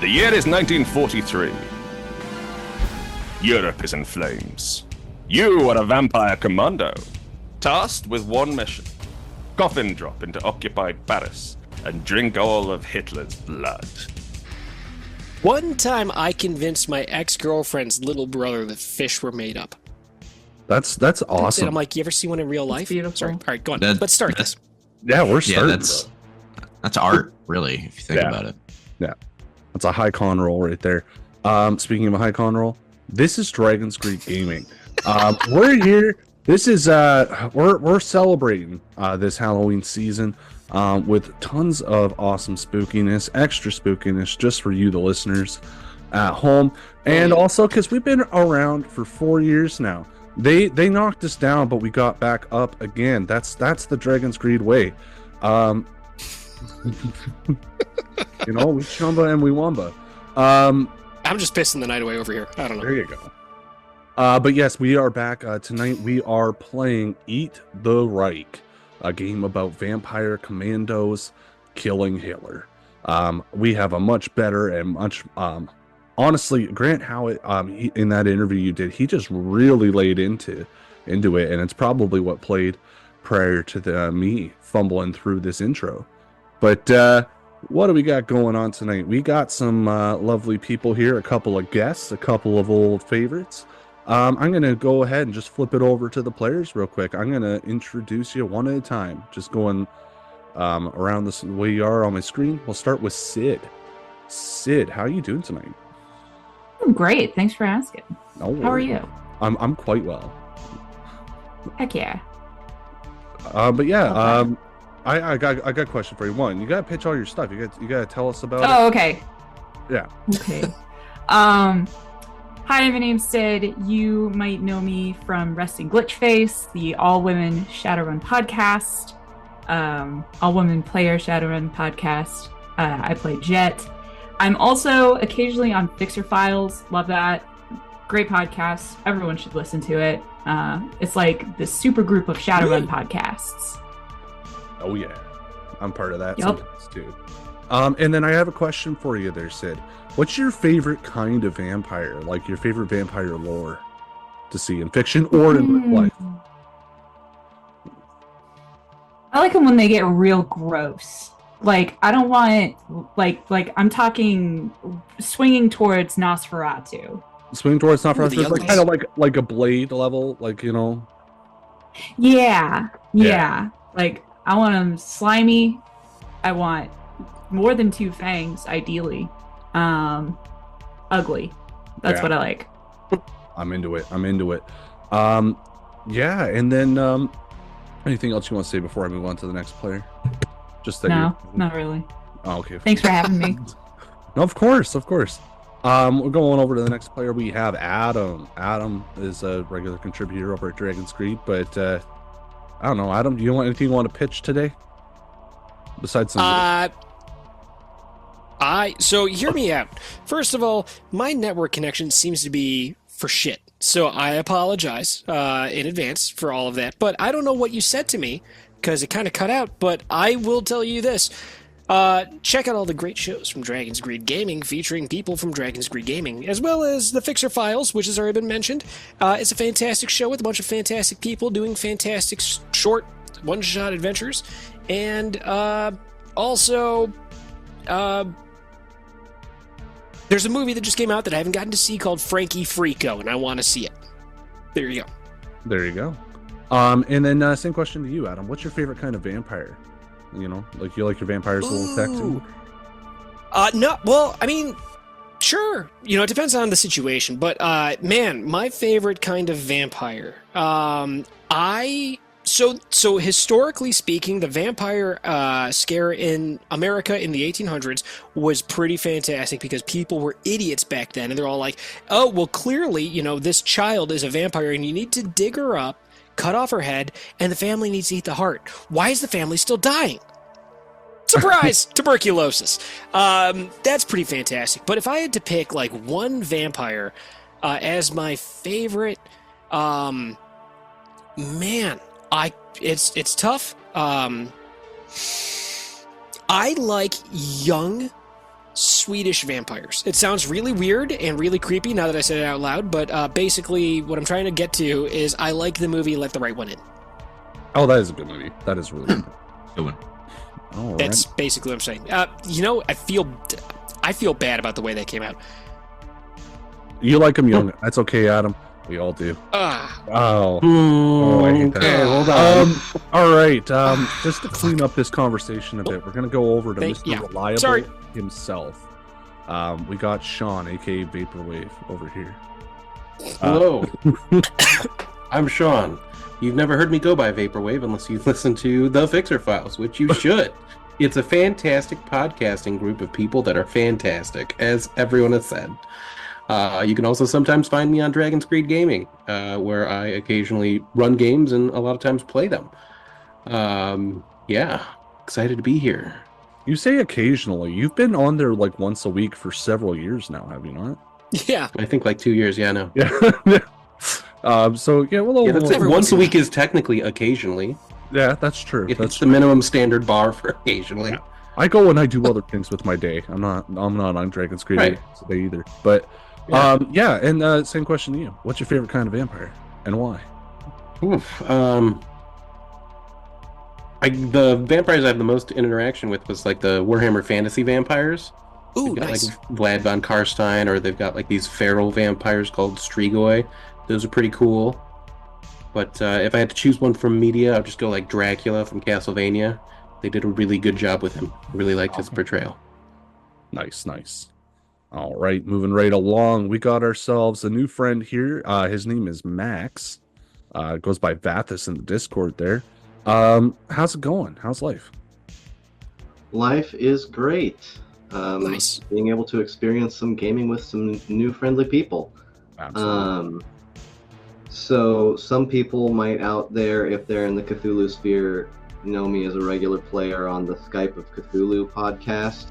The year is 1943. Europe is in flames. You are a vampire commando, tasked with one mission. Coffin drop into occupied Paris and drink all of Hitler's blood. One time I convinced my ex-girlfriend's little brother that fish were made up. That's awesome. And I'm like, you ever see one in real life? beautiful. Sorry. All right, go on. Let's start this. Yeah, we're starting. That's art, really, if you think about it. Yeah, that's a high con roll right there. Speaking of a high con roll, this is Dragon's Greed Gaming. We're here. This is we're celebrating this Halloween season with tons of awesome spookiness, extra spookiness, just for you, the listeners at home, and also because we've been around for 4 years now. They knocked us down, but we got back up again. That's the Dragon's Greed way. You know, we chumba and we wumba. I'm just pissing the night away over here. I don't know. There you go. But yes, we are back tonight. We are playing Eat the Reich, a game about vampire commandos killing Hitler. We have a much better and much honestly, Grant Howitt, in that interview you did, he just really laid into it, and it's probably what played prior to me fumbling through this intro. But what do we got going on tonight? We got some lovely people here, a couple of guests, a couple of old favorites. I'm going to go ahead and just flip it over to the players real quick. I'm going to introduce you one at a time, just going around the way you are on my screen. We'll start with Cyd. Cyd, how are you doing tonight? I'm great. Thanks for asking. No How are you? I'm quite well. Heck yeah. But yeah, Okay. I got a question for you. One, you gotta pitch all your stuff. You gotta tell us about Oh, it. okay. Yeah. Okay. Hi, my name's Cyd. You might know me from Resting Glitch Face, the all-women Shadowrun podcast, all-women player Shadowrun podcast. I play Jet. I'm also occasionally on Fixer Files. Love that. Great podcast. Everyone should listen to it. It's like this super group of Shadowrun podcasts. Oh yeah, I'm part of that Yep. sometimes too. And then I have a question for you there, Cyd. What's your favorite kind of vampire? Like your favorite vampire lore to see in fiction or in real life? I like them when they get real gross. Like, I don't want, like I'm talking swinging towards Nosferatu. Swing towards not for us, The like uglies. kind of like a blade level, like, you know. Yeah. Yeah. Like, I want them slimy. I want more than two fangs, ideally. Ugly. That's Yeah. what I like. I'm into it. Yeah, and then anything else you want to say before I move on to the next player? Just that No, not really. Oh, okay. Thanks for having me. No, of course. We're going over to the next player. We have Adam. Adam is a regular contributor over at Dragon's Greed, but I don't know, Adam, do you want anything you want to pitch today? Besides some So hear me out. First of all, my network connection seems to be for shit. So I apologize in advance for all of that. But I don't know what you said to me because it kind of cut out. But I will tell you this. Check out all the great shows from Dragon's Greed Gaming featuring people from Dragon's Greed Gaming, as well as the Fixer Files, which has already been mentioned. It's a fantastic show with a bunch of fantastic people doing fantastic short one-shot adventures. And also, there's a movie that just came out that I haven't gotten to see called Frankie Freako, and I want to see it. There you go. There you go. And then same question to you, Adam. What's your favorite kind of vampire? You know, like you like your vampires a little sexy? No, well, I mean, sure. You know, it depends on the situation. But, man, my favorite kind of vampire. So historically speaking, the vampire scare in America in the 1800s was pretty fantastic because people were idiots back then. And they're all like, oh, well, clearly, you know, this child is a vampire and you need to dig her up, cut off her head, and the family needs to eat the heart. Why is the family still dying? Surprise! Tuberculosis. That's pretty fantastic. But if I had to pick, like, one vampire as my favorite, man, it's tough. I like young, Swedish vampires. It sounds really weird and really creepy now that I said it out loud, but basically what I'm trying to get to is I like the movie Let the Right One In. Oh, that is a good movie. That is really good. Good one. All That's right. basically what I'm saying. I feel bad about the way they came out. You like him young. That's okay, Adam. We all do. Ah, Oh, I hate that. Okay, hold on. All right. Just to clean up this conversation a bit, we're gonna go over to Mr. Yeah. Reliable Sorry. himself. We got Sean, aka Vaporwave, over here. Hello. I'm Sean. You've never heard me go by Vaporwave unless you've listened to The Fixer Files, which you should. It's a fantastic podcasting group of people that are fantastic, as everyone has said. You can also sometimes find me on Dragon's Greed Gaming, where I occasionally run games and a lot of times play them. Yeah, excited to be here. You say occasionally. You've been on there like once a week for several years now, have you not? yeah. I think like 2 years, yeah, no. Yeah. So yeah, well, Yeah, that's well, it. Once a week is technically occasionly. yeah, that's true. It's That's the minimum standard bar for occasionally. I go and I do other things with my day. I'm not on Dragon's Greed Right. today either. But Yeah. yeah, and same question to you. What's your favorite kind of vampire and why? Oof, the vampires I have the most interaction with was like the Warhammer Fantasy vampires. Ooh, They've got nice. like Vlad von Karstein, or they've got like these feral vampires called Strigoi. Those are pretty cool. But if I had to choose one from media, I'd just go like Dracula from Castlevania. They did a really good job with him. I really liked his portrayal. Nice. All right, moving right along. We got ourselves a new friend here. His name is Max. Goes by Vathis in the Discord there. How's it going? How's life? Life is great. Nice. Being able to experience some gaming with some new friendly people. Absolutely. So some people might out there, if they're in the Cthulhu sphere, know me as a regular player on the Skype of Cthulhu podcast.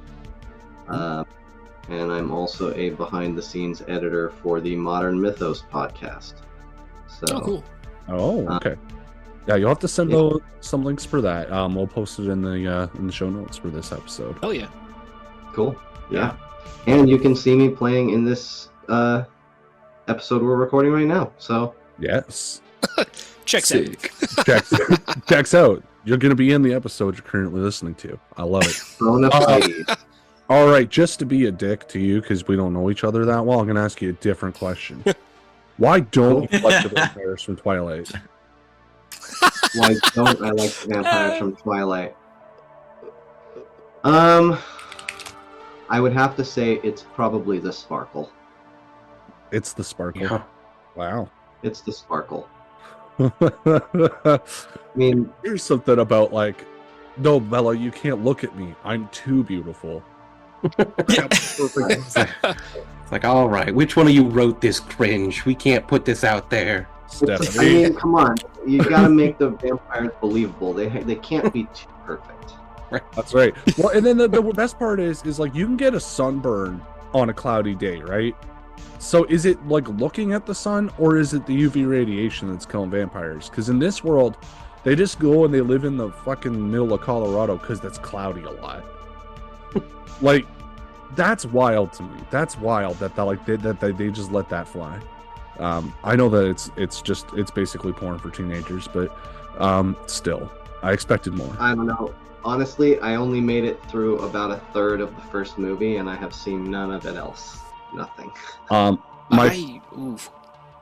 And I'm also a behind-the-scenes editor for the Modern Mythos podcast. So, Oh, cool. Oh, okay. Yeah, you'll have to send some links for that. We'll post it in the show notes for this episode. Oh, yeah. cool. Yeah. And you can see me playing in this episode we're recording right now. So, Yes. Checks out. Checks out. You're going to be in the episode you're currently listening to. I love it. bonafide. All right, just to be a dick to you, because we don't know each other that well, I'm going to ask you a different question. Why don't you like the vampires from Twilight? Why don't I like the vampires from Twilight? I would have to say it's probably the sparkle. It's the sparkle. Yeah. Wow. It's the sparkle. I mean, Here's something about like, no, Bella, you can't look at me. I'm too beautiful. It's like, all right, which one of you wrote this cringe? We can't put this out there. I Stephanie. mean, come on. You gotta make the vampires believable. They can't be too perfect. That's right. Well, and then the best part is like you can get a sunburn on a cloudy day, right? So is it like looking at the sun, or is it the UV radiation that's killing vampires? Because in this world, they just go and they live in the fucking middle of Colorado because that's cloudy a lot. Like, that's wild to me. That's wild that they just let that fly. I know that it's basically porn for teenagers, but still, I expected more. I don't know. Honestly, I only made it through about a third of the first movie, and I have seen none of it else. Nothing. Oof.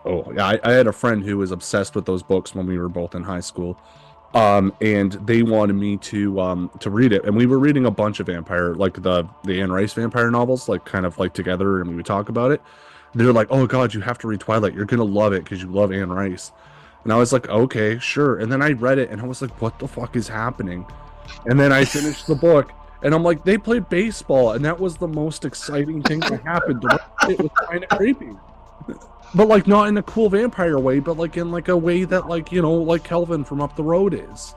Oh, yeah, I had a friend who was obsessed with those books when we were both in high school. And they wanted me to read it. And we were reading a bunch of vampire, like the Anne Rice vampire novels, like kind of like together, and we would talk about it. They're like, oh God, you have to read Twilight. You're going to love it because you love Anne Rice. And I was like, okay, sure. And then I read it and I was like, what the fuck is happening? And then I finished the book and I'm like, they played baseball and that was the most exciting thing that happened. It was kind of creepy. But like not in a cool vampire way, but like in like a way that like, you know, like Kelvin from up the road is.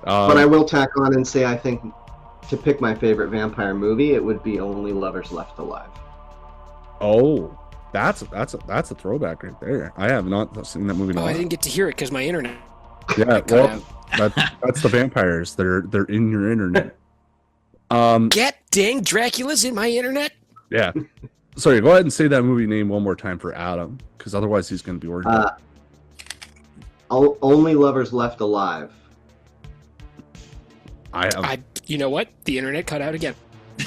But I will tack on and say I think to pick my favorite vampire movie, it would be Only Lovers Left Alive. Oh, that's a throwback right there. I have not seen that movie. In a Oh, I while. didn't get to hear it because my internet Yeah, cut well, out. That's the vampires. They're in your internet. Get dang Dracula's in my internet. Yeah. Sorry, go ahead and say that movie name one more time for Adam, because otherwise he's going to be worried. Only Lovers Left Alive. You know what? The internet cut out again.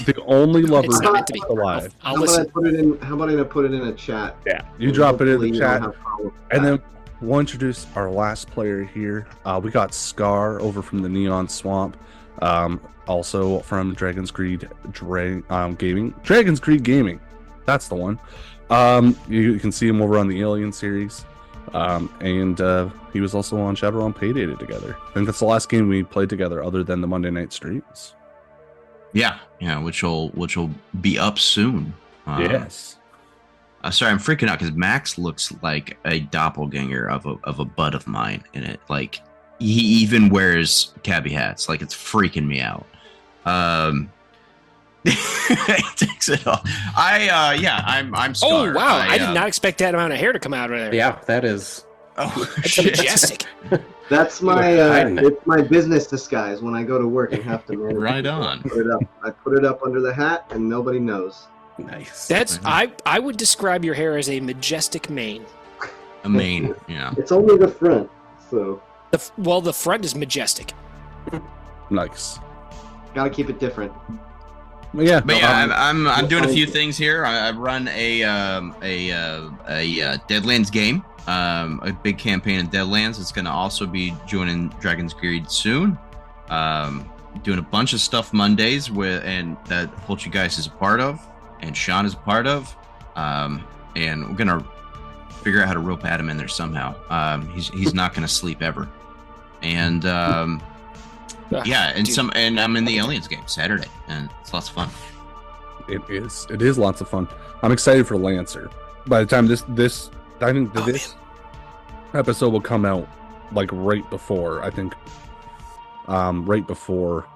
The only lovers It's not meant to be. alive. I'll How listen. about I put it in a chat? Yeah, you drop it in Hopefully the you don't chat, have problems with and that. then we'll introduce our last player here. We got Scar over from the Neon Swamp, also from Dragon's Greed Gaming. Dragon's Greed Gaming, that's the one. You can see him over on the Alien series, and he was also on Shadowrun Paydata together. I think that's the last game we played together, other than the Monday night streams. Yeah, which will be up soon. Yes. Sorry, I'm freaking out because Max looks like a doppelganger of a bud of mine in it. Like he even wears cabbie hats. Like it's freaking me out. He takes it off. I'm Scar. Oh wow! I did not expect that amount of hair to come out of there. Yeah, that is. Oh It's shit! majestic. That's my hiding it. it's my business disguise when I go to work and have to manage. Right people. on. I put it up under the hat and nobody knows. Nice. That's I would describe your hair as a majestic mane. A mane. Yeah. It's only the front, so The front is majestic. Nice. gotta keep it different. Yeah. But yeah, I'm doing a few things here. I run a Deadlands game, a big campaign in Deadlands. It's going to also be joining Dragon's Greed soon. Doing a bunch of stuff Mondays and that Poltergeist is a part of, and Sean is a part of, and we're gonna figure out how to rope Adam in there somehow. He's not going to sleep ever, and. Yeah, and I'm in the Aliens game Saturday, and it's lots of fun. It is lots of fun. I'm excited for Lancer. By the time this episode will come out, like right before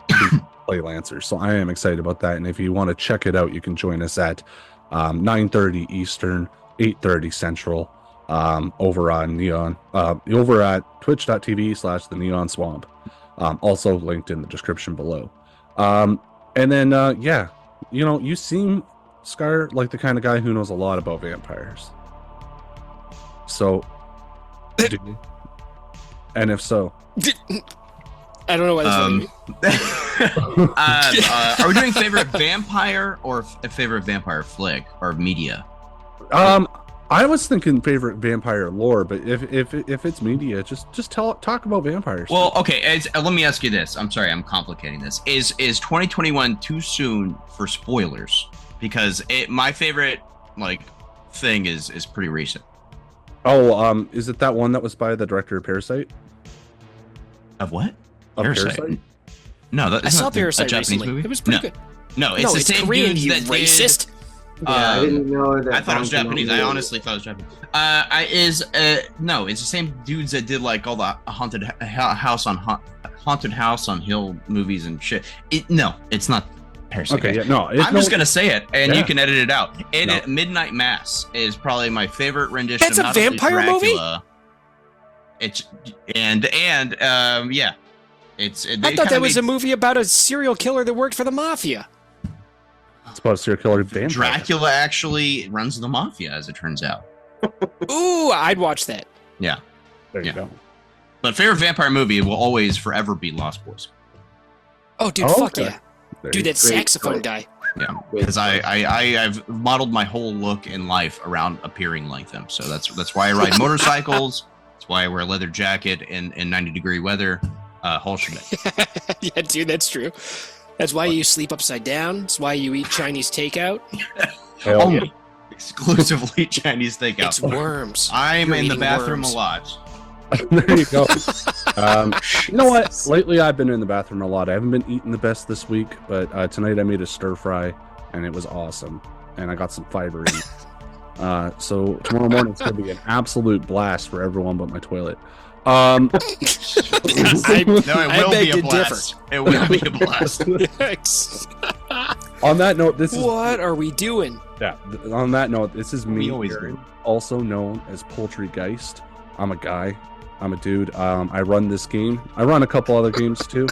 we play Lancer. So I am excited about that. And if you want to check it out, you can join us at 9:30 Eastern, 8:30 Central, over on Neon, over at twitch.tv/the Neon Swamp. Also linked in the description below. And then, you seem, Scar, like the kind of guy who knows a lot about vampires. So, and if so, I don't know why that's are we doing favorite vampire or favorite vampire flick or media? I was thinking favorite vampire lore, but if it's media, just talk about vampires. Well, okay. Let me ask you this. I'm sorry, I'm complicating this. Is 2021 too soon for spoilers? Because my favorite thing is pretty recent. Oh, is it that one that was by the director of Parasite? Of what? Of Parasite? No, I saw a Parasite Japanese recently. movie. It was pretty good. No, it's the same Korean, dudes you that racist. I didn't know that. I thought it was Japanese. I honestly thought it was Japanese. No, it's the same dudes that did all the haunted house on hill movies and shit. No, it's not Parasite. Okay, yeah, no. I'm just gonna say it, and Yeah. you can edit it out. No. Midnight Mass is probably my favorite rendition. That's of a not only vampire movie? Dracula, It's yeah, it's. I thought that was a movie about a serial killer that worked for the mafia. It's about a serial killer vampire. Dracula actually runs the mafia, as it turns out. Ooh, I'd watch that. Yeah, There you Yeah. go. but favorite vampire movie will always forever be Lost Boys. Oh, dude, Oh, fuck okay. yeah. There Dude, you that saxophone guy. Yeah, because I've modeled my whole look in life around appearing like them. So that's why I ride motorcycles. That's why I wear a leather jacket in 90-degree weather. Whole shebang. Yeah, dude, that's true. That's why you sleep upside down. That's why you eat Chinese takeout. Hell yeah. Only exclusively Chinese takeout. It's worms. I'm You're in the eating bathroom worms. a lot. There you go. You know what? Lately, I've been in the bathroom a lot. I haven't been eating the best this week, but tonight I made a stir fry, and it was awesome. And I got some fiber in. So tomorrow morning it's going to be an absolute blast for everyone but my toilet. I No, it will beg be a to blast. It will be a blast. On that note, this is What are we doing? on that note, this is We me, always Aaron, do. also known as Poultrygeist. I'm a guy. I'm a dude. I run this game. I run a couple other games too.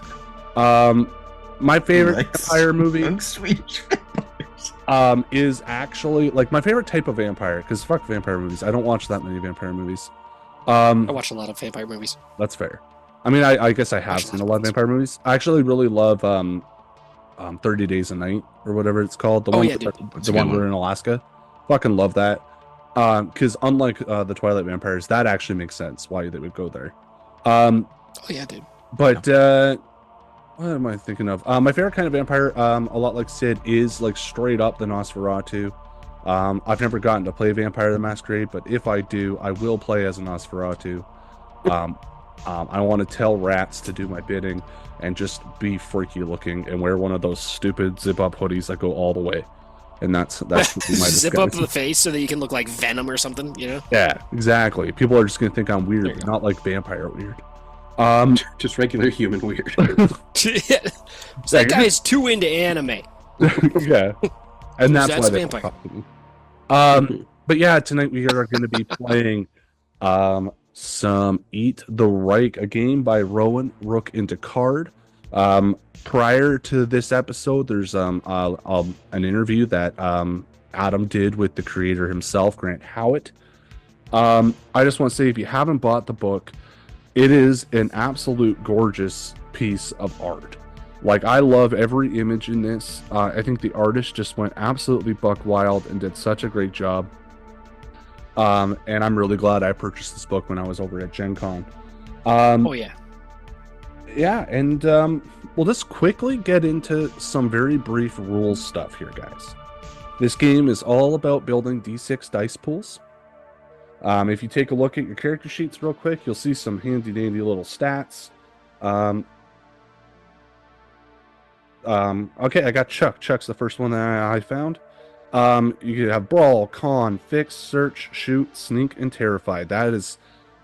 My favorite vampire movie is actually like my favorite type of vampire, because fuck vampire movies. I don't watch that many vampire movies. I watch a lot of vampire movies. That's fair. I mean, I guess I have seen a lot of vampire movies. I actually really love 30 Days a Night or whatever it's called. The one we're in Alaska. Fucking love that. Because unlike the Twilight vampires, that actually makes sense why they would go there. Oh yeah, dude. But what am I thinking of? My favorite kind of vampire, a lot like Cyd, is like straight up the Nosferatu. I've never gotten to play Vampire the Masquerade, but if I do, I will play as a Nosferatu. I want to tell rats to do my bidding and just be freaky looking and wear one of those stupid zip-up hoodies that go all the way. And that's my zip up the face so that you can look like Venom or something, you know? Yeah, exactly. People are just gonna think I'm weird, not like vampire weird. Just regular human weird. That guy is too into anime. Yeah, and that's why they vampire. But yeah, tonight we are going to be playing some Eat the Reich, a game by Rowan Rook into Card. Prior to this episode, there's an interview that Adam did with the creator himself, Grant Howitt. I just want to say, if you haven't bought the book, it is an absolute gorgeous piece of art. Like, I love every image in this. I think the artist just went absolutely buck wild and did such a great job. And I'm really glad I purchased this book when I was over at Gen Con. Oh yeah. Yeah, and we'll just quickly get into some very brief rules stuff here, guys. This game is all about building D6 dice pools. If you take a look at your character sheets real quick, you'll see some handy dandy little stats. Okay, I got Chuck. Chuck's the first one that I found. You can have Brawl, Con, Fix, Search, Shoot, Sneak, and Terrify. That is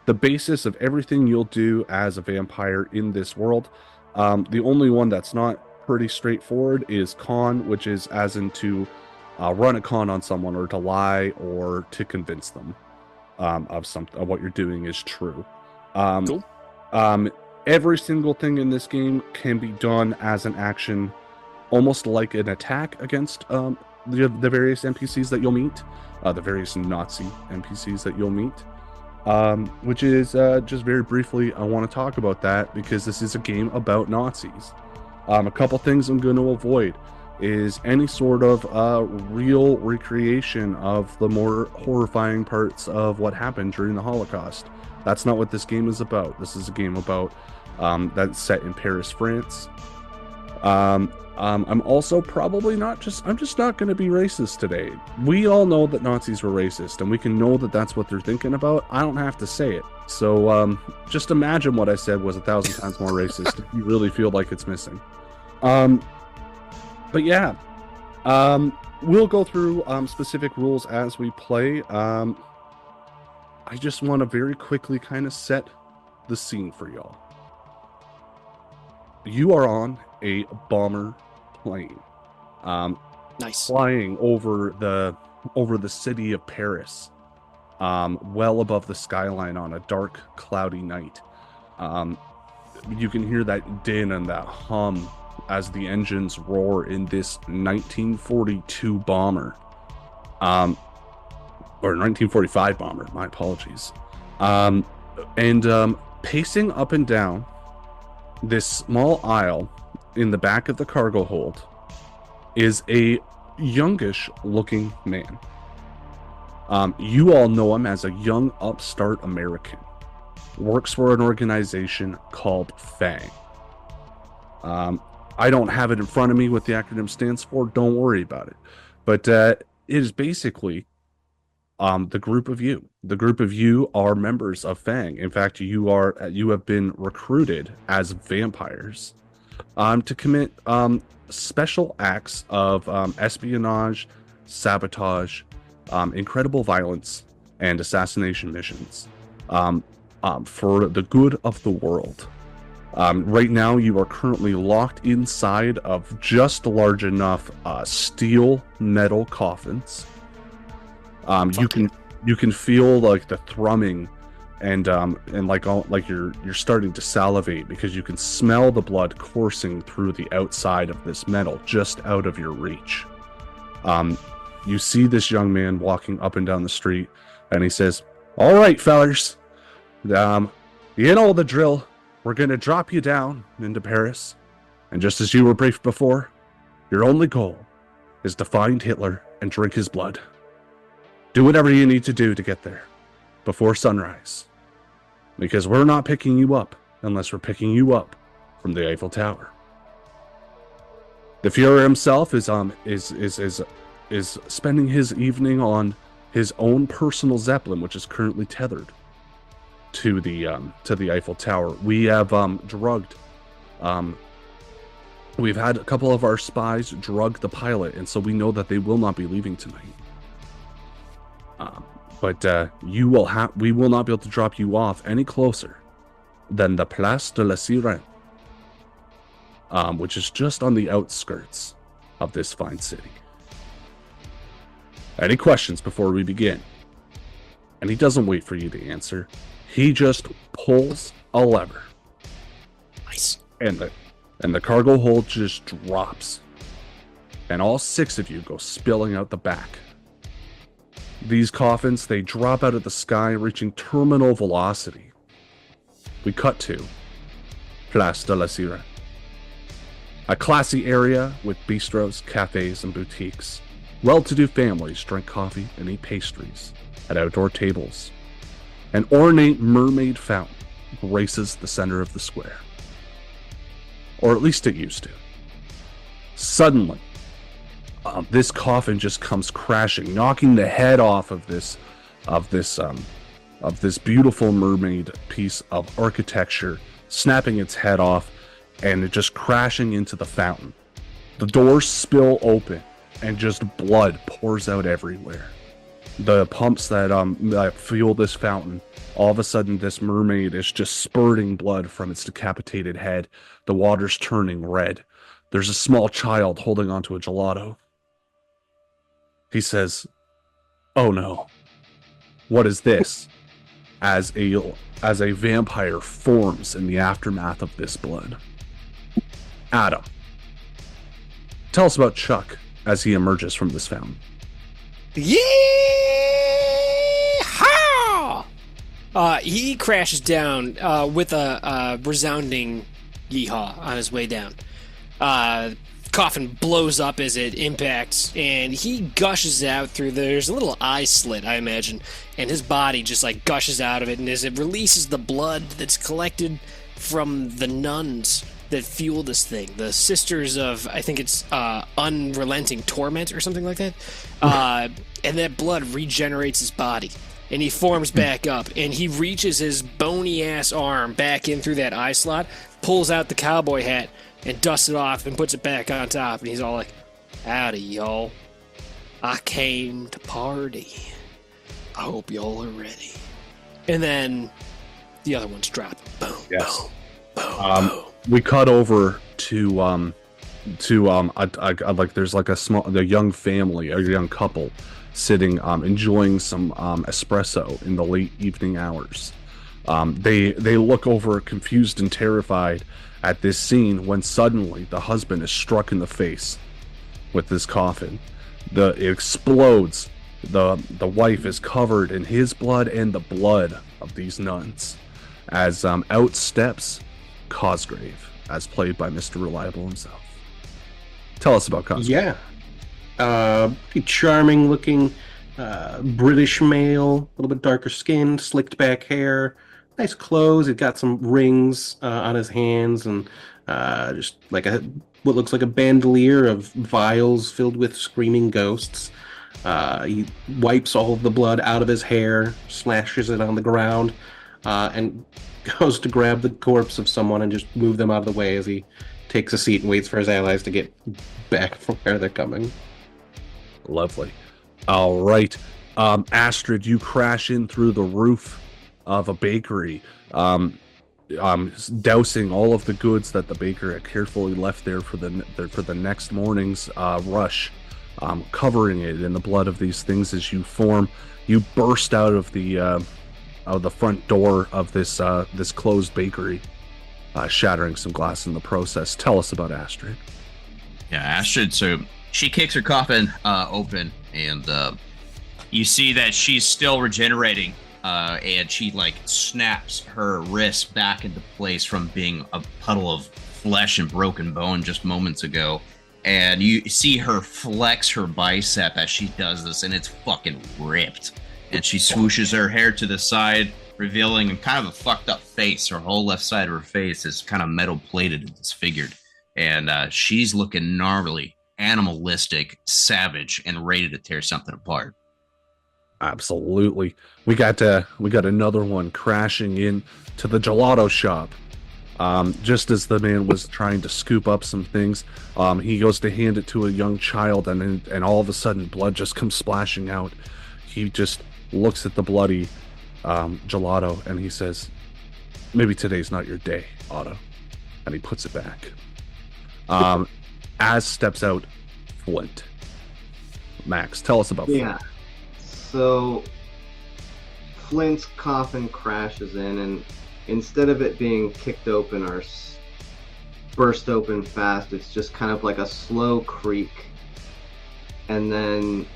the basis of everything you'll do as a vampire in this world. The only one that's not pretty straightforward is Con, which is as in to run a con on someone, or to lie, or to convince them of what you're doing is true. Cool. Every single thing in this game can be done as an action, almost like an attack against the various NPCs that you'll meet, the various Nazi NPCs that you'll meet, which is just very briefly, I want to talk about that because this is a game about Nazis. A couple things I'm going to avoid is any sort of real recreation of the more horrifying parts of what happened during the Holocaust. That's not what this game is about. This is a game about that's set in Paris, France. I'm also probably I'm just not going to be racist today. We all know that Nazis were racist, and we can know that that's what they're thinking about. I don't have to say it. So just imagine what I said was 1,000 times more racist if you really feel like it's missing. But yeah, we'll go through specific rules as we play. I just want to very quickly kind of set the scene for y'all. You are on a bomber plane, Nice. flying over the city of Paris, well above the skyline on a dark, cloudy night. You can hear that din and that hum as the engines roar in this 1942 bomber, or 1945 bomber. My apologies. And pacing up and down this small aisle in the back of the cargo hold is a youngish looking man. You all know him as a young upstart American. Works for an organization called FANG. I don't have it in front of me what the acronym stands for. Don't worry about it. But it is basically the group of you. The group of you are members of FANG. In fact, you have been recruited as vampires to commit special acts of espionage, sabotage, incredible violence, and assassination missions for the good of the world. Right now, you are currently locked inside of just large enough steel metal coffins. You can feel like the thrumming and like you're starting to salivate because you can smell the blood coursing through the outside of this metal just out of your reach. You see this young man walking up and down the street, and he says, "All right, fellers, you know the drill. We're gonna drop you down into Paris, and just as you were briefed before, your only goal is to find Hitler and drink his blood. Do whatever you need to do to get there before sunrise, because we're not picking you up unless we're picking you up from the Eiffel Tower." The Führer himself is spending his evening on his own personal Zeppelin, which is currently tethered to the Eiffel Tower. We have drugged. We've had a couple of our spies drug the pilot, and so we know that they will not be leaving tonight. But we will not be able to drop you off any closer than the Place de la Sirène, which is just on the outskirts of this fine city. Any questions before we begin? And he doesn't wait for you to answer. He just pulls a lever. Nice. And the cargo hold just drops. And all 6 of you go spilling out the back. These coffins, they drop out of the sky, reaching terminal velocity. We cut to Place de la Sirène, a classy area with bistros, cafes, and boutiques. Well-to-do families drink coffee and eat pastries at outdoor tables. An ornate mermaid fountain graces the center of the square. Or at least it used to. Suddenly, this coffin just comes crashing, knocking the head off of this beautiful mermaid piece of architecture, snapping its head off, and it just crashing into the fountain. The doors spill open, and just blood pours out everywhere. The pumps that fuel this fountain, all of a sudden this mermaid is just spurting blood from its decapitated head. The water's turning red. There's a small child holding onto a gelato. He says, "Oh no, what is this?" As a vampire forms in the aftermath of this blood. Adam, tell us about Chuck as he emerges from this fountain. Yeehaw! He crashes down with a resounding yeehaw on his way down. Coffin blows up as it impacts, and he gushes out through there's a little eye slit, I imagine, and his body just like gushes out of it, and as it releases the blood that's collected from the nuns that fuel this thing, the sisters of, I think it's unrelenting torment or something like that, and that blood regenerates his body, and he forms back up, and he reaches his bony ass arm back in through that eye slot, pulls out the cowboy hat and dusts it off and puts it back on top, and he's all like, "Howdy, y'all. I came to party. I hope y'all are ready." And then the other ones drop. Boom, Yes. boom, boom, boom. We cut over to like there's like a young family, a young couple sitting enjoying some espresso in the late evening hours. They look over confused and terrified at this scene when suddenly the husband is struck in the face with this coffin. It explodes. The wife is covered in his blood and the blood of these nuns as out steps Cosgrave, as played by Mr. Reliable himself. Tell us about Cosgrave. Yeah. Pretty charming looking British male, a little bit darker skin, slicked back hair, nice clothes. He's got some rings on his hands and just like what looks like a bandolier of vials filled with screaming ghosts. He wipes all of the blood out of his hair, slashes it on the ground, and goes to grab the corpse of someone and just move them out of the way as he takes a seat and waits for his allies to get back from where they're coming. Lovely. All right. Astrid, you crash in through the roof of a bakery, dousing all of the goods that the baker had carefully left there for the next morning's rush, covering it in the blood of these things as you burst out of the the front door of this this closed bakery, shattering some glass in the process. Tell us about Astrid. Yeah, Astrid. So she kicks her coffin open, and you see that she's still regenerating, and she like snaps her wrist back into place from being a puddle of flesh and broken bone just moments ago. And you see her flex her bicep as she does this, and it's fucking ripped. And she swooshes her hair to the side, revealing kind of a fucked up face. Her whole left side of her face is kind of metal plated and disfigured. And she's looking gnarly, animalistic, savage, and ready to tear something apart. Absolutely. We got another one crashing in to the gelato shop. Just as the man was trying to scoop up some things, he goes to hand it to a young child, and all of a sudden blood just comes splashing out. He just looks at the bloody gelato and he says, "Maybe today's not your day, Otto," and he puts it back. As steps out Flint. Max, tell us about Flint. Yeah. So Flint's coffin crashes in, and instead of it being kicked open or burst open fast, it's just kind of like a slow creak. And then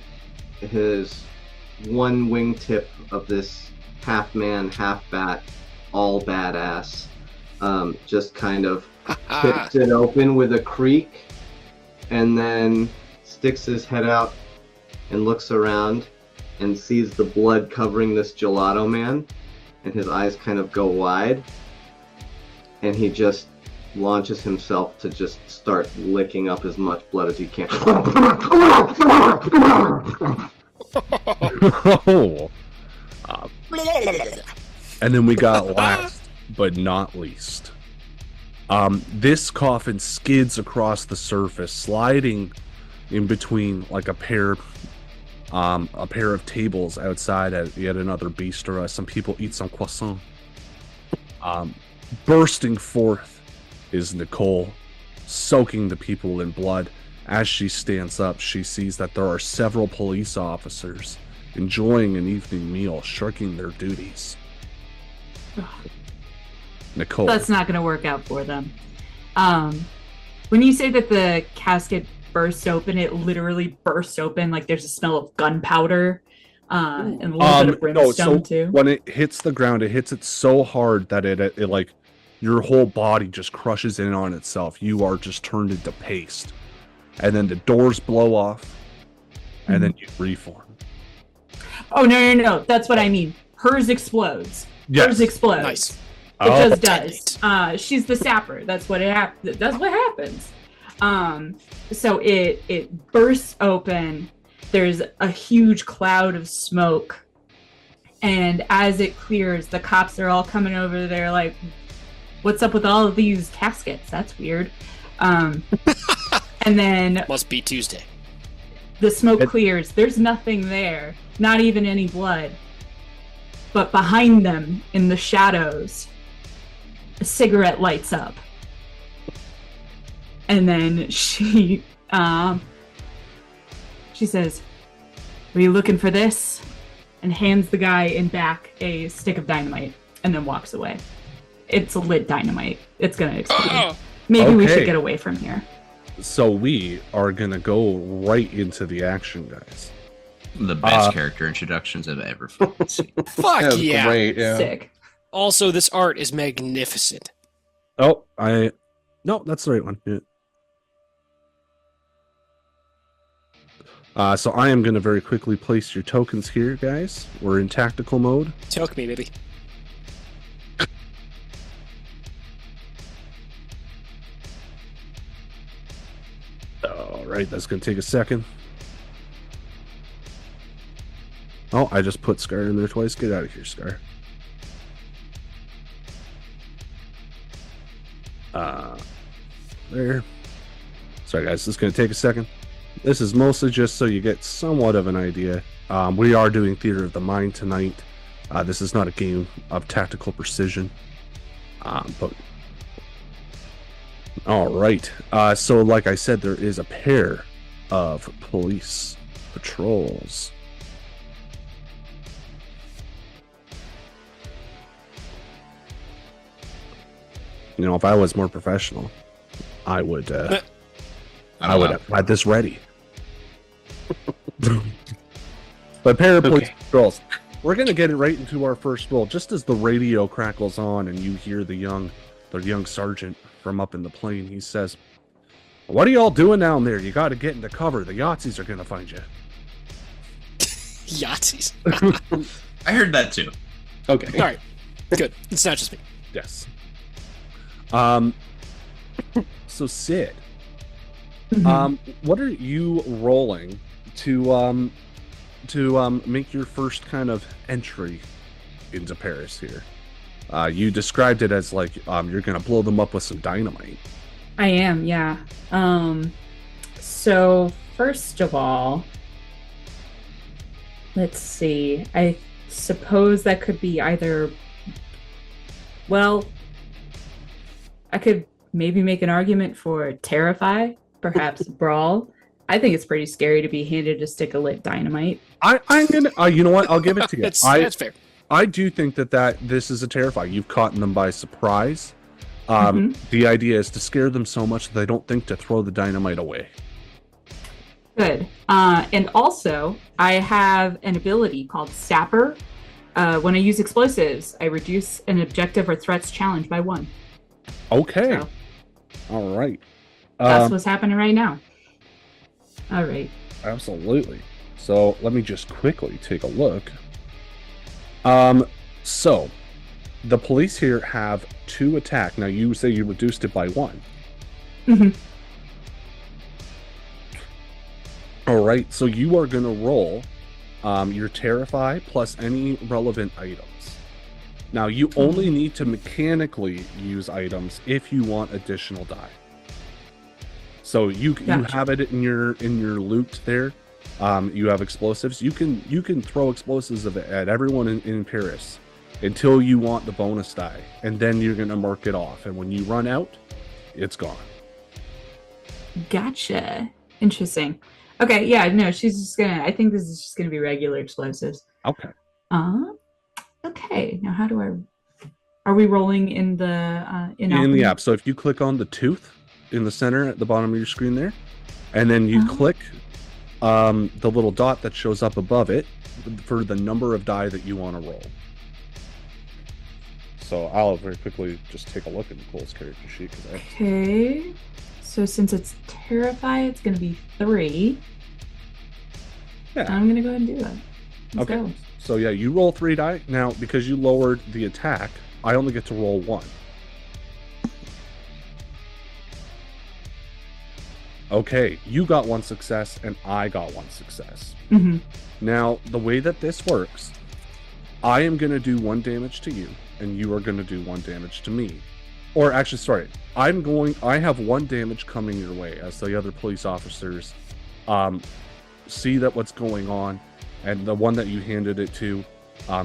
his one wingtip of this half man, half bat, all badass, just kind of kicks it open with a creak, and then sticks his head out and looks around and sees the blood covering this gelato man, and his eyes kind of go wide, and he just launches himself to just start licking up as much blood as he can. And then we got last but not least, this coffin skids across the surface, sliding in between like a pair of tables outside at yet another bistro. Some people eat some croissant. Bursting forth is Nicole, soaking the people in blood. As she stands up, she sees that there are several police officers enjoying an evening meal, shirking their duties. Nicole. That's not going to work out for them. When you say that the casket bursts open, it literally bursts open, like there's a smell of gunpowder and a little bit of brimstone too. When it hits the ground, it hits it so hard that it like your whole body just crushes in on itself. You are just turned into paste, and then the doors blow off, and then you reform. Oh no! That's what I mean. Hers explodes. Yes. Hers explodes. Nice. It just does. She's the sapper. That's what That's what happens. So it bursts open. There's a huge cloud of smoke, and as it clears, the cops are all coming over there like, "What's up with all of these caskets? That's weird." And then Must be Tuesday. the smoke clears. There's nothing there, not even any blood. But behind them, in the shadows, a cigarette lights up. And then she says, "Were you looking for this?" And hands the guy in back a stick of dynamite, and then walks away. It's lit dynamite. It's gonna explode. Maybe we should get away from here. So we are gonna go right into the action, guys. The best character introductions I've ever fucking seen. Fuck yeah. Great, yeah. Sick. Also, this art is magnificent. Oh, no, that's the right one. Yeah. So I am going to very quickly place your tokens here, guys. We're in tactical mode. Choke me, baby. All right, that's going to take a second. Oh, I just put Scar in there twice. Get out of here, Scar. There. Sorry, guys. This is going to take a second. This is mostly just so you get somewhat of an idea. We are doing Theater of the Mind tonight. This is not a game of tactical precision. But all right. So like I said, there is a pair of police patrols. You know, if I was more professional, I would I I don't would know. have had this ready. But pair of police patrols. We're gonna get it right into our first roll. Just as the radio crackles on and you hear the young sergeant from up in the plane, he says, "What are y'all doing down there? You got to get into cover. The Yahtzees are gonna find you." Yahtzees. I heard that too. Okay. All right. Good. It's not just me. Yes. So Cyd, what are you rolling to make your first kind of entry into Paris here? You described it as like you're gonna blow them up with some dynamite. I am, yeah. So first of all, let's see. I suppose that could be either. Well, I could maybe make an argument for terrify, perhaps brawl. I think it's pretty scary to be handed a stick of lit dynamite. I'm gonna. You know what? I'll give it to you. That's fair. I do think that this is a terrify. You've caught them by surprise. The idea is to scare them so much that they don't think to throw the dynamite away. Good. And also, I have an ability called Sapper. When I use explosives, I reduce an objective or threat's challenge by 1. Okay. So All right. that's what's happening right now. All right. Absolutely. So let me just quickly take a look. So the police here have 2 attack. Now you say you reduced it by 1. Mhm. All right. So you are going to roll your terrify plus any relevant items. Now you only need to mechanically use items if you want additional die. So you Gotcha. have it in your loot there. You have explosives. You can throw explosives at everyone in Paris until you want the bonus die, and then you're gonna mark it off. And when you run out, it's gone. Gotcha. Interesting. Okay, yeah, no, she's just gonna. I think this is just gonna be regular explosives. Okay. Okay. Now, how do I? Are we rolling in the In alchemy? the app. So if you click on the tooth in the center at the bottom of your screen there, and then you click the little dot that shows up above it for the number of die that you want to roll. So I'll very quickly just take a look at Nicole's character sheet because Okay. So since it's terrify, it's gonna be 3. yeah. I'm gonna go ahead and do that. Let's Okay. go. So yeah, you roll 3 die. Now because you lowered the attack, I only get to roll 1. Okay, you got 1 success and I got 1 success. Mm-hmm. Now, the way that this works, I am going to do 1 damage to you, and you are going to do 1 damage to me. Or actually, sorry, I have 1 damage coming your way as the other police officers see that what's going on, and the one that you handed it to,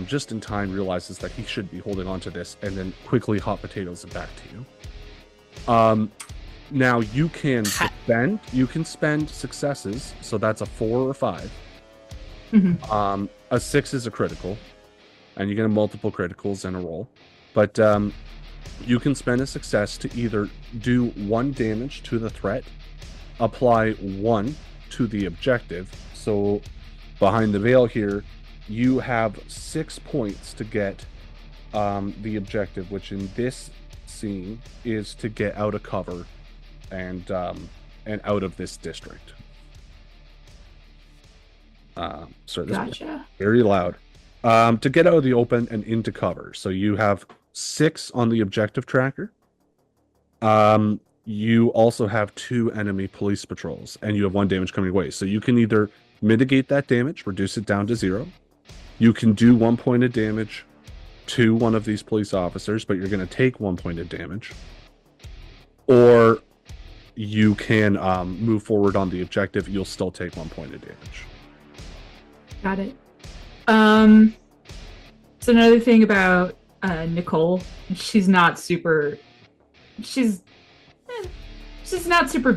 just in time realizes that he should be holding on to this, and then quickly hot potatoes it back to you. Now you can spend successes, so that's a 4 or 5. Mm-hmm. A 6 is a critical, and you get multiple criticals in a roll. But you can spend a success to either do 1 damage to the threat, apply 1 to the objective. So behind the veil here, you have 6 points to get the objective, which in this scene is to get out of cover and out of this district. Sorry, this is Gotcha. very loud. To get out of the open and into cover. So you have 6 on the objective tracker. You also have 2 enemy police patrols, and you have 1 damage coming away. So you can either mitigate that damage, reduce it down to 0. You can do 1 point of damage to one of these police officers, but you're going to take 1 point of damage. Or you can move forward on the objective. You'll still take 1 point of damage. Got it. So another thing about Nicole, she's not super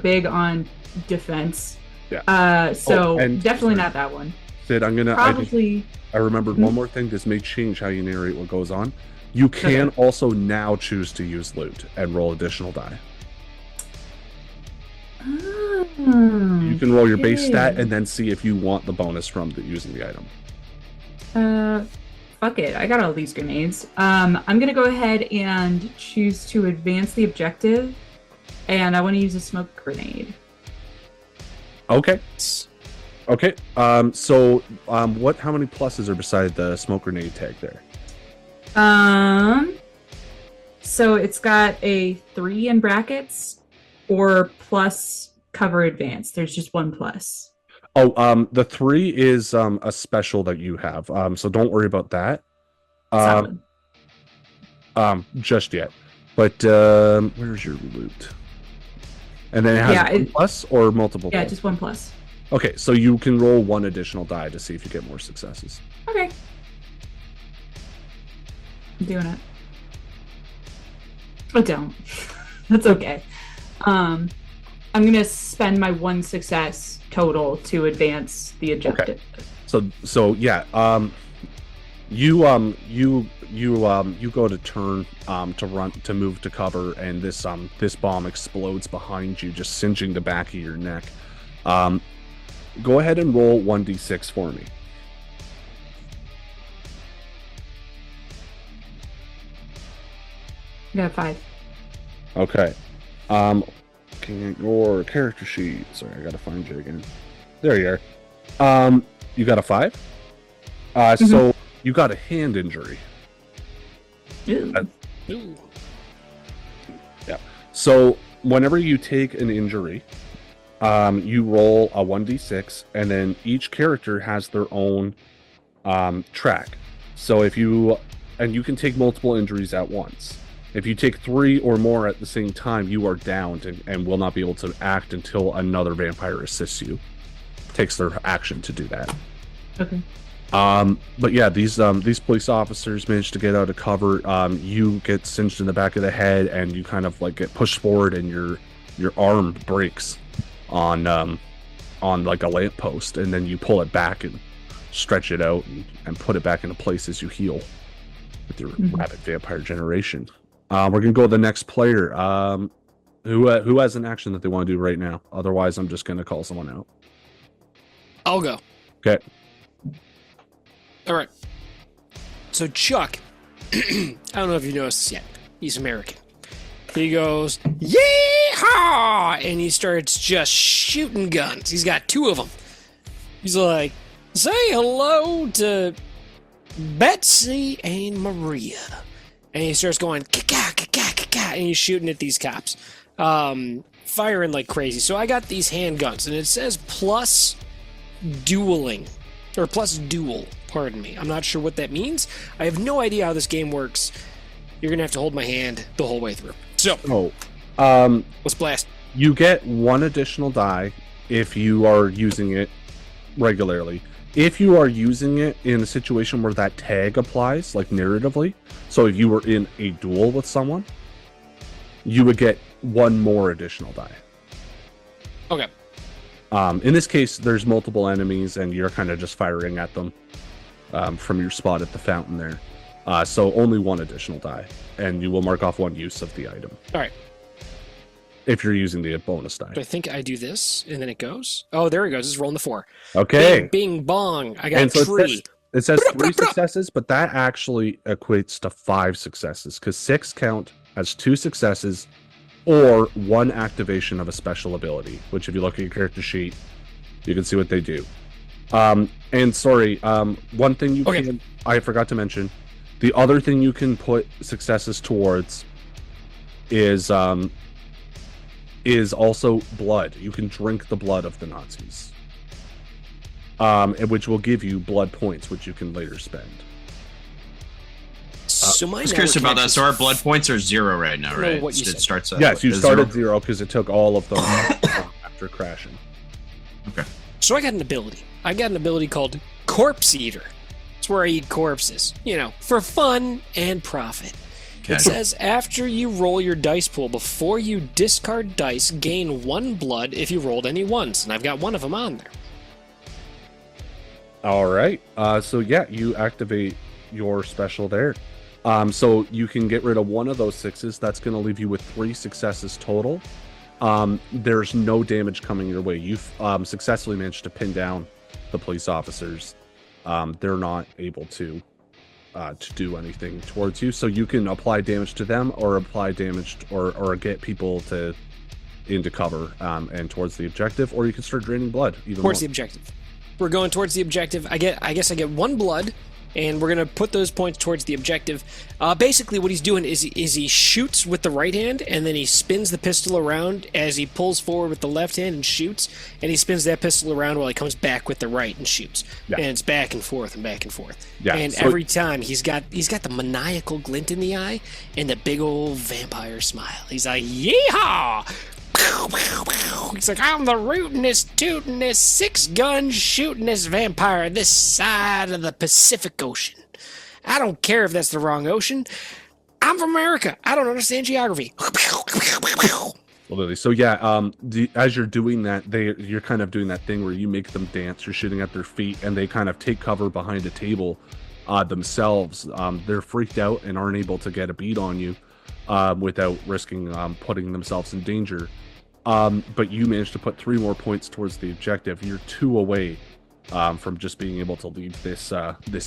big on defense. Yeah. So and definitely sorry. not that one. Sid, I Probably. remembered one more thing. This may change how you narrate what goes on. You can also now choose to use loot and roll additional die. You can roll your base stat and then see if you want the bonus from using the item. Fuck it. I got all these grenades. I'm going to go ahead and choose to advance the objective, and I want to use a smoke grenade. Okay. Okay. How many pluses are beside the smoke grenade tag there? So it's got a 3 in brackets or plus cover advance. There's just 1 plus. Oh, the 3 is a special that you have. So don't worry about that. Just yet. But where's your loot? And then it has one plus or multiple? Yeah, plus? just 1 plus. Okay, so you can roll 1 additional die to see if you get more successes. Okay. I'm doing it. I don't. That's okay. I'm gonna spend my 1 success total to advance the objective. Okay. So yeah, you go to turn to move to cover, and this bomb explodes behind you, just singeing the back of your neck. Go ahead and roll 1d6 for me. I got 5. Okay. Looking at your character sheet. Sorry, I gotta find you again. There you are. You got a 5? So you got a hand injury. Ooh. Yeah. So whenever you take an injury, you roll a 1d6, and then each character has their own track. So you can take multiple injuries at once. If you take 3 or more at the same time, you are downed and will not be able to act until another vampire assists you. Takes their action to do that. Okay. But yeah, these police officers managed to get out of cover. You get singed in the back of the head, and you kind of like get pushed forward, and your arm breaks on like a lamppost, and then you pull it back and stretch it out and put it back into place as you heal with your rapid vampire generation. We're gonna go to the next player. Who has an action that they want to do right now? Otherwise, I'm just gonna call someone out. I'll go. Okay. All right. So Chuck, I don't know if you noticed this yet. He's American. He goes, yeehaw! And he starts just shooting guns. He's got 2 of them. He's like, say hello to Betsy and Maria. And he starts going, ka-ka, ka-ka, ka-ka, and he's shooting at these cops. Firing like crazy. So I got these handguns, and it says plus dueling. Or plus duel, pardon me. I'm not sure what that means. I have no idea how this game works. You're going to have to hold my hand the whole way through. So, let's blast. You get 1 additional die if you are using it regularly. If you are using it in a situation where that tag applies, like narratively, so if you were in a duel with someone, you would get 1 more additional die. Okay. In this case, there's multiple enemies, and you're kind of just firing at them from your spot at the fountain there. So only 1 additional die, and you will mark off 1 use of the item. All right. If you're using the bonus die. I think I do this, and then it goes. Oh, there it goes. It's rolling the 4. Okay. Bing, bing bong. I got and so 3. It says 3 successes, but that actually equates to 5 successes, because 6 count as 2 successes or 1 activation of a special ability, which if you look at your character sheet, you can see what they do. And sorry, one thing I forgot to mention, the other thing you can put successes towards is also blood. You can drink the blood of the Nazis, which will give you blood points, which you can later spend. So my I was curious about that. So our blood points are 0 right now, right? What you It said. starts at, Yes, you at started 0. 0 because it took all of them after crashing. Okay. So I got an ability. I got an ability called Corpse Eater. It's where I eat corpses, for fun and profit. Okay. It says after you roll your dice pool, before you discard dice, gain 1 blood if you rolled any ones, and I've got 1 of them on there. All right. So yeah, you activate your special there. So you can get rid of one of those 6s. That's going to leave you with 3 successes total. There's no damage coming your way. You've successfully managed to pin down the police officers. They're not able to do anything towards you, so you can apply damage to them or apply damage or get people into cover and towards the objective, or you can start draining blood even Towards more. the objective. We're going towards the objective. I guess I get 1 blood, and we're gonna put those points towards the objective. Basically, what he's doing is he shoots with the right hand, and then he spins the pistol around as he pulls forward with the left hand and shoots, and he spins that pistol around while he comes back with the right and shoots. Yeah. And it's back and forth and back and forth. Yeah, And so- every time he's got the maniacal glint in the eye and the big old vampire smile. He's like, yeehaw! He's like, I'm the rootinest, tootinest, 6-gun shootinest vampire this side of the Pacific Ocean. I don't care if that's the wrong ocean. I'm from America. I don't understand geography. Literally. So yeah, as you're doing that, you're kind of doing that thing where you make them dance. You're shooting at their feet, and they kind of take cover behind a table themselves. They're freaked out and aren't able to get a beat on you without risking putting themselves in danger. But you managed to put 3 more points towards the objective. You're 2 away from just being able to leave this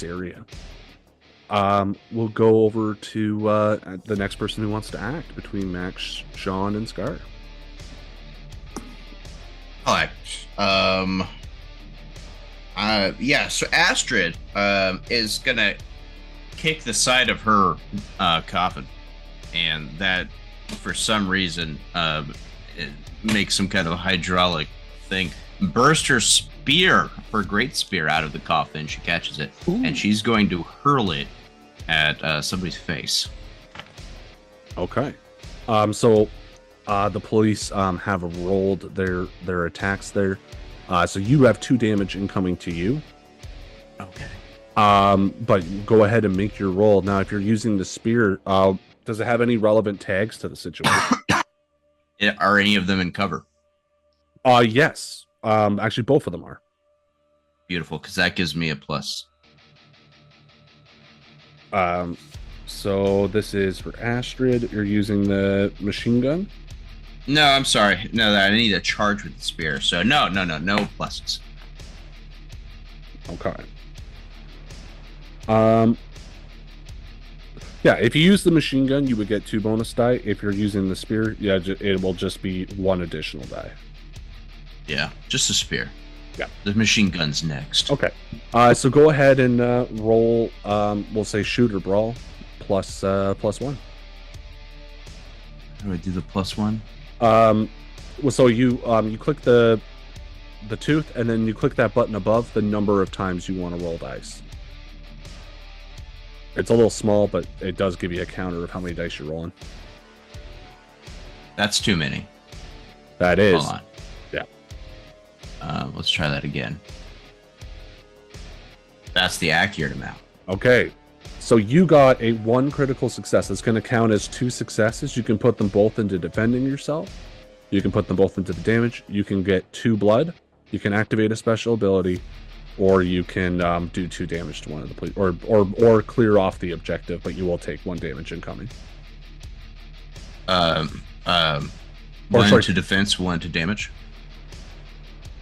area. We'll go over to the next person who wants to act between Max, Sean, and Scar. All right. Yeah, so Astrid is gonna kick the side of her coffin, and that for some reason it makes some kind of hydraulic thing. Burst her spear, her great spear, out of the coffin. She catches it, and she's going to hurl it at somebody's face. Okay. So the police have rolled their attacks there. So you have 2 damage incoming to you. Okay. But go ahead and make your roll. Now, if you're using the spear, does it have any relevant tags to the situation? Are any of them in cover? Yes. Actually, both of them are. Beautiful, because that gives me a plus. So this is for Astrid. You're using the machine gun. No, I'm sorry. No, I need a charge with the spear. So no pluses. Okay. Yeah, if you use the machine gun, you would get 2 bonus die. If you're using the spear, yeah, it will just be 1 additional die. Yeah, just a spear. Yeah. The machine gun's next. Okay. So go ahead and roll. We'll say shoot or brawl plus 1. How do I do the +1? Well, so you click the tooth, and then you click that button above the number of times you want to roll dice. It's a little small, but it does give you a counter of how many dice you're rolling. That's too many. That is. Hold on. Yeah. Let's try that again. That's the accurate amount. Okay. So you got a 1 critical success. It's going to count as 2 successes. You can put them both into defending yourself. You can put them both into the damage. You can get 2 blood. You can activate a special ability, or you can do 2 damage to one of the police, or clear off the objective, but you will take 1 damage incoming. One to defense, 1 to damage.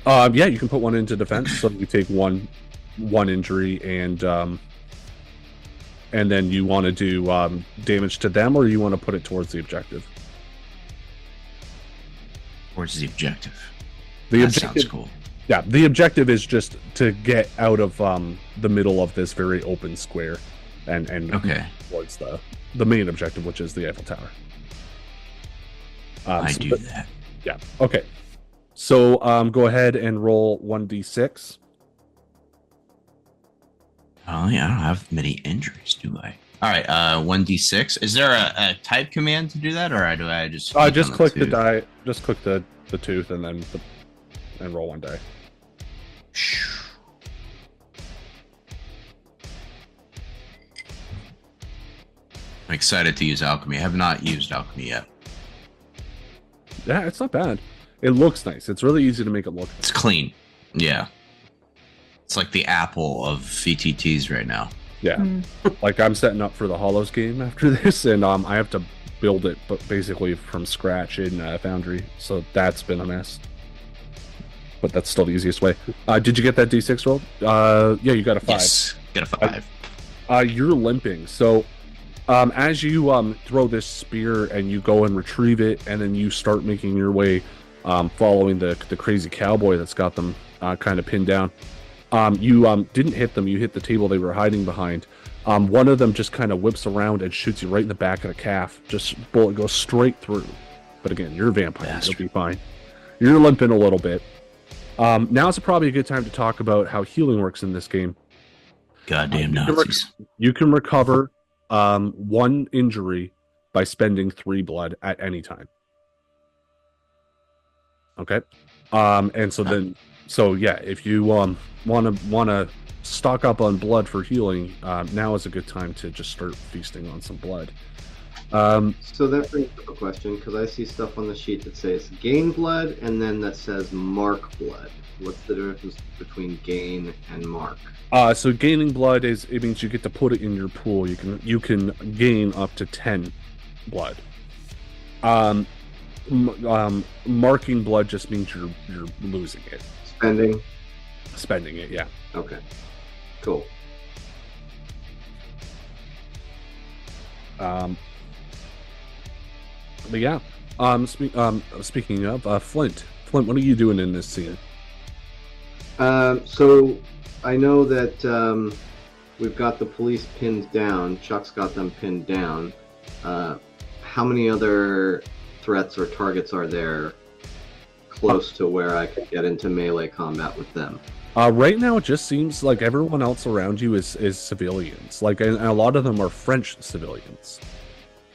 Yeah, you can put 1 into defense, so you take one injury, and then you want to do damage to them, or you want to put it towards the objective. Towards the objective. The That objective, sounds cool. Yeah, the objective is just to get out of the middle of this very open square, and Okay. towards the main objective, which is the Eiffel Tower. I do that. Yeah. Okay. So go ahead and roll 1d6. Oh yeah, I don't have many injuries, do I? All right, 1d6. Is there a type command to do that, or do I just? Just on click the tooth? die. Just click the tooth, and then and roll 1 die. I'm excited to use alchemy. I have not used alchemy yet. Yeah, it's not bad. It looks nice. It's really easy to make it look. It's clean. Yeah. It's like the Apple of VTTs right now. Yeah, like I'm setting up for the Hollows game after this, and I have to build it, but basically from scratch in Foundry. So that's been a mess. But that's still the easiest way. Did you get that D6 roll? Yeah, you got a 5. Yes, got a 5. You're limping. So as you throw this spear and you go and retrieve it, and then you start making your way following the crazy cowboy that's got them kind of pinned down. You didn't hit them. You hit the table they were hiding behind. One of them just kind of whips around and shoots you right in the back of the calf. Just bullet goes straight through. But again, you're a vampire. You'll be fine. You're limping a little bit. Now's probably a good time to talk about how healing works in this game. Goddamn Nazis. You can recover 1 injury by spending 3 blood at any time. Okay. And so yeah, if you want to stock up on blood for healing, now is a good time to just start feasting on some blood. So that brings up a question, because I see stuff on the sheet that says gain blood and then that says mark blood. What's the difference between gain and mark? So gaining blood it means you get to put it in your pool. You can gain up to 10 blood. Marking blood just means you're losing it. Spending it, yeah. Okay. Cool. But yeah, speaking of Flint, what are you doing in this scene? So I know that we've got the police pinned down. Chuck's got them pinned down. How many other threats or targets are there close to where I could get into melee combat with them? Right now, it just seems like everyone else around you is civilians. Like, and a lot of them are French civilians.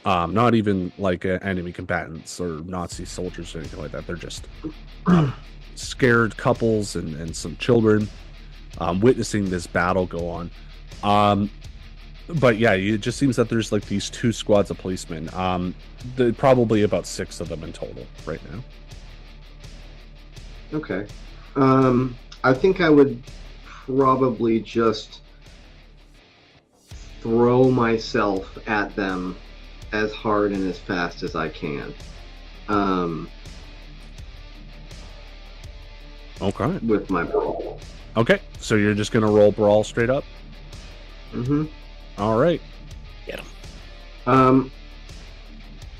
Not even like enemy combatants or Nazi soldiers or anything like that. They're just scared couples and some children witnessing this battle go on. But yeah, it just seems that there's like these 2 squads of policemen. Probably about 6 of them in total right now. Okay. I think I would probably just throw myself at them as hard and as fast as I can. Okay. With my brawl. Okay, so you're just gonna roll brawl straight up? Mm-hmm. All right. Get him.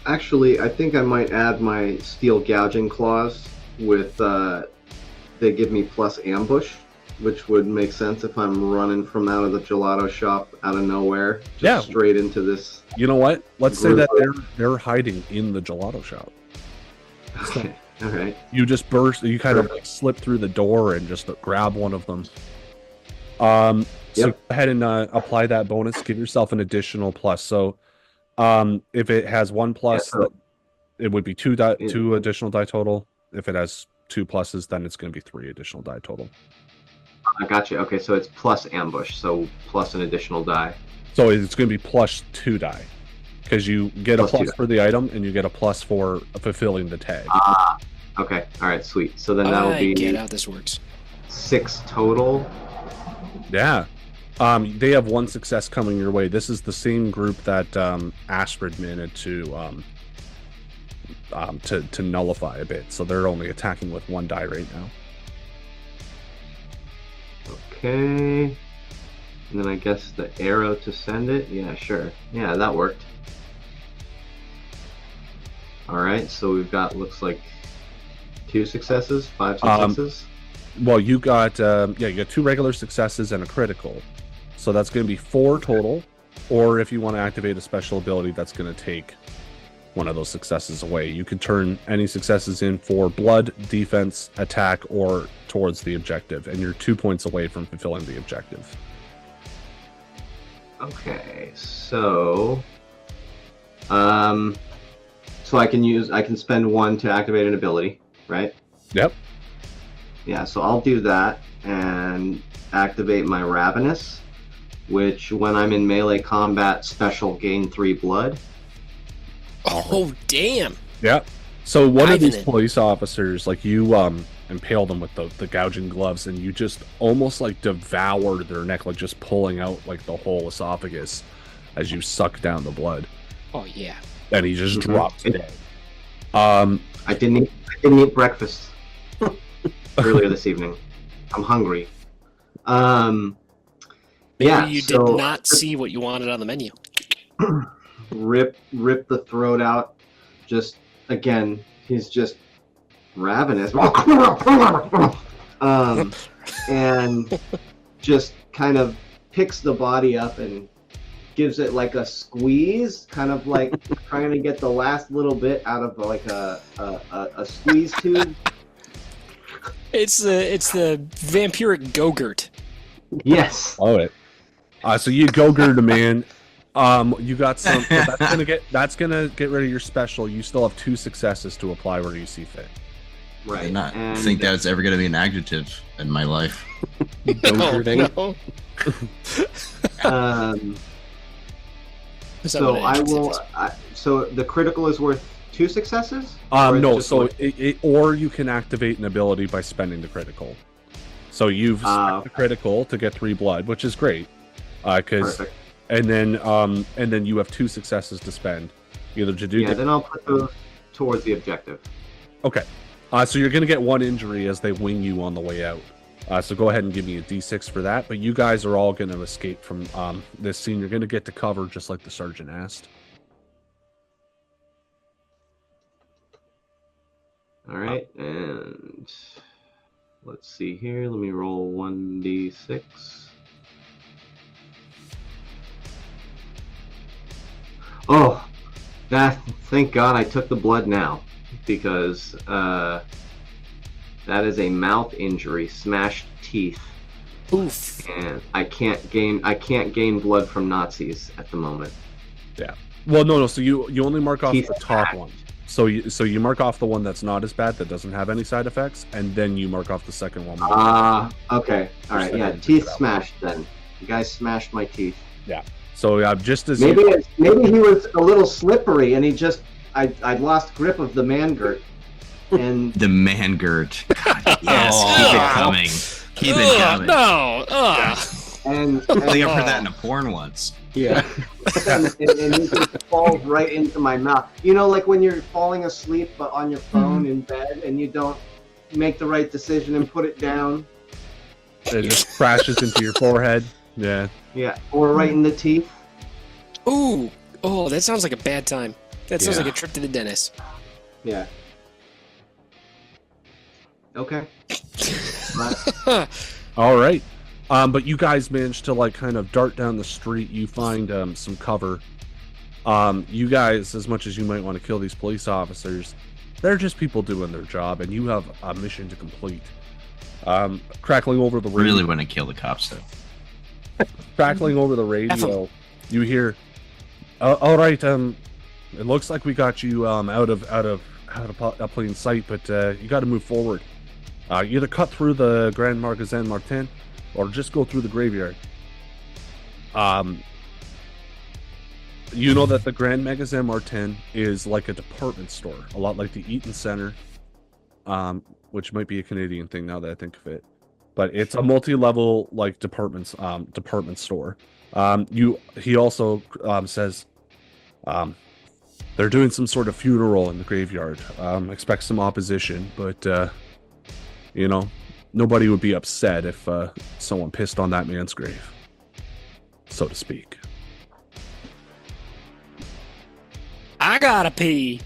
Actually, I think I might add my steel gouging claws with, they give me plus ambush, which would make sense if I'm running from out of the gelato shop out of nowhere, just straight into this. You know what? Let's say that they're hiding in the gelato shop. Okay. All right. You just burst. You kind of like slip through the door and just grab one of them. So go ahead and apply that bonus. Give yourself an additional plus. So, if it has 1 plus, it would be 2 additional die total. If it has 2 pluses, then it's going to be 3 additional die total. I got you. Okay, so it's plus ambush, so plus an additional die. So it's going to be plus 2 die, because you get a plus for the item and you get a plus for fulfilling the tag. Okay. All right. Sweet. So then that'll be. I get how this works. 6 total. Yeah. They have 1 success coming your way. This is the same group that Astrid managed to nullify a bit. So they're only attacking with 1 die right now. Okay. And then I guess the arrow to send it. Yeah, sure. Yeah, that worked. All right. So we've got, looks like 2 successes, 5 successes. Well, you got you got 2 regular successes and a critical. So that's going to be 4 total. Or if you want to activate a special ability, that's going to take one of those successes away. You can turn any successes in for blood, defense, attack, or towards the objective, and you're 2 points away from fulfilling the objective. Okay, so so I can spend 1 to activate an ability, right? Yep. Yeah, so I'll do that and activate my Ravenous, which when I'm in melee combat, special gain 3 blood. Oh, damn. Yeah. So one of these Diving in. police officers, like you impale them with the gouging gloves, and you just almost like devour their neck, like just pulling out like the whole esophagus as you suck down the blood. Oh yeah. And he just drops dead. I didn't eat breakfast earlier this evening. I'm hungry. Maybe you did not see what you wanted on the menu. Rip the throat out. Just again, he's just ravenous. And just kind of picks the body up and gives it like a squeeze, kind of like trying to get the last little bit out of like a squeeze tube. It's the vampiric Go-Gurt. Yes. All right. So you Go-Gurt him in. You got some. So that's gonna get rid of your special. You still have 2 successes to apply where you see fit. I Right. did not And think that's ever going to be an adjective in my life. Go-Gurting. No. Is that So what an I adjective will. is? So the critical is worth 2 successes. Or No. just So one? or you can activate an ability by spending the critical. So you've spent the critical to get 3 blood, which is great. Because Perfect. and then you have 2 successes to spend, either to do. Yeah. Then I'll put those towards the objective. Okay. So you're gonna get 1 injury as they wing you on the way out. So go ahead and give me a d6 for that. But you guys are all gonna escape from this scene. You're gonna get to cover just like the sergeant asked. All right, and let's see here. Let me roll 1d6. Oh, thank God I took the blood now, because that is a mouth injury, smashed teeth, Oof. and I can't gain blood from Nazis at the moment. Well, no. So you only mark off Teeth the top smashed. one. So you mark off the one that's not as bad, that doesn't have any side effects, and then you mark off the second one. Okay, all right, yeah, teeth smashed. Then you guys smashed my teeth. So just as Maybe he was a little slippery, and I lost grip of the man-girt, and The man-girt. God, yes, Oh. keep it coming. Keep it coming. No. and I think I've heard that in a porn once. Yeah. and he just falls right into my mouth. You know, like when you're falling asleep but on your phone in bed, and you don't make the right decision and put it down. it just crashes into your forehead. Yeah. Yeah, or right in the teeth. Ooh. Oh, that sounds like a bad time. That sounds Yeah. like a trip to the dentist. Yeah. Okay. All right. But you guys managed to like kind of dart down the street. You find some cover. You guys, as much as you might want to kill these police officers, they're just people doing their job, and you have a mission to complete. Crackling over the radio, Really want to kill the cops, though. crackling over the radio, you hear, "All right, it looks like we got you out of plain sight, but you got to move forward. Either cut through the Grand Magasin Martin, or just go through the graveyard." You know that the Grand Magasin Martin is like a department store, a lot like the Eaton Center, which might be a Canadian thing now that I think of it. But it's a multi-level like department store. He also says they're doing some sort of funeral in the graveyard. Expect some opposition, but nobody would be upset if someone pissed on that man's grave, so to speak. I gotta pee.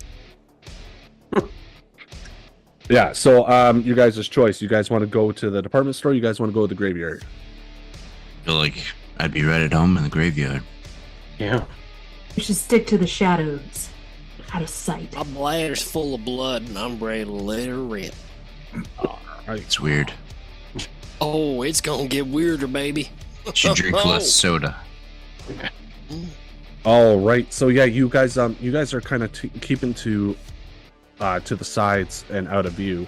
Yeah, so you guys' choice. You guys want to go to the department store? You guys want to go to the graveyard? I feel like I'd be right at home in the graveyard. Yeah. We should stick to the shadows. Out of sight. My bladder's full of blood, and I'm ready to let her rip. It's weird. Oh, it's gonna get weirder, baby. Should drink less soda. All right. So yeah, you guys are kind of keeping to the sides and out of view,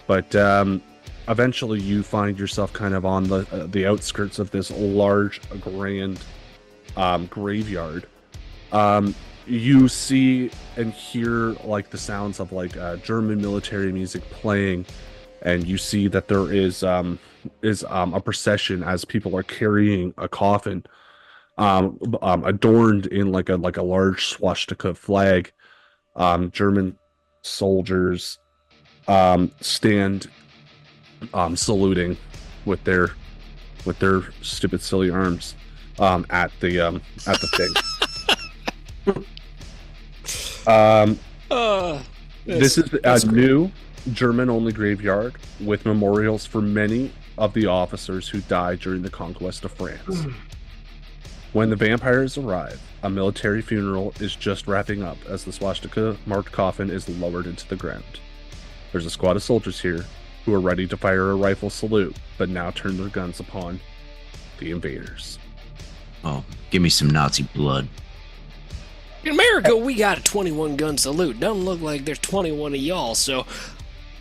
but eventually you find yourself kind of on the outskirts of this large, grand graveyard. You see and hear like the sounds of like German military music playing, and you see that there is a procession as people are carrying a coffin, adorned in like a large swastika flag. German soldiers stand saluting with their stupid silly arms at the thing. This is a new German-only graveyard with memorials for many of the officers who died during the conquest of France. When the vampires arrive, a military funeral is just wrapping up as the swastika-marked coffin is lowered into the ground. There's a squad of soldiers here who are ready to fire a rifle salute, but now turn their guns upon the invaders. Oh, give me some Nazi blood. In America, we got a 21 gun salute. Doesn't look like there's 21 of y'all, so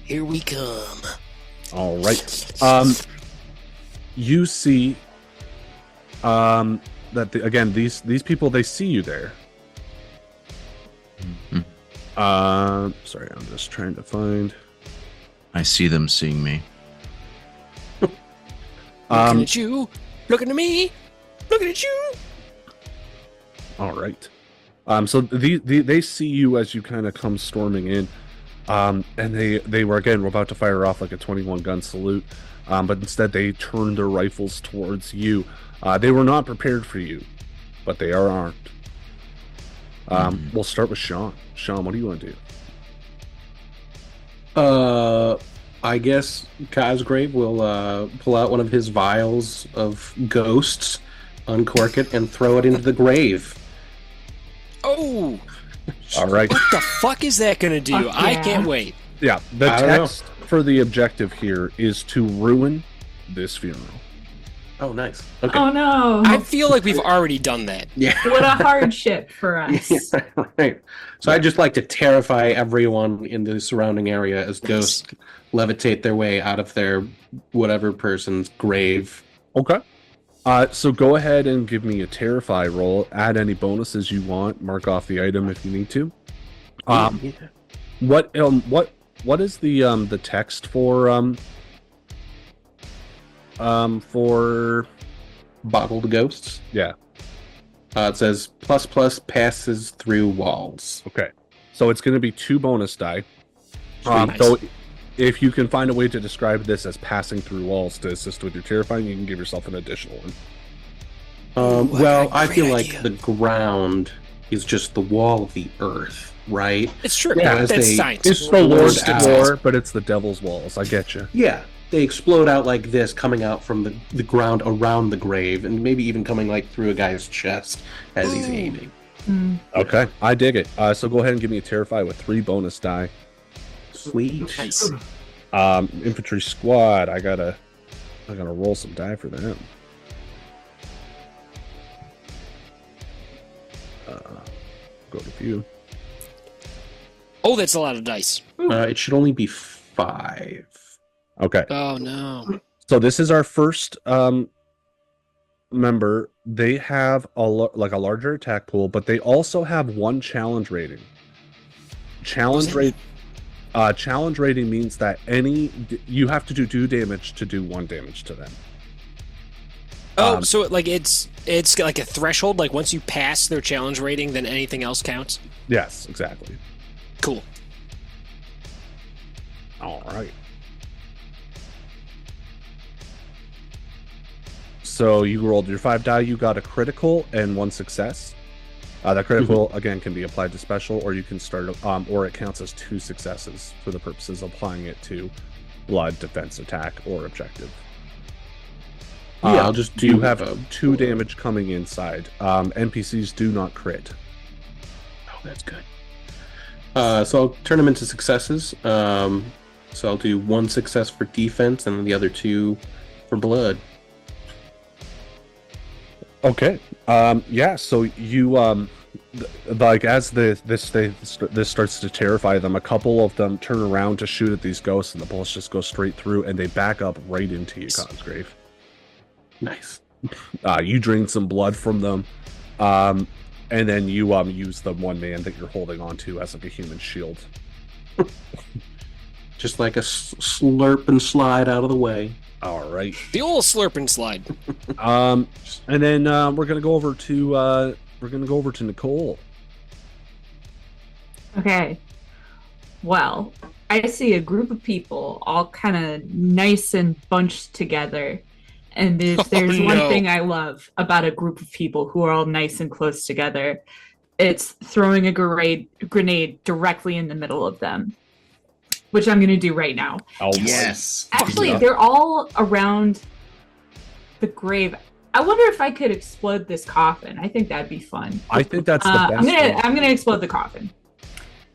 here we come. All right. You see that again these people, they see you there. Sorry, I'm just trying to find. I see them seeing me. Looking at you, looking at me, looking at you. All right. So they see you as you kind of come storming in, and they were about to fire off like a 21 gun salute, but instead they turned their rifles towards you. They were not prepared for you, but they are armed. We'll start with Sean. Sean, what do you want to do? I guess Cosgrave will pull out one of his vials of ghosts, uncork it, and throw it into the grave. Oh, All right. what the fuck is that gonna do? Fuck I yeah. can't wait. Yeah, the I don't know. text for the objective here is to ruin this funeral. Oh, nice. Okay. Oh no! I feel like we've already done that. Yeah. What a hardship for us. Yeah, right. So I'd just like to terrify everyone in the surrounding area as ghosts levitate their way out of their whatever person's grave. Okay. So go ahead and give me a terrify roll. Add any bonuses you want. Mark off the item if you need to. Yeah. What is the text for Bottled ghosts. yeah. It says ++ passes through walls. Okay. So it's going to be 2 bonus die. Nice. So if you can find a way to describe this as passing through walls to assist with your terrifying, you can give yourself an additional one. Well, I great feel like idea. the ground is just the wall of the earth, right? It's true. Yeah, That's as they- science. It's the Lord's out. floor, but it's the devil's walls. I get you. Yeah, they explode out like this, coming out from the ground around the grave, and maybe even coming like through a guy's chest as he's aiming. Okay. I dig it. So go ahead and give me a terrify with 3 bonus die. Sweet. Nice. Infantry squad. I gotta roll some die for them. Go to view. Oh, that's a lot of dice. It should only be 5. Okay. Oh no. So this is our first member. They have a larger attack pool, but they also have 1 challenge rating. Challenge rating means that you have to do 2 damage to do 1 damage to them. Oh, so it's like a threshold. Like once you pass their challenge rating, then anything else counts. Yes, exactly. Cool. All right. So you rolled your 5 die. You got a critical and 1 success. That critical again can be applied to special, or you can start, or it counts as 2 successes for the purposes of applying it to blood, defense, attack, or objective. Yeah, I'll just do You have 2 damage coming inside. NPCs do not crit. Oh, that's good. So I'll turn them into successes. So I'll do 1 success for defense, and then the other 2 for blood. Okay. Yeah. So you like as this starts to terrify them, a couple of them turn around to shoot at these ghosts, and the bullets just go straight through, and they back up right into you, Cosgrave. Nice. You drain some blood from them, and then you use the 1 man that you're holding on to as like a human shield. just like a slurp and slide out of the way. All right. The old slurp and slide. And then we're gonna go over to Nicole. Okay. Well, I see a group of people all kind of nice and bunched together. And if there's one thing I love about a group of people who are all nice and close together, it's throwing a grenade directly in the middle of them, which I'm going to do right now. Oh, Yes. Actually, they're all around the grave. I wonder if I could explode this coffin. I think that'd be fun. I think that's the best. I'm gonna explode the coffin.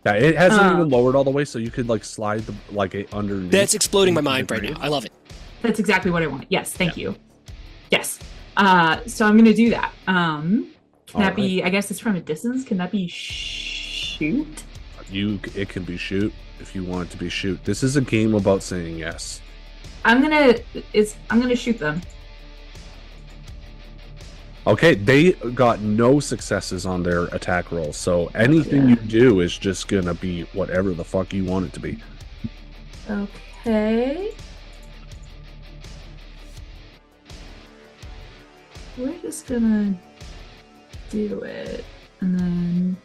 Yeah, it hasn't even lowered all the way, so you could like slide the underneath. That's exploding my mind right now. I love it. That's exactly what I want. Yes, thank you. Yes. So I'm gonna do that. Can that be? I guess it's from a distance. Can that be shoot? It can be shoot if you want it to be shoot. This is a game about saying yes. I'm gonna shoot them. Okay, they got no successes on their attack roll, so anything you do is just gonna be whatever the fuck you want it to be. Okay. We're just gonna do it, and then.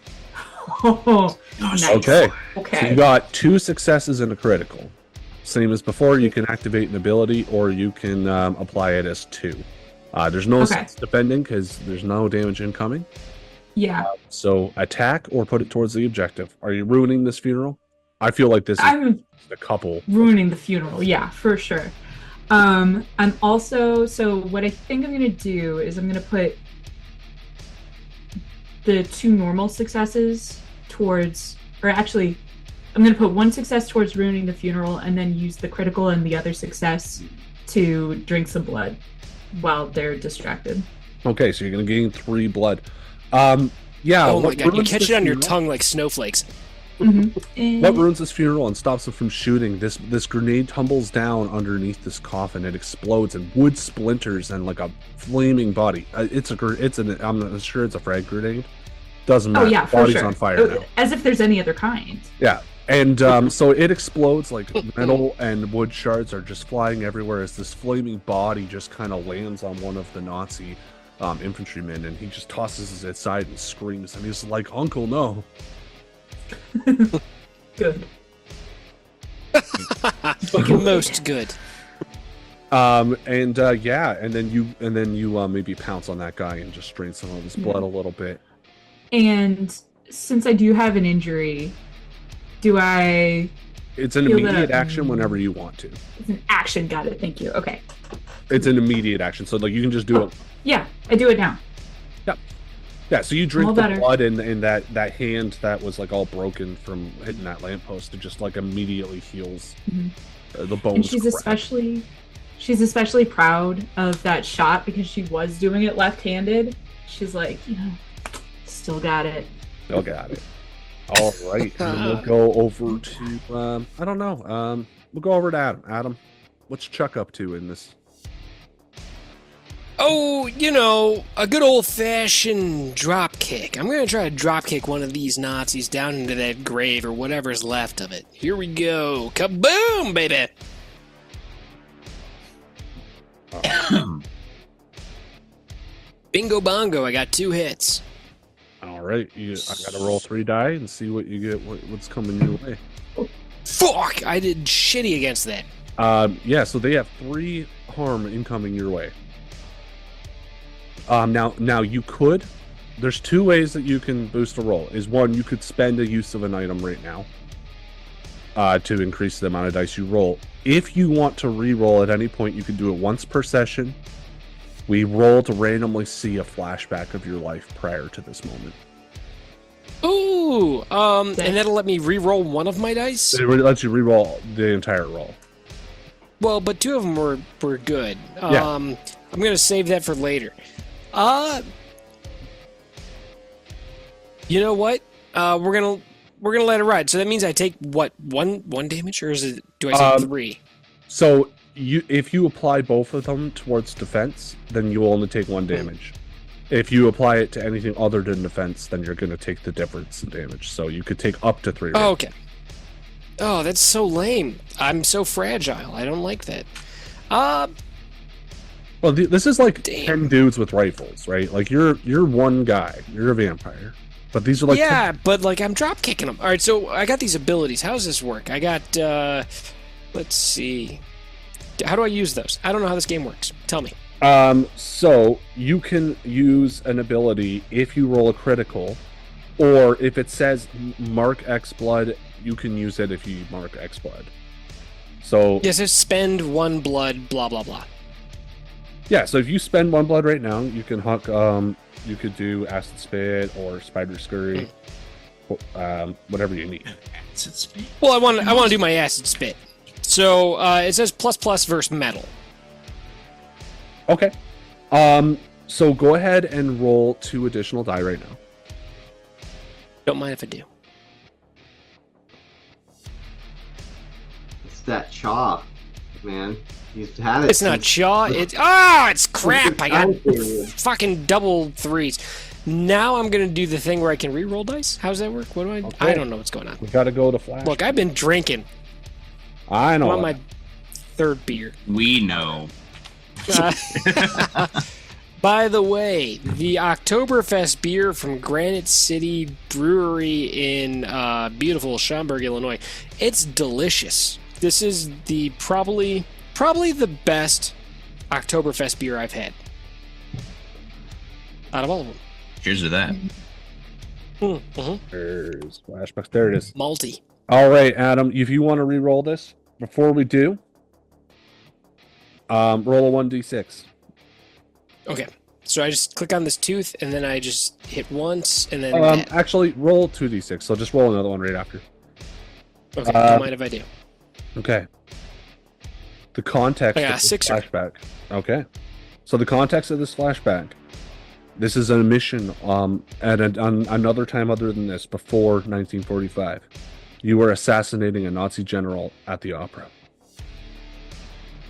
Oh, nice. Okay. Okay. So you got 2 successes and a critical. Same as before, you can activate an ability, or you can apply it as 2. There's no sense defending because there's no damage incoming. Yeah. So attack or put it towards the objective. Are you ruining this funeral? I feel like this is a couple. Ruining the funeral, yeah, for sure. I'm also, so what I think I'm going to do is I'm going to put the 2 normal successes towards, or actually, I'm going to put 1 success towards ruining the funeral and then use the critical and the other success to drink some blood while they're distracted. Okay, so you're going to gain 3 blood. Yeah. Oh my god, you catch it on your tongue like snowflakes. Mm-hmm. What ruins this funeral and stops it from shooting? This grenade tumbles down underneath this coffin. It explodes and wood splinters and like a flaming body. I'm not sure it's a frag grenade. Doesn't matter. Oh yeah, for Body's sure. on fire now. As if there's any other kind. Yeah. And so it explodes, like metal and wood shards are just flying everywhere as this flaming body just kind of lands on one of the Nazi infantrymen, and he just tosses it aside and screams, and he's like, "Uncle, no." Good. Most good. And then you maybe pounce on that guy and just drain some of his blood a little bit. And since I do have an injury, do I? It's an immediate action whenever you want to. It's an action. Got it. Thank you. Okay. It's an immediate action, so like you can just do it. Yeah, I do it now. Yeah, so you drink All the better. blood in that hand that was like all broken from hitting that lamppost. It just like immediately heals the bones. And she's especially proud of that shot because she was doing it left-handed. She's like, still got it. Still got it. All right, and then we'll go over to I don't know. We'll go over to Adam. Adam, what's Chuck up to in this? Oh, a good old-fashioned drop kick. I'm going to try to drop kick one of these Nazis down into that grave or whatever's left of it. Here we go. Kaboom, baby! Bingo bongo, I got 2 hits. All right, I got to roll 3 die and see what you get. What's coming your way? Fuck! I did shitty against that. Yeah, so they have 3 harm incoming your way. Now you could. There's 2 ways that you can boost a roll. Is one, you could spend a use of an item right now to increase the amount of dice you roll. If you want to re-roll at any point, you can do it once per session. We roll to randomly see a flashback of your life prior to this moment. Ooh, and that'll let me re-roll one of my dice? It lets you re-roll the entire roll. Well, but 2 of them were good. Yeah. I'm going to save that for later. You know what? We're gonna let it ride. So that means I take what, one damage, or do I take 3? So if you apply both of them towards defense, then you will only take 1 damage. If you apply it to anything other than defense, then you're going to take the difference in damage. So you could take up to 3. Oh, okay. Oh, that's so lame. I'm so fragile. I don't like that. Well, this is like Damn. 10 dudes with rifles, right? Like you're one guy. You're a vampire. But these are like yeah, but like I'm drop kicking them. All right, so I got these abilities. How does this work? I got let's see. How do I use those? I don't know how this game works. Tell me. So you can use an ability if you roll a critical, or if it says mark X blood, you can use it if you mark X blood. So Yes, it spend 1 blood, blah blah blah. yeah, so if you spend 1 blood right now, you can huck you could do acid spit or spider scurry, whatever you need. Acid spit? Well, I want to do my acid spit. So it says ++ versus metal. Okay. So go ahead and roll 2 additional die right now. Don't mind if I do. It's that chaw, man. He's had it. It's not since- chaw. It's crap. I got fucking double 3s. Now I'm gonna do the thing where I can re-roll dice. How's that work? What do I? Okay. I don't know what's going on. We gotta go to flash. Look, I've been drinking. I I'm know. on my 3rd beer. We know. By the way, the Oktoberfest beer from Granite City Brewery in beautiful Schaumburg, Illinois. It's delicious. This is the probably the best Oktoberfest beer I've had. Out of all of them. Cheers to that. Mm-hmm. There's flashbacks. There it is. Malty. All right, Adam, if you want to re-roll this, before we do, roll a 1d6. Okay. So I just click on this tooth, and then I just hit once, and then that. Actually, roll 2d6, so just roll another one right after. Okay, don't mind if I do. Okay. The context I got of a this 6er. flashback. Okay. So the context of this flashback. This is a mission at another time other than this, before 1945. You were assassinating a Nazi general at the opera.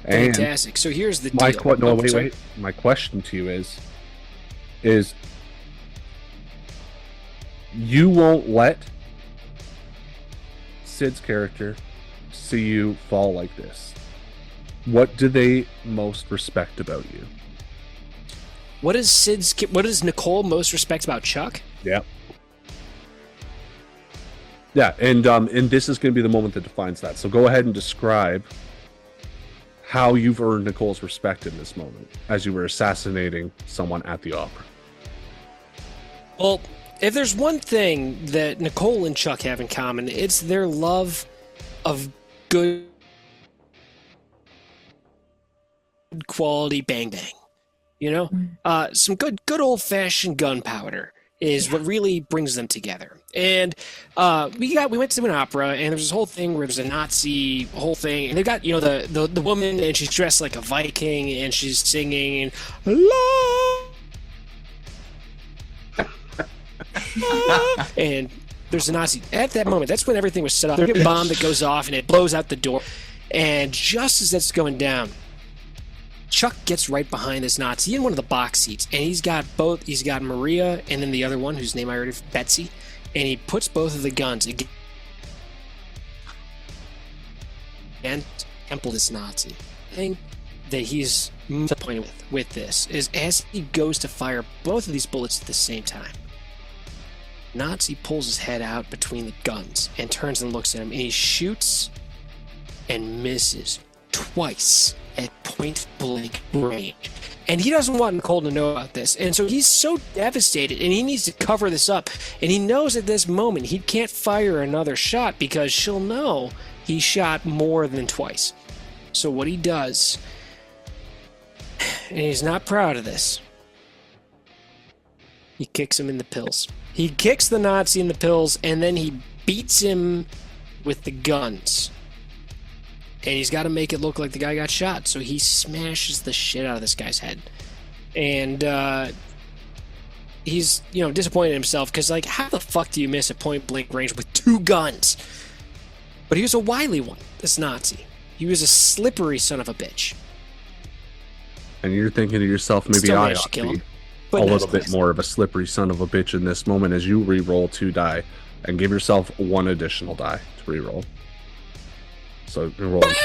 And Fantastic. So here's the my deal. wait. My question to you is you won't let Cyd's character see you fall like this. What do they most respect about you? What does Nicole most respect about Chuck? Yeah. Yeah, and this is going to be the moment that defines that. So go ahead and describe how you've earned Nicole's respect in this moment as you were assassinating someone at the opera. Well, if there's one thing that Nicole and Chuck have in common, it's their love of good quality bang bang. You know, some good old-fashioned gunpowder is what really brings them together. And we went to an opera, and there's this whole thing where there's a Nazi whole thing, and they've got, you know, the woman, and she's dressed like a Viking, and she's singing and there's a Nazi at that moment. That's when everything was set up. There's a bomb that goes off, and it blows out the door. And just as that's going down, Chuck gets right behind this Nazi in one of the box seats, and he's got Maria and then the other one, whose name I already, Betsy, and he puts both of the guns against temple this Nazi. The thing that he's disappointed with this is as he goes to fire both of these bullets at the same time, Nazi pulls his head out between the guns and turns and looks at him, and he shoots and misses twice at point blank range. And he doesn't want Nicole to know about this. And so he's so devastated, and he needs to cover this up. And he knows at this moment he can't fire another shot because she'll know he shot more than twice. So what he does, and he's not proud of this, he kicks him in the pills. He kicks the Nazi in the pills, and then he beats him with the guns. And he's got to make it look like the guy got shot, so he smashes the shit out of this guy's head. And he's, you know, disappointed in himself because, like, how the fuck do you miss at point blank range with 2 guns? But he was a wily one, this Nazi. He was a slippery son of a bitch. And you're thinking to yourself, maybe Still I managed ought to to kill be him, but a not little as bit nice. more of a slippery son of a bitch in this moment as you re-roll 2 die and give yourself 1 additional die to re-roll. So you're rolling.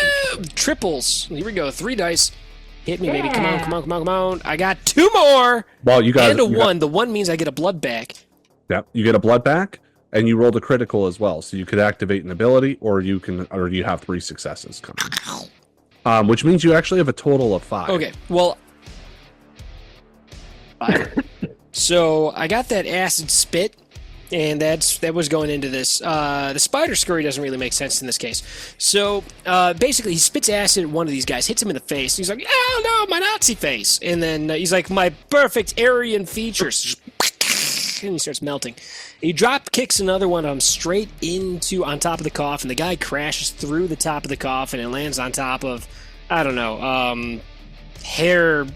Triples. Here we go. 3 dice. Hit me, baby. Come on, come on, come on, come on. I got 2 more. Well, you got and a 1. The 1 means I get a blood back. Yep, you get a blood back, and you rolled a critical as well. So you could activate an ability, or you have 3 successes coming. Which means you actually have a total of 5. Okay, well, 5. So I got that acid spit, and that was going into this. The spider scurry doesn't really make sense in this case. So basically, he spits acid at one of these guys, hits him in the face. And he's like, "Oh no, my Nazi face!" And then he's like, "My perfect Aryan features." And he starts melting. He drop kicks another one of them straight on top of the coffin. The guy crashes through the top of the coffin and lands on top of, I don't know, Herr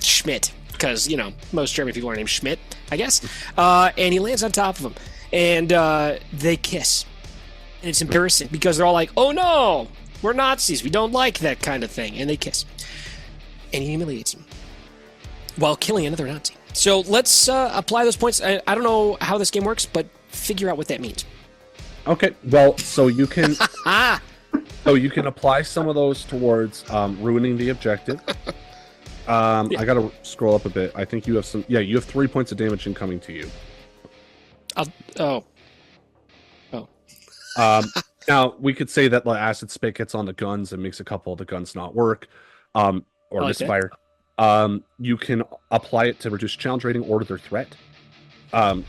Schmidt. Because, most German people are named Schmidt, I guess. And he lands on top of him. And they kiss. And it's embarrassing because they're all like, "Oh no, we're Nazis. We don't like that kind of thing." And they kiss. And he humiliates him while killing another Nazi. So let's apply those points. I don't know how this game works, but figure out what that means. Okay, well, so you can apply some of those towards ruining the objective. I gotta scroll up a bit. I think you have some. Yeah, you have 3 points of damage incoming to you. Now we could say that the acid spit gets on the guns and makes a couple of the guns not work, or misfire. You can apply it to reduce challenge rating or their threat. And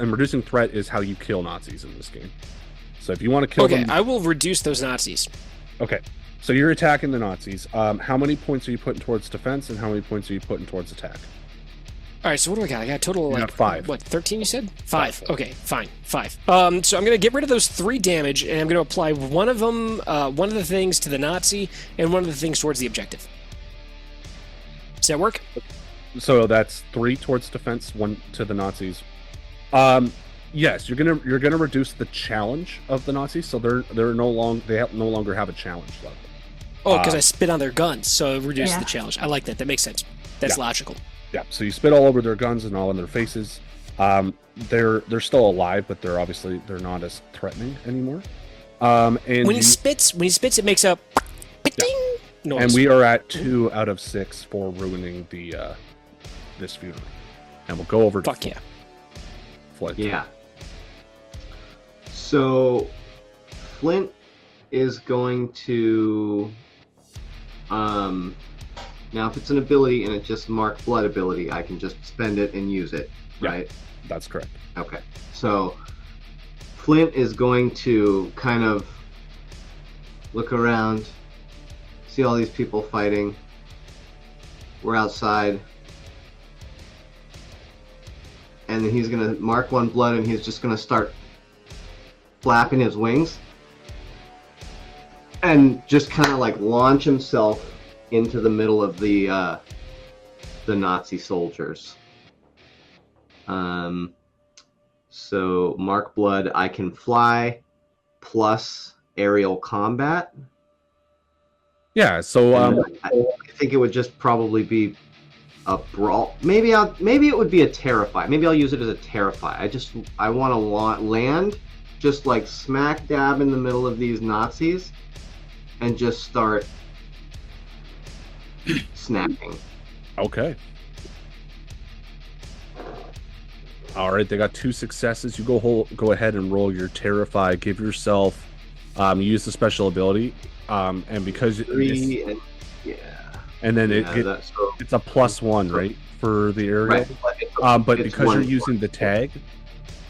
reducing threat is how you kill Nazis in this game. So if you want to kill them, I will reduce those Nazis. Okay. So you're attacking the Nazis. How many points are you putting towards defense, and how many points are you putting towards attack? All right, so what do I got? I got a total of 5. What, 13 you said? 5. Okay, fine. 5. So I'm going to get rid of those 3 damage, and I'm going to apply one of them, one of the things to the Nazi, and one of the things towards the objective. Does that work? So that's 3 towards defense, 1 to the Nazis. Yes, you're gonna reduce the challenge of the Nazis, so they no longer have a challenge level. Oh, because I spit on their guns, so it reduces the challenge. I like that. That makes sense. That's logical. Yeah. So you spit all over their guns and all in their faces. They're still alive, but they're not as threatening anymore. And when he spits, it makes a ding noise. And we are at 2 out of 6 for ruining the this funeral. And we'll go over. Fuck yeah. Flint. Yeah. So Flint is going to now if it's an ability and it's just marked blood ability, I can just spend it and use it, right? That's correct. Okay. So Flint is going to kind of look around, see all these people fighting. We're outside. And then he's going to mark 1 blood and he's just going to start flapping his wings and just kind of like launch himself into the middle of the Nazi soldiers. So mark blood, I can fly plus aerial combat. Yeah, so I think it would just probably be a brawl. Maybe it would be a terrify. Maybe I'll use it as a terrify. I want to land just like smack dab in the middle of these Nazis and just start snapping. Okay. All right, they got 2 successes. You go ahead and roll your terrify. Give yourself use the special ability, and because 3 and then it's a +1, right, for the area. Right. But because you're using the tag,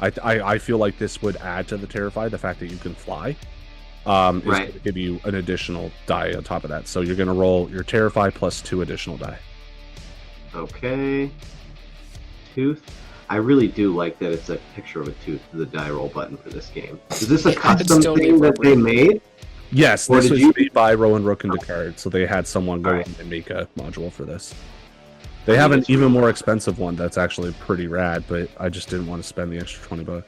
I feel like this would add to the terrify. The fact that you can fly is going to give you an additional die on top of that. So you're going to roll your terrify plus 2 additional die. Okay. Tooth. I really do like that it's a picture of a tooth to the die roll button for this game. Is this a custom thing that they made? Yes, this was made by Rowan Rook and Descartes, so they had someone go in and make a module for this. They have an even more expensive one that's actually pretty rad, but I just didn't want to spend the extra $20.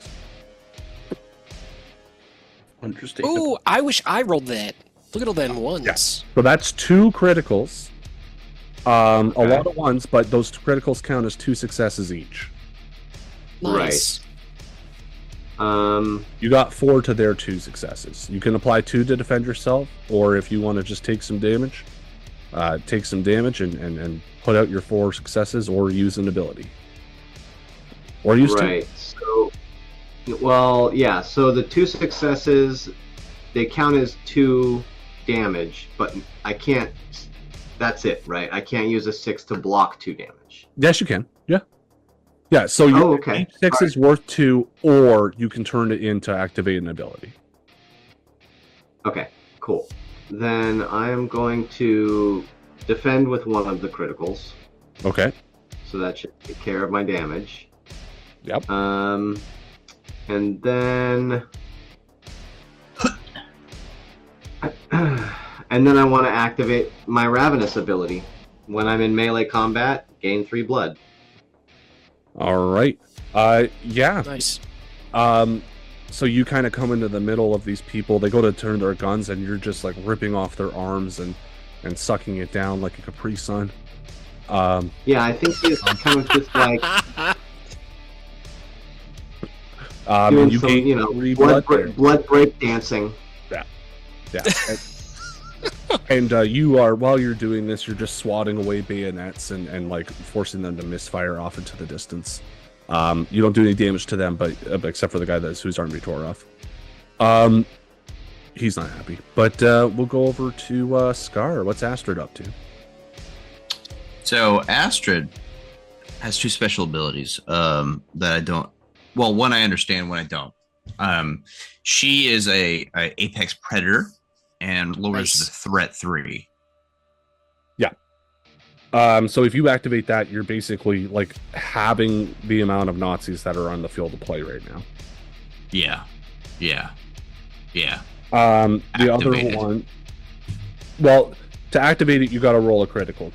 Interesting. Ooh, I wish I rolled that. Look at all them ones. Yes. So that's 2 criticals. A lot of ones, but those criticals count as 2 successes each. Nice. You got 4 to their 2 successes. You can apply 2 to defend yourself, or if you want to just take some damage, and put out your 4 successes, or use an ability. Or use 2. Right. So, well, yeah. So the 2 successes, they count as 2 damage, but I can't. That's it, right? I can't use a 6 to block 2 damage. Yes, you can. Yeah. Yeah, so each 6 is worth 2, or you can turn it in to activate an ability. Okay, cool. Then I am going to defend with one of the criticals. Okay. So that should take care of my damage. Yep. And then... and then I want to activate my Ravenous ability. When I'm in melee combat, gain 3 blood. All right. Yeah. Nice. So you kind of come into the middle of these people. They go to turn their guns, and you're just like ripping off their arms and sucking it down like a Capri Sun. Yeah, I think he's kind of just like doing you some, gain 3 blood. blood break dancing. Yeah. And you are, while you're doing this, you're just swatting away bayonets and like forcing them to misfire off into the distance. You don't do any damage to them, but except for the guy whose arm you tore off. He's not happy. But we'll go over to Scar. What's Astrid up to? So Astrid has 2 special abilities that I don't. Well, one I understand, one I don't. She is a apex predator and lowers the threat 3. Yeah. So if you activate that, you're basically like halving the amount of Nazis that are on the field of play right now. Yeah. The Activated. other one, well, to activate it, you got to roll a critical,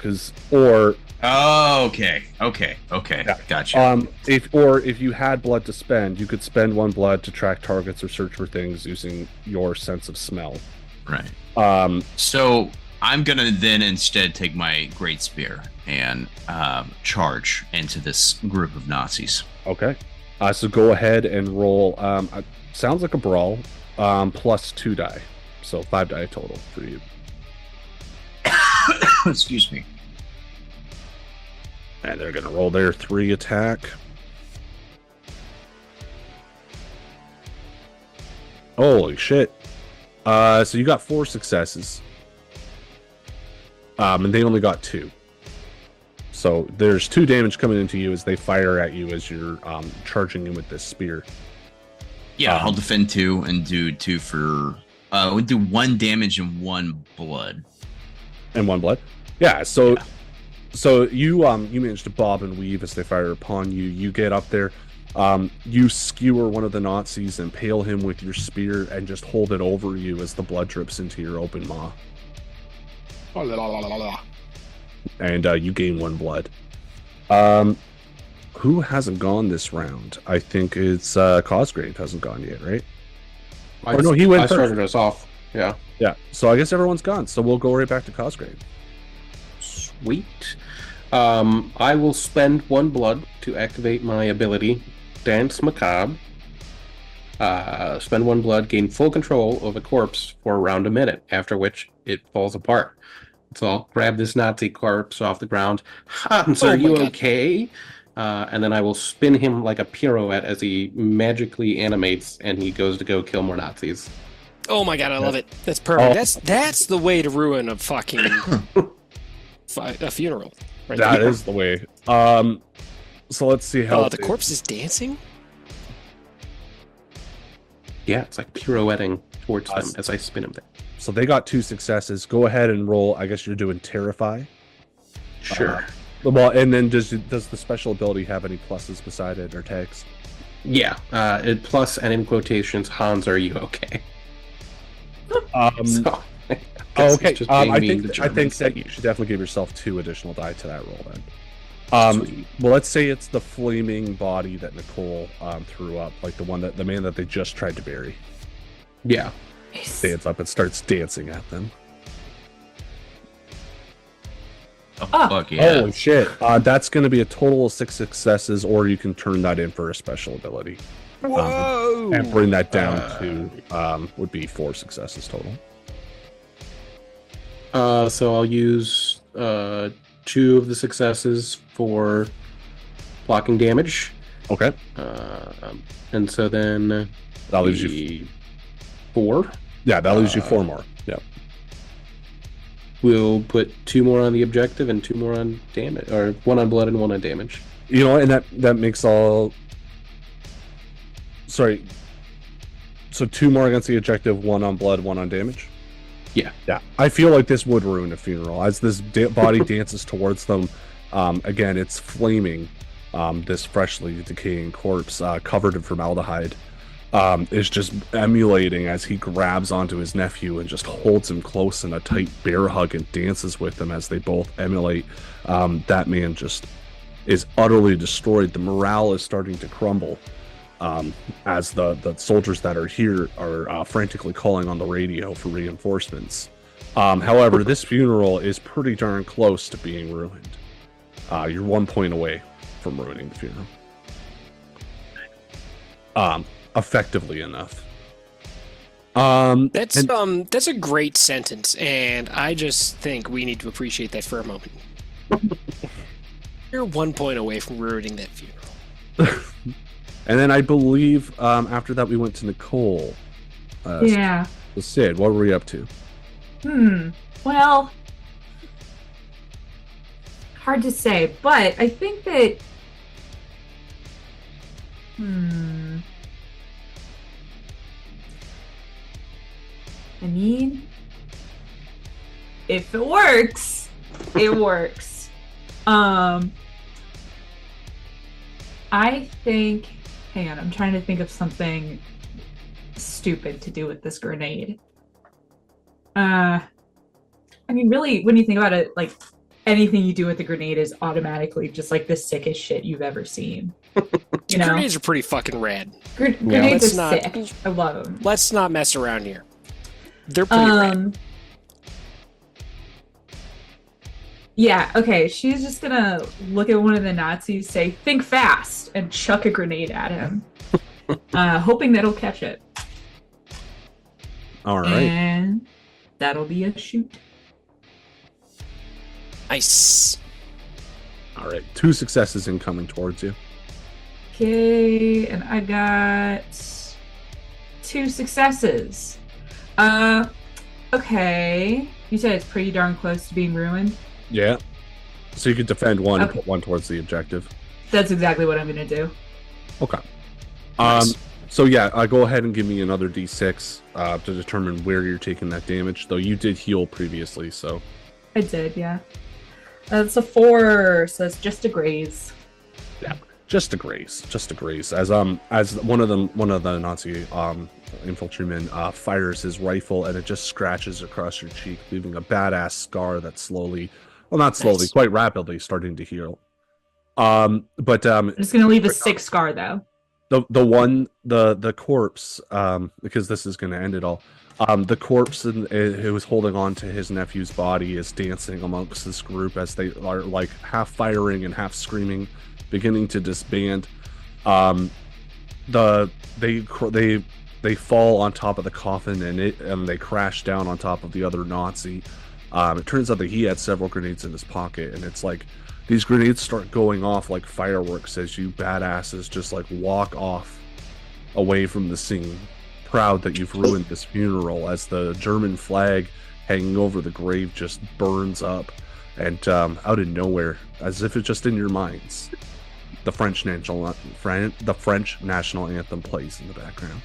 or Oh, okay. Yeah. Gotcha. If you had blood to spend, you could spend 1 blood to track targets or search for things using your sense of smell. Right. So I'm gonna then instead take my great spear and charge into this group of Nazis. Okay. So go ahead and roll. Sounds like a brawl. Plus 2 die, so 5 die total for you. Excuse me. And they're gonna roll their 3 attack. Holy shit! So you got 4 successes, and they only got 2. So there's 2 damage coming into you as they fire at you as you're charging in with this spear. Yeah, I'll defend 2 and do 2 for. We'll do 1 damage and 1 blood. And 1 blood. Yeah. So you manage to bob and weave as they fire upon you. You get up there. You skewer one of the Nazis, impale him with your spear, and just hold it over you as the blood drips into your open maw. And you gain 1 blood. Who hasn't gone this round? I think it's Cosgrave hasn't gone yet, right? No, he went I first. started us off. Yeah. Yeah. So I guess everyone's gone. So we'll go right back to Cosgrave. Sweet. I will spend 1 blood to activate my ability, Dance Macabre. Spend 1 blood, gain full control of a corpse for around a minute, after which it falls apart. So I'll grab this Nazi corpse off the ground. Hans, are you okay? And then I will spin him like a pirouette as he magically animates and he goes to go kill more Nazis. Oh my god, I love it. That's perfect. That's the way to ruin a fucking a funeral. Right That there. is the way. So let's see how the corpse is dancing? Yeah, it's like pirouetting towards them as I spin him there. So they got 2 successes. Go ahead and roll. I guess you're doing Terrify. Sure. Well, and then does the special ability have any pluses beside it or tags? Yeah. It plus and in quotations, Hans, are you okay? So, okay. just I being mean think to I think Germans. that you should definitely give yourself 2 additional die to that roll then. Sweet. Well, let's say it's the flaming body that Nicole threw up, like the man that they just tried to bury. Yeah. Stands up and starts dancing at them. Oh, fuck yeah. Holy shit! That's going to be a total of 6 successes, or you can turn that in for a special ability. Whoa! And bring that down to would be 4 successes total. So I'll use 2 of the successes for blocking damage. Okay. And so then That leaves you 4. Yeah, that leaves you 4 more. Yeah. We'll put 2 more on the objective and 2 more on damage, or 1 on blood and 1 on damage. You know, and that makes all. Sorry. So 2 more against the objective, 1 on blood, 1 on damage. Yeah. Yeah. I feel like this would ruin a funeral as this body dances towards them. Again, it's flaming. This freshly decaying corpse, covered in formaldehyde, is just emulating as he grabs onto his nephew and just holds him close in a tight bear hug and dances with him as they both emulate. That man just is utterly destroyed. The morale is starting to crumble as the soldiers that are here are frantically calling on the radio for reinforcements. However, this funeral is pretty darn close to being ruined. You're 1 point away from ruining the funeral. Effectively enough. That's a great sentence, and I just think we need to appreciate that for a moment. You're 1 point away from ruining that funeral. And then I believe after that we went to Nicole. Yeah. So Cyd, what were we up to? Well, hard to say, but I think that. I mean, if it works, it works. I think. Hang on, I'm trying to think of something stupid to do with this grenade. I mean, really, when you think about it, like anything you do with a grenade is automatically just like the sickest shit you've ever seen. You know? Grenades are pretty fucking rad. Grenades are let's sick. I love them. Let's not mess around here. They're pretty rad. Yeah, okay. She's just gonna look at one of the Nazis, say, "Think fast," and chuck a grenade at him, hoping that he'll catch it. All right. And that'll be a shoot. Nice. All right. 2 successes incoming towards you. Okay, and I got 2 successes. Okay. You said it's pretty darn close to being ruined? Yeah. So you could defend 1 and Okay. put 1 towards the objective. That's exactly what I'm gonna do. Okay. Nice. So yeah, go ahead and give me another D6 to determine where you're taking that damage. Though you did heal previously, so. I did, yeah. That's a 4, so it's just a graze. Yeah, just a graze. As one of the Nazi infiltratemen fires his rifle and it just scratches across your cheek, leaving a badass scar that's Nice. quite rapidly starting to heal. But I'm just gonna leave a 6 scar though. the corpse, because this is going to end it all. The corpse who was holding on to his nephew's body is dancing amongst this group as they are like half firing and half screaming, beginning to disband. They fall on top of the coffin and they crash down on top of the other Nazi. It turns out that he had several grenades in his pocket, and it's like these grenades start going off like fireworks as you badasses just like walk off away from the scene, proud that you've ruined this funeral, as the German flag hanging over the grave just burns up, and out of nowhere, as if it's just in your minds, the French national anthem plays in the background.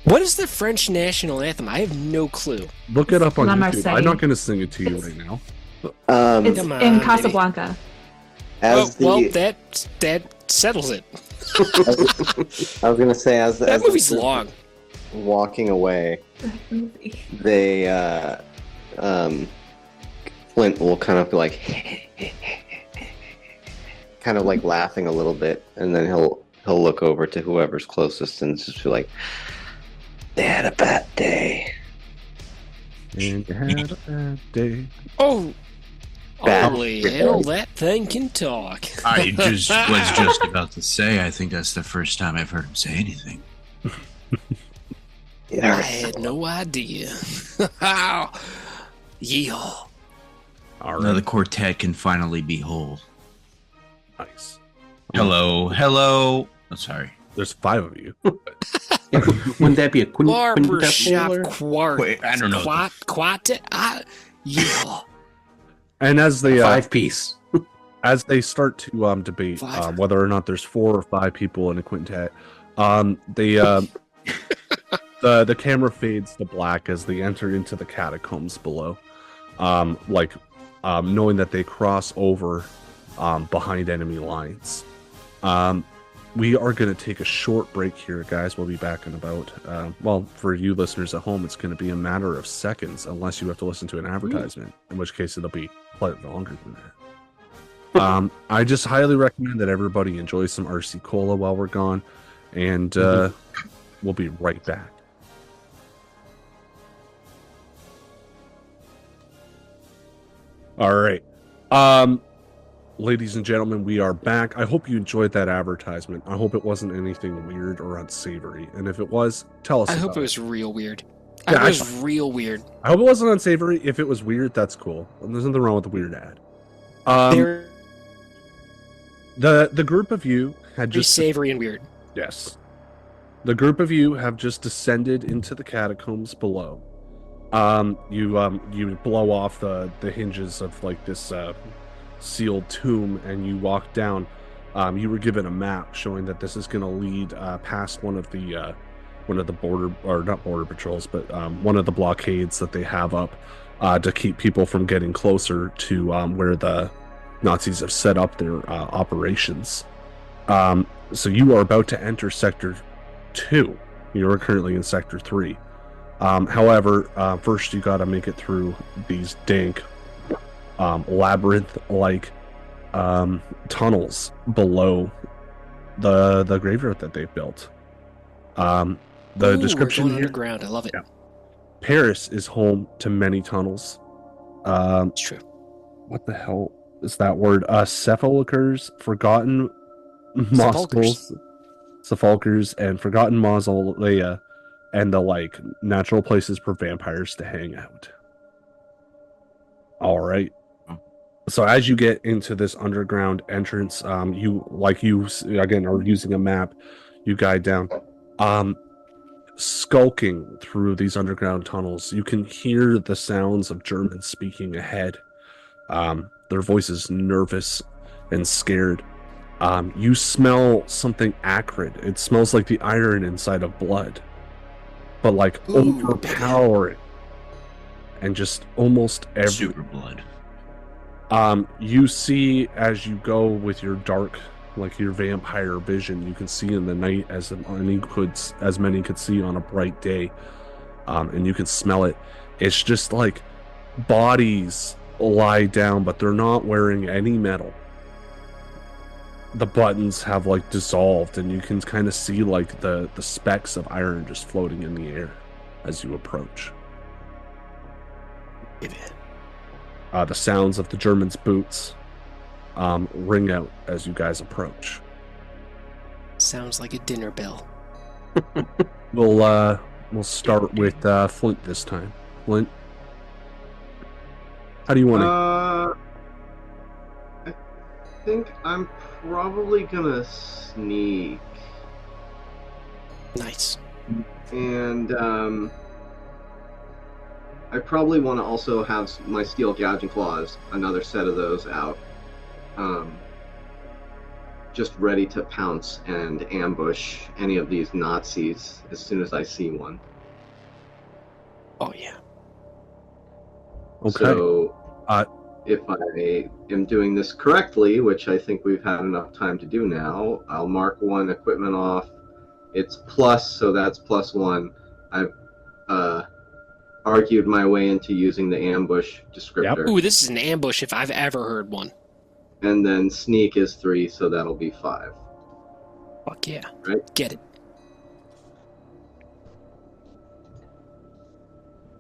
What is the French national anthem? I have no clue. Look it up on La YouTube. Marseillaise. I'm not going to sing it to you right now. It's Come on, in baby. Casablanca. Well, that settles it. I was gonna say as That the movie's person long. walking away, they Flint will kind of be like kind of like laughing a little bit, and then he'll look over to whoever's closest and just be like, "They had a bad day." And you had a bad day. Oh, Holy hell, that thing can talk. I just was just about to say, I think that's the first time I've heard him say anything. I had no idea. Yeehaw. All Now the right. quartet can finally be whole. Nice. Hello, hello. Oh, sorry. There's 5 of you. Wouldn't that be a Barbershop quintuple? quart. Wait, I don't know. Quat. Yeehaw. And as they 5-piece. as they start to debate Five. whether or not there's 4 or 5 people in a quintet, the camera fades to black as they enter into the catacombs below, knowing that they cross over behind enemy lines. We are going to take a short break here, guys. We'll be back in about, for you listeners at home, it's going to be a matter of seconds, unless you have to listen to an advertisement, in which case it'll be slightly longer than that. I just highly recommend that everybody enjoy some RC Cola while we're gone, and we'll be right back. All right. Ladies and gentlemen, we are back. I hope you enjoyed that advertisement. I hope it wasn't anything weird or unsavory. And if it was, tell us. I hope about it was real weird. Yeah, I was real weird. I hope it wasn't unsavory. If it was weird, that's cool. There's nothing wrong with the weird ad. They're The group of you had pretty just savory and weird. yes. The group of you have just descended into the catacombs below. You blow off the hinges of like this sealed tomb, and you walk down. You were given a map showing that this is going to lead past one of the border, or not border patrols, but one of the blockades that they have up to keep people from getting closer to where the Nazis have set up their operations. So you are about to enter Sector 2. You are currently in Sector 3. However, first you got to make it through these dank labyrinth-like tunnels below the graveyard that they've built. The Ooh, description we're going here: underground. I love it. Yeah. Paris is home to many tunnels. It's true. What the hell is that word? Sepulchres, forgotten sepulchres, and forgotten mausolea, and the like natural places for vampires to hang out. All right. So as you get into this underground entrance, you again are using a map. You guide down, skulking through these underground tunnels. You can hear the sounds of Germans speaking ahead. Their voices nervous and scared. You smell something acrid. It smells like the iron inside of blood, but like overpowering, and just almost every Super blood. You see as you go with your dark, like your vampire vision, you can see in the night as many could see on a bright day, and you can smell it. It's just like bodies lie down, but they're not wearing any metal. The buttons have like dissolved, and you can kind of see like the specks of iron just floating in the air as you approach. The sounds of the Germans' boots ring out as you guys approach. Sounds like a dinner bell. We'll start with Flint this time. Flint, how do you want to? I think I'm probably gonna sneak, Nice. and I probably want to also have my steel gouging claws, another set of those out, just ready to pounce and ambush any of these Nazis as soon as I see one. Oh yeah. Okay. So, if I am doing this correctly, which I think we've had enough time to do now, I'll mark one equipment off. It's plus, so that's +1. I've argued my way into using the ambush descriptor. Ooh, this is an ambush if I've ever heard one. And then sneak is 3, so that'll be 5. Fuck yeah. Right. Get it.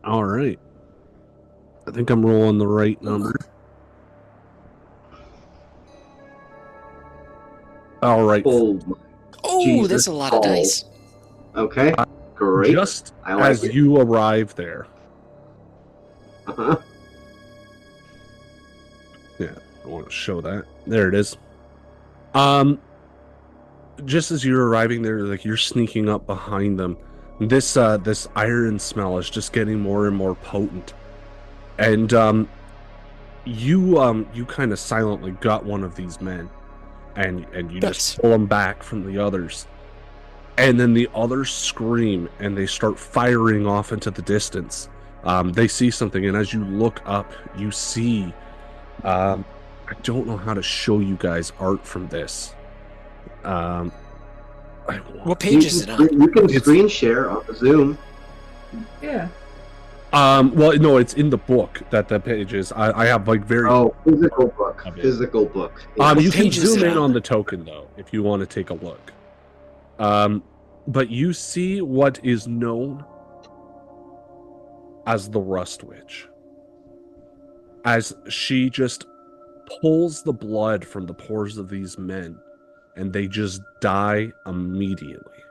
All right. I think I'm rolling the right number. All right. Oh, Oh, Jesus that's a lot of balls. dice. okay. Great. Just I like as it. you arrive there, Uh-huh. I want to show that. There it is. Just as you're arriving there, like you're sneaking up behind them, this iron smell is just getting more and more potent, and you kind of silently got one of these men, and you Nice. just pull them back from the others, and then the others scream and they start firing off into the distance. They see something, and as you look up, you see. I don't know how to show you guys art from this. What page is it on? You can screen share on the Zoom. Yeah. Well, no, it's in the book that the page is. I have like very. Oh, physical book. Of it. Physical book. What You can page is zoom it in on? on the token though, if you want to take a look. But you see what is known as the Rust Witch, as she just pulls the blood from the pores of these men, and they just die immediately.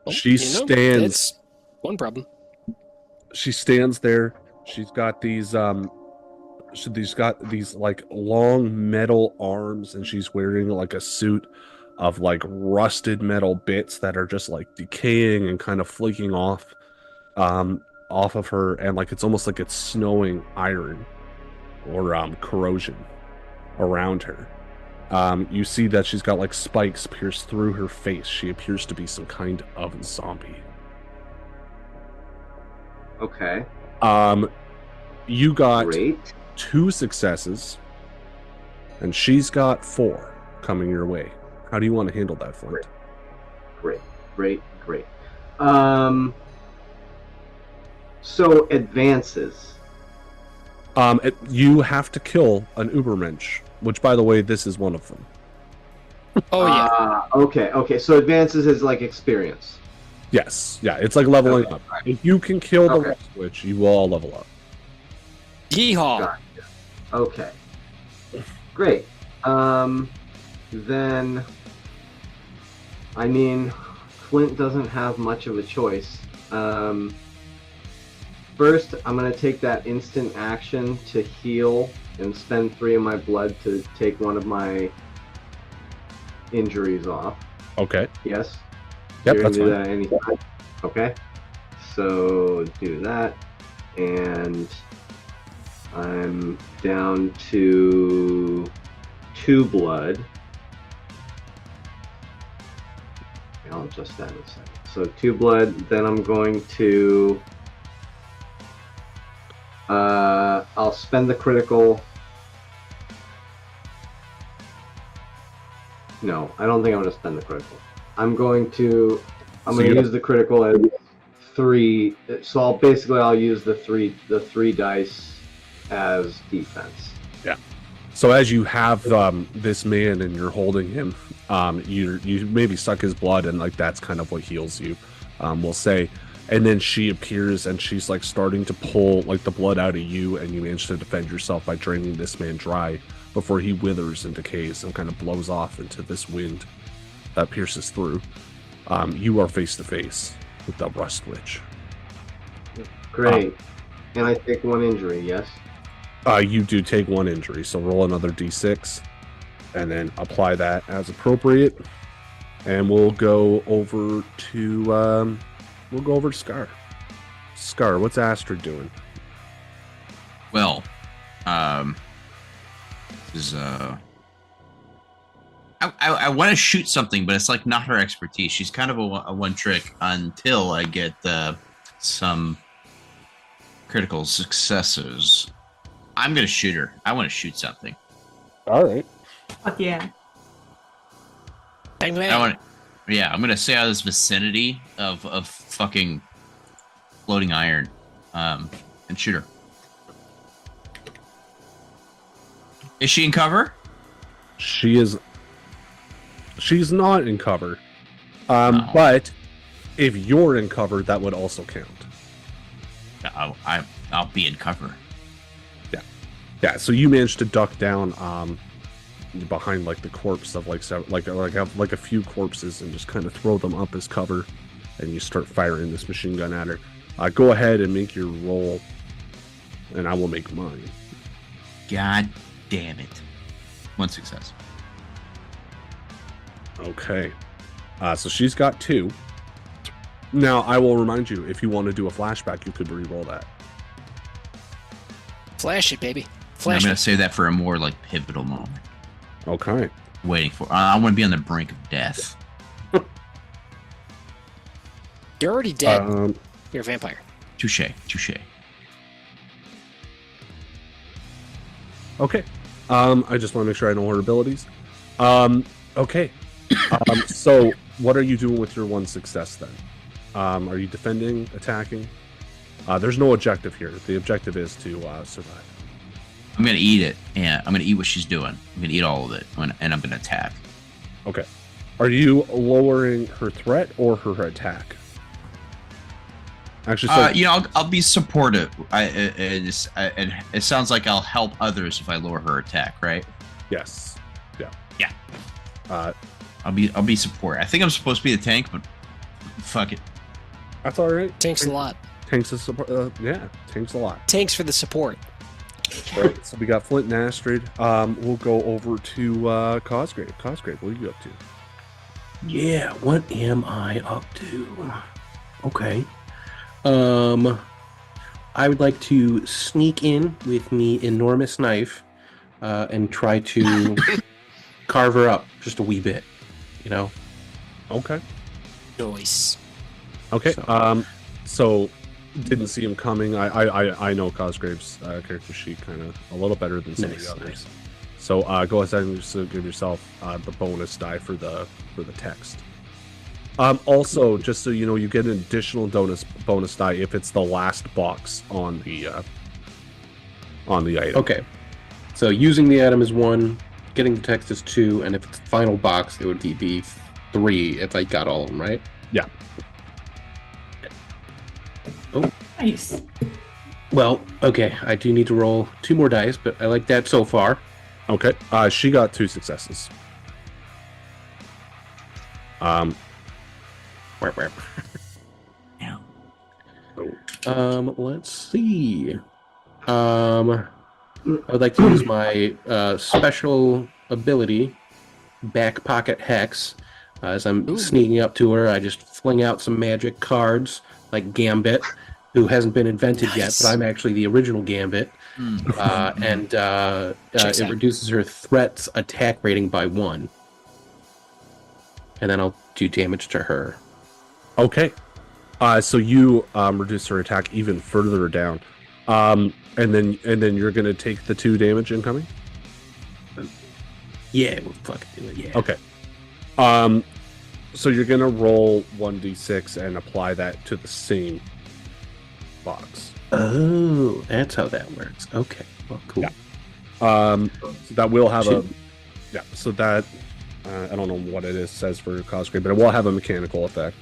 Well, She stands. That's one problem. She stands there. She's got these like long metal arms, and she's wearing like a suit of like rusted metal bits that are just like decaying and kind of flaking off of her, and like it's almost like it's snowing iron or corrosion around her. You see that she's got like spikes pierced through her face. She appears to be some kind of zombie. Okay. You got Great. 2 successes, and she's got 4 coming your way. How do you want to handle that, Flint? Great. So advances. You have to kill an Ubermensch, which, by the way, this is one of them. Oh yeah. Okay. So advances is like experience. Yes, yeah, it's like leveling Okay, up. If you can kill the Okay. Rust Witch, you will all level up. Yeehaw. Gotcha. Okay. Great. Then, I mean, Flint doesn't have much of a choice. First, I'm going to take that instant action to heal and spend 3 of my blood to take one of my injuries off. Okay. Yes? Yep, You're that's gonna do fine. that anytime? Okay. So, do that. And I'm down to 2 blood. I'll adjust that in a second. So 2 blood, then I'm going to I'll spend the critical. No, I don't think I'm gonna spend the critical. I'm going to use the critical as 3. So I'll use the three dice as defense. So as you have this man and you're holding him, you maybe suck his blood, and like that's kind of what heals you, we'll say. And then she appears and she's like starting to pull like the blood out of you, and you manage to defend yourself by draining this man dry before he withers and decays and kind of blows off into this wind that pierces through. You are face to face with the Rust Witch. Great. And I take 1 injury, yes? You do take 1 injury, so roll another d6 and then apply that as appropriate. And we'll go over to Scar. Scar, what's Astrid doing? Well, is I want to shoot something, but it's like not her expertise. She's kind of a one trick until I get some critical successes. I'm gonna shoot her. I want to shoot something. All right. Fuck yeah. Bang, bang. I'm gonna stay out of this vicinity of fucking floating iron, and shoot her. Is she in cover? She's not in cover. But if you're in cover, that would also count. I'll be in cover. Yeah, so you managed to duck down behind like the corpse of like a few corpses and just kind of throw them up as cover, and you start firing this machine gun at her. Go ahead and make your roll, and I will make mine. God damn it. 1 success. Okay. So she's got 2. Now, I will remind you, if you want to do a flashback, you could re-roll that. Flash it, baby. I'm Flash going it. to save that for a more like pivotal moment. Okay. Waiting for. I want to be on the brink of death. You're already dead. Um, You're a vampire. Touche. Okay. I just want to make sure I know her abilities. Okay. So what are you doing with your 1 success then? Are you defending, attacking? There's no objective here. The objective is to survive. I'm going to eat it, and I'm going to eat what she's doing. I'm going to eat all of it, and I'm going to attack. Okay. Are you lowering her threat or her attack? Actually, I'll be supportive. It sounds like I'll help others if I lower her attack, right? yes. Yeah. Uh, I'll be support. I think I'm supposed to be the tank, but fuck it. that's all right. Tanks a lot. Tanks a support. Yeah, tanks a lot. Tanks for the support. All right. So we got Flint and Astrid. We'll go over to Cosgrave. Cosgrave, what are you up to? Yeah, what am I up to? Okay. I would like to sneak in with me enormous knife and try to carve her up just a wee bit, you know? Okay. Nice. Okay. So didn't see him coming. I know Cosgrave's character sheet kind of a little better than some of the others. Nice. So go ahead and just give yourself the bonus die for the text. Also, just so you know, you get an additional bonus die if it's the last box on the item. Okay. So using the item is 1, getting the text is 2, and if it's the final box, it would be 3 if I got all of them, right? Yeah. Oh. Nice. Well, okay. I do need to roll 2 more dice, but I like that so far. Okay. She got 2 successes. Yeah. Let's see. I would like to use my special ability, Back Pocket Hex. As I'm sneaking up to her, I just fling out some magic cards, like Gambit, who hasn't been invented yet, but I'm actually the original Gambit. And it reduces her threat's attack rating by 1. And then I'll do damage to her. Okay. So you reduce her attack even further down. And then you're gonna take the 2 damage incoming? Yeah, we'll fucking do it, yeah. Okay. So you're gonna roll 1d6 and apply that to the same box. Oh, that's how that works. Okay. Well, cool. Yeah. So that will have so that I don't know what it says for Cosgrave, but it will have a mechanical effect.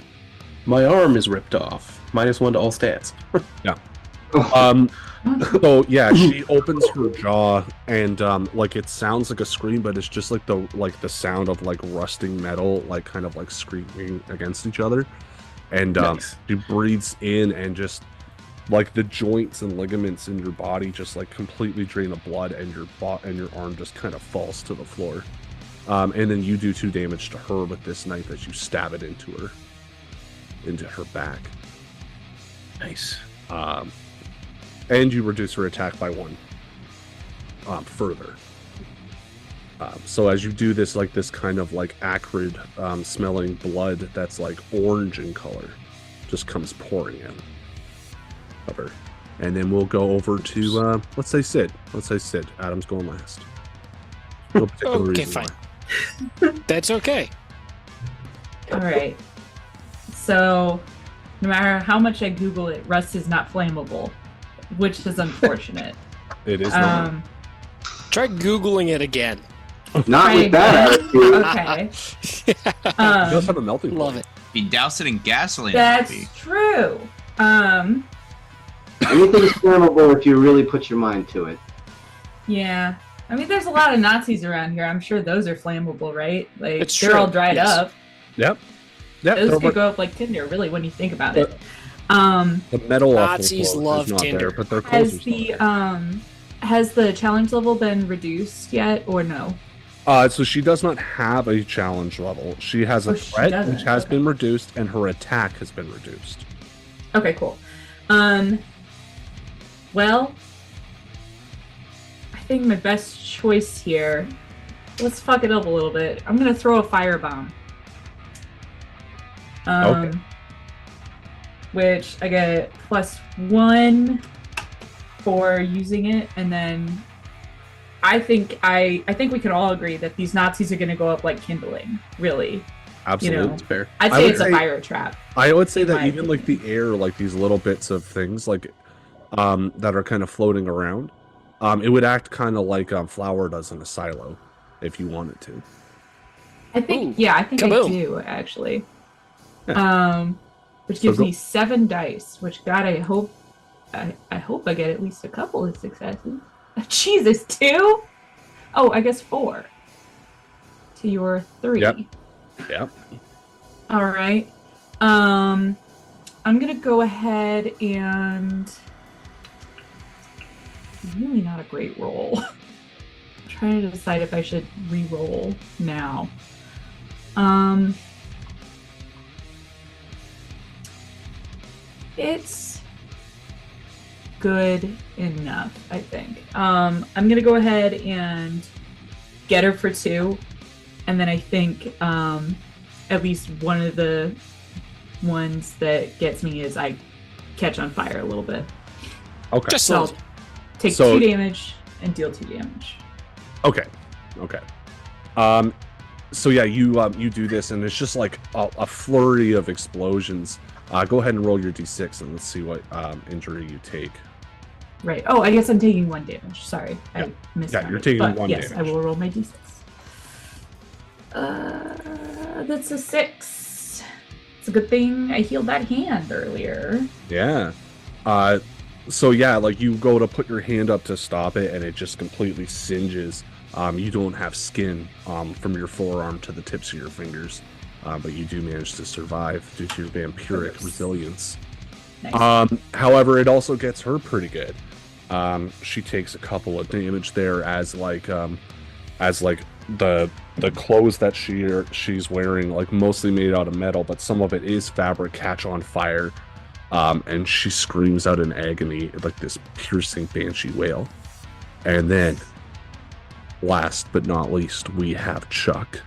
My arm is ripped off. -1 to all stats. Yeah. So yeah, she opens her jaw and like it sounds like a scream, but it's just like the sound of like rusting metal, like kind of like screaming against each other. And Nice. she breathes in, and just like the joints and ligaments in your body just like completely drain of blood, and your arm just kind of falls to the floor. And then you do 2 damage to her with this knife as you stab it into her back. Nice. And you reduce her attack by 1 further. So as you do this, like this kind of like acrid smelling blood that's like orange in color just comes pouring in of her. And then we'll go over to let's say Cyd. Adam's going last. No particular Okay, reason fine. why. That's okay. All right. So, no matter how much I Google it, rust is not flammable, which is unfortunate. It is not. Try Googling it again. Not with that attitude. Okay. It does have a melting Love point. it. If you douse it in gasoline, That's maybe. true. Anything's flammable if you really put your mind to it. Yeah. I mean, there's a lot of Nazis around here. I'm sure those are flammable, right? Like, It's they're true, all dried yes. up. Yep. Those could go up like Tinder, really, when you think about it. The metal off their Nazis clothes love is not Tinder. there, but their clothes Has the challenge level been reduced yet, or no? So she does not have a challenge level. She has a she threat, doesn't. which has Okay. been reduced, and her attack has been reduced. Okay, cool. Well, I think my best choice here. Let's fuck it up a little bit. I'm gonna throw a firebomb. Okay. Which I get +1 for using it, and then I think we can all agree that these Nazis are gonna go up like kindling. Really, Absolutely, You know, it's fair. I'd I say would it's a fire trap. I would say that my even like the air, like these little bits of things, like that are kind of floating around, it would act kind of like flour does in a silo, if you wanted to. I think, Ooh, I kaboom. do actually. Yeah. Which So gives go- me 7 dice. Which God, I hope I get at least a couple of successes. Jesus, 2? Oh, I guess 4. To your 3. Yep. Yep. All right. I'm gonna go ahead and really not a great roll. I'm trying to decide if I should re-roll now. It's good enough, I think. I'm gonna go ahead and get her for 2, and then I think at least one of the ones that gets me is I catch on fire a little bit. Okay. Just So a I'll little. take So- 2 damage and deal 2 damage. Okay. So yeah, you do this, and it's just like a flurry of explosions. Go ahead and roll your d6, and let's see what injury you take. Right. Oh, I guess I'm taking 1 damage. Sorry, Yeah. I missed. Yeah, you're taking but 1 yes, damage. I will roll my d6. That's a 6. It's a good thing I healed that hand earlier. Yeah. So yeah, like you go to put your hand up to stop it, and it just completely singes. You don't have skin from your forearm to the tips of your fingers, but you do manage to survive due to your vampiric Nice. resilience. Nice. However, it also gets her pretty good. She takes a couple of damage there as the clothes that she's wearing, like mostly made out of metal, but some of it is fabric, catch on fire, and she screams out in agony like this piercing banshee wail. And then, last but not least, we have Chuck.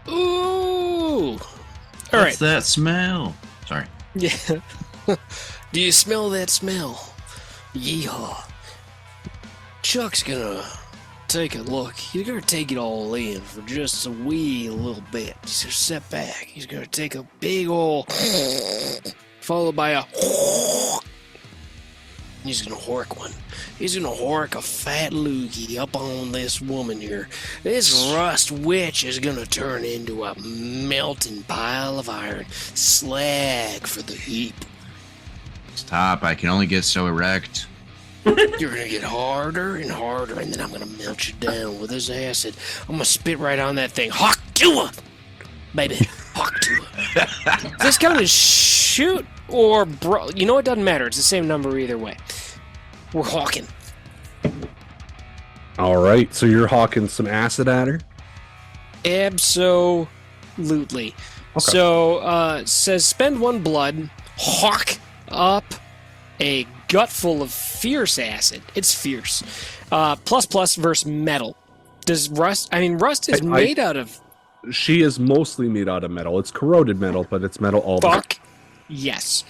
Ooh. All What's right. that smell? Sorry. Yeah. Do you smell that smell? Yeehaw. Chuck's gonna take a look. He's gonna take it all in for just a wee little bit. He's gonna step back. He's gonna take a big ol' followed by a he's gonna hork one. He's gonna hork a fat loogie up on this woman here. This rust witch is gonna turn into a melting pile of iron. Slag for the heap. Stop. I can only get so erect. You're gonna get harder and harder, and then I'm gonna melt you down with this acid. I'm gonna spit right on that thing. Hawk to her! Baby, hawk to her. This kind of shoot or bro. You know, it doesn't matter. It's the same number either way. We're hawking. All right, so you're hawking some acid at her. Absolutely. Okay. So, says spend 1 blood, hawk up a gut full of fierce acid. It's fierce. ++ versus metal. Does rust? I mean, rust is made out of. She is mostly made out of metal. It's corroded metal, but it's metal all the way. Fuck. Yes.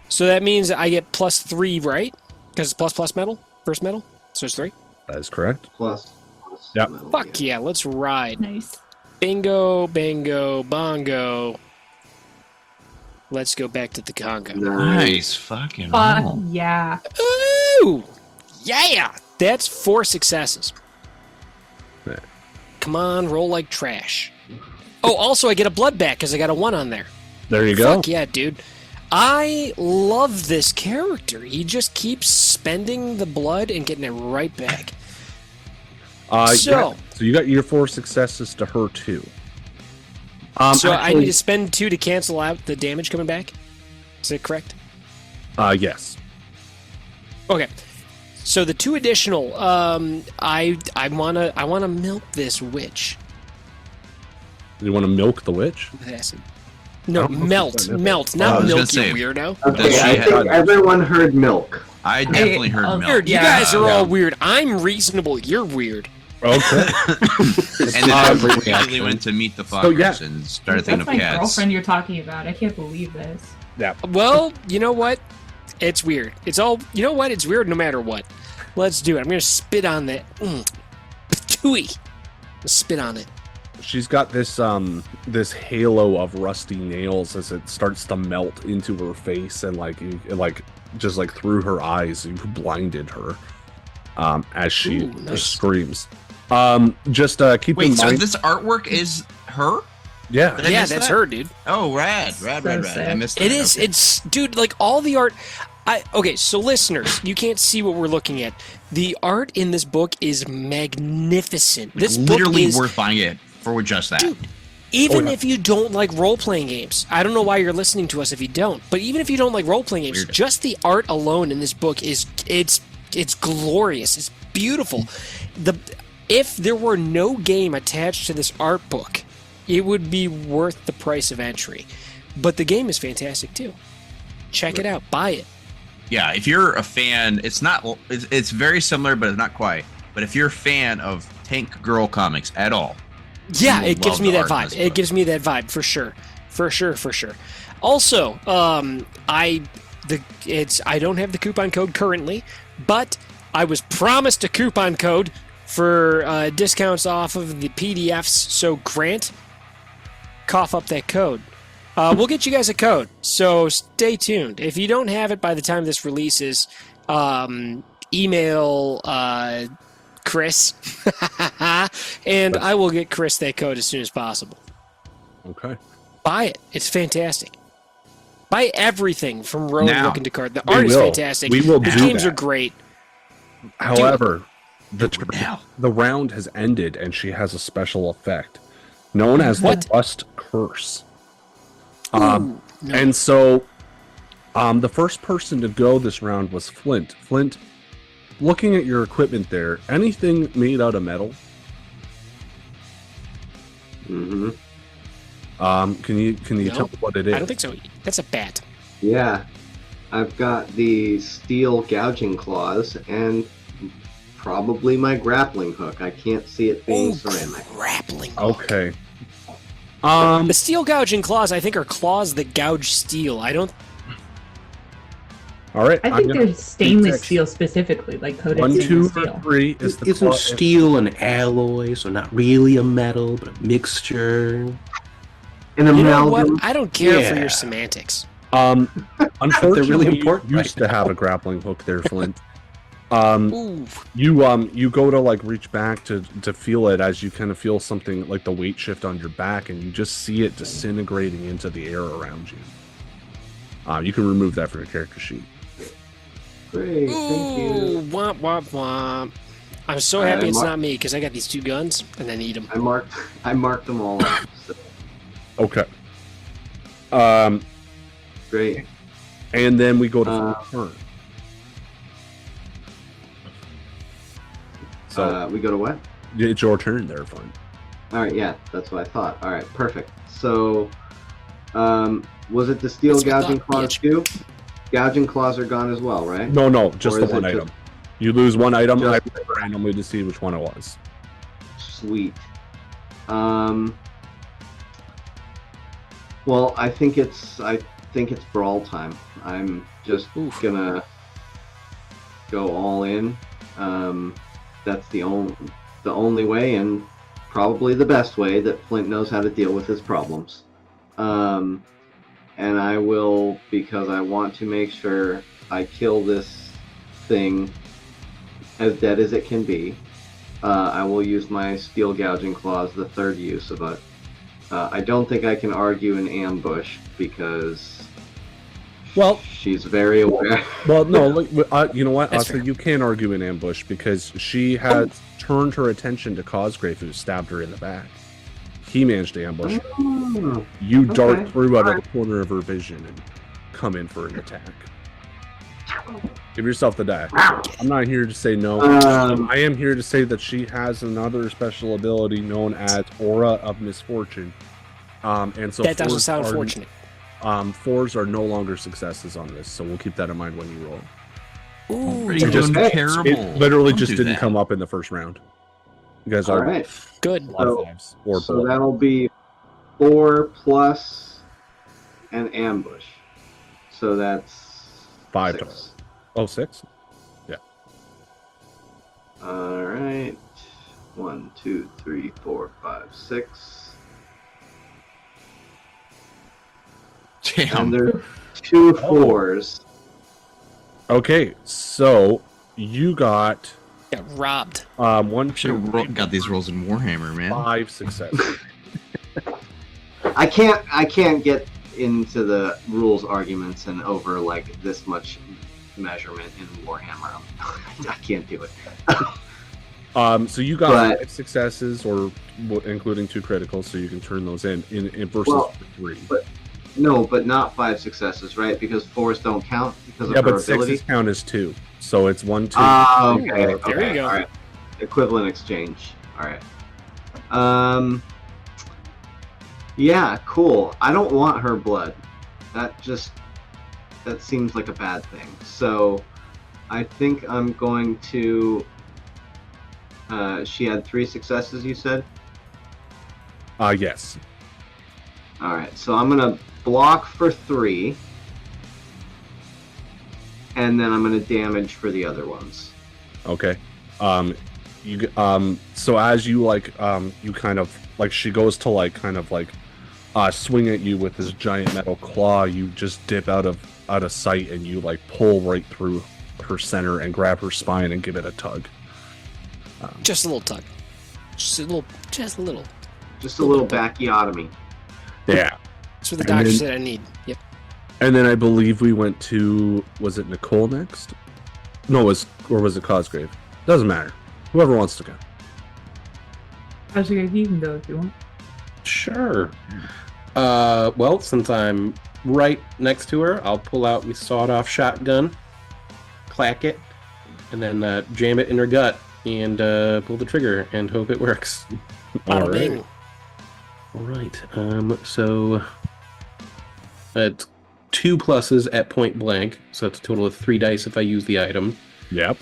So that means I get +3, right? Because it's ++ metal versus metal. So it's 3. That is correct. Plus. Yep. metal, Fuck yeah, let's ride. Nice. Bingo, bango, bongo. Let's go back to the Congo. Nice fucking Fuck roll. yeah. Ooh! Yeah! That's 4 successes. Yeah. Come on, roll like trash. Oh, also I get a blood back because I got a 1 on there. There you go. Fuck yeah, dude. I love this character. He just keeps spending the blood and getting it right back. So you got your 4 successes to her too. So I need to spend 2 to cancel out the damage coming back. Is that correct? Yes. Okay. So the 2 additional, I wanna milk this witch. You want to milk the witch? No, melt, not milk, you weirdo. Okay, I think everyone heard milk. I definitely heard milk. Weird. You guys are all weird. I'm reasonable. You're weird. Okay. And then I immediately went to meet the fuckers and started thinking of That's my cats. girlfriend you're talking about. I can't believe this. Yeah. Well, you know what? It's weird. It's all. You know what? It's weird no matter what. Let's do it. I'm gonna spit on that. Tooey. Spit on it. She's got this this halo of rusty nails as it starts to melt into her face and just through her eyes. You blinded her as she screams. Just keep in mind. So this artwork is her? Yeah. Yeah, that's her, dude. Oh, rad. I missed that. It is. Okay. It's, dude. Like all the art. Okay, so listeners, you can't see what we're looking at. The art in this book is magnificent. This literally book is worth buying it for just that. Dude, even if you don't like role-playing games, I don't know why you're listening to us if you don't, but even if you don't like role-playing games, just the art alone in this book is it's glorious. It's beautiful. If there were no game attached to this art book, it would be worth the price of entry. But the game is fantastic too. Check it out. Buy it. Yeah, if you're a fan, it's very similar, but it's not quite. But if you're a fan of Tank Girl comics at all, yeah, it gives me that vibe. It gives me that vibe for sure. Also, I don't have the coupon code currently, but I was promised a coupon code for discounts off of the PDFs. So Grant, cough up that code. We'll get you guys a code, so stay tuned. If you don't have it by the time this releases, email Chris, and I will get Chris that code as soon as possible. Okay. Buy it. It's fantastic. Buy everything from Road Looking to Card. The art is fantastic. We will the do games that. are great. However, the round has ended, and she has a special effect known as the Rust Curse. And so the first person to go this round was Flint. Flint, looking at your equipment there, anything made out of metal? Mm-hmm. Can you tell me what it is? I don't think so. That's a bat. Yeah. I've got the steel gouging claws and probably my grappling hook. I can't see it being ceramic. Grappling hook. Okay. The steel gouging claws, I think, are claws that gouge steel. I don't. All right. I think they're stainless steel specifically, like coated 1, 2, stainless or steel. 3 is the Isn't steel an alloy, so not really a metal, but a mixture? An You know amalgam. what? I don't care for your semantics. Unfortunately, They're really important you used right to have a grappling hook there, Flint. Ooh. You go to reach back to feel it as you kind of feel something like the weight shift on your back, and you just see it disintegrating into the air around you. You can remove that from your character sheet. Great, thank you. Womp womp womp. I'm so happy it's not me because I got these 2 guns and I need them. I marked them all up. So. Okay. Great. And then we go to turn. So we go to what? it's your turn there, Flint. All right, yeah, that's what I thought. All right, perfect. So, was it the steel That's what I gouging thought, claws bitch. too? Gouging claws are gone as well, right? No, just Or the is one it item. You lose one item. I Just- roll randomly to see which one it was. Sweet. Well, I think it's brawl time. I'm just gonna go all in. That's the only way, and probably the best way that Flint knows how to deal with his problems. And I will, because I want to make sure I kill this thing as dead as it can be. I will use my steel gouging claws, the third use of it. I don't think I can argue an ambush because Well, she's very aware. well, no, you know what? That's Also, fair. you can argue an ambush because she had turned her attention to Cosgrave, who stabbed her in the back. He managed to ambush her. Oh, You dart okay. through out of the corner of her vision and come in for an attack. Give yourself the die. I'm not here to say no. I am here to say that she has another special ability known as Aura of Misfortune. And so That doesn't fours sound are- fortunate. Fours are no longer successes on this, so we'll keep that in mind when you roll. Ooh, You're just- doing terrible. It literally Don't just do didn't that. come up in the first round. You guys All are right. good. a lot of fives or So below. that'll be 4 plus an ambush. So that's 5 6. total. Oh, 6? All right. 1, 2, 3, 4, 5, 6. And Damn. there's 2 4s. Okay, so you got Got robbed. 1, Should 2, have got these rolls in Warhammer, man. 5 successes. I can't get into the rules arguments and over like this much measurement in Warhammer. I can't do it. So you got But- 5 successes, or including 2 criticals, so you can turn those in versus Well, 3. No, but not 5 successes, right? Because 4s don't count because of Yeah, her but ability. 6's count as 2, so it's 1, 2. Ah, okay. There Okay, you go. All right. Equivalent exchange. All right. Yeah, cool. I don't want her blood. That seems like a bad thing. So, I think I'm going to. She had 3 successes, you said? Yes. All right. So I'm gonna block for 3, and then I'm gonna damage for the other ones. Okay. So as you you kind of she goes to swing at you with this giant metal claw, you just dip out of sight and you pull right through her center and grab her spine and give it a tug. Just a little tug. Just a little. Just a little bacchiotomy. Yeah. That's what the And doctor then- said I need. Yep. And then I believe we went to, was it Nicole next? No, was it Cosgrave? Doesn't matter. Whoever wants to go. Actually, you can go if you want. Sure. Well, since I'm right next to her, I'll pull out my sawed-off shotgun, clack it, and then jam it in her gut and pull the trigger and hope it works. Bada All bing. right. All right. So it's 2 pluses at point blank, so that's a total of 3 dice if I use the item. Yep.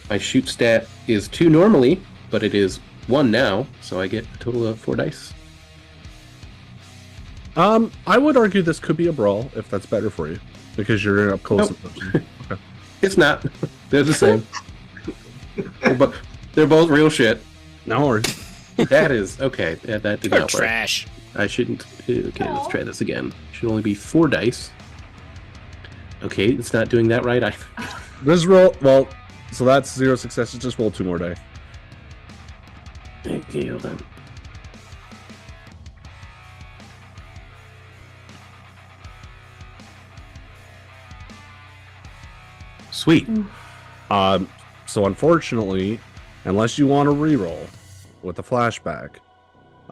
My shoot stat is 2 normally, but it is 1 now, so I get a total of 4 dice. I would argue this could be a brawl if that's better for you, because you're up close. Nope. It's not. They're the same. But they're both real shit. No worries. That is okay. That did Or not work. trash. I shouldn't. Okay, let's try this again. Should only be 4 dice. Okay, it's not doing that right. This roll, well, so that's 0 successes. Just roll 2 more die. Okay, hold on. Sweet. So unfortunately, unless you want to reroll with a flashback,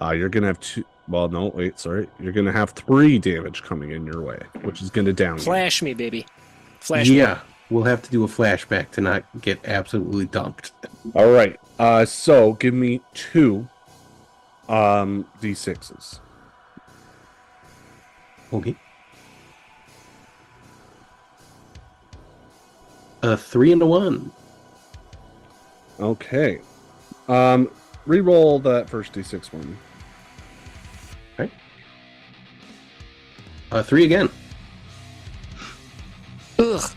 you're gonna have 2. Well, no, wait, sorry. You're gonna have 3 damage coming in your way, which is gonna down you. Flash me, baby. Flash me. Yeah, we'll have to do a flashback to not get absolutely dumped. All right. So give me 2 d6s. Okay. 3 and a 1. Okay. Reroll that first d6 one. 3 again. Ugh,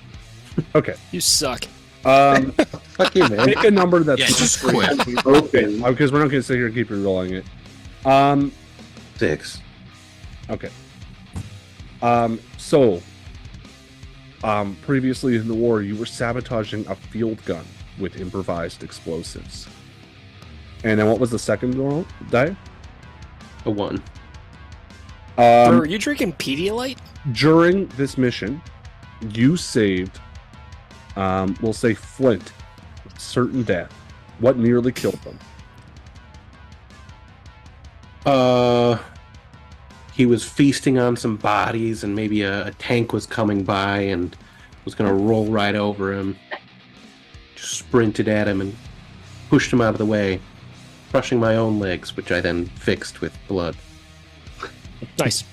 Okay. you suck. Fuck you, man. Pick a number that's Yeah, not just three. quit. Open. Because we're not going to sit here and keep re-rolling it. 6. Okay. Previously in the war, you were sabotaging a field gun with improvised explosives. And then what was the second roll die? A 1. Bro, are you drinking Pedialyte? During this mission, you saved, we'll say Flint, certain death. What nearly killed them? He was feasting on some bodies, and maybe a tank was coming by and was going to roll right over him. Just sprinted at him and pushed him out of the way, crushing my own legs, which I then fixed with blood. Nice.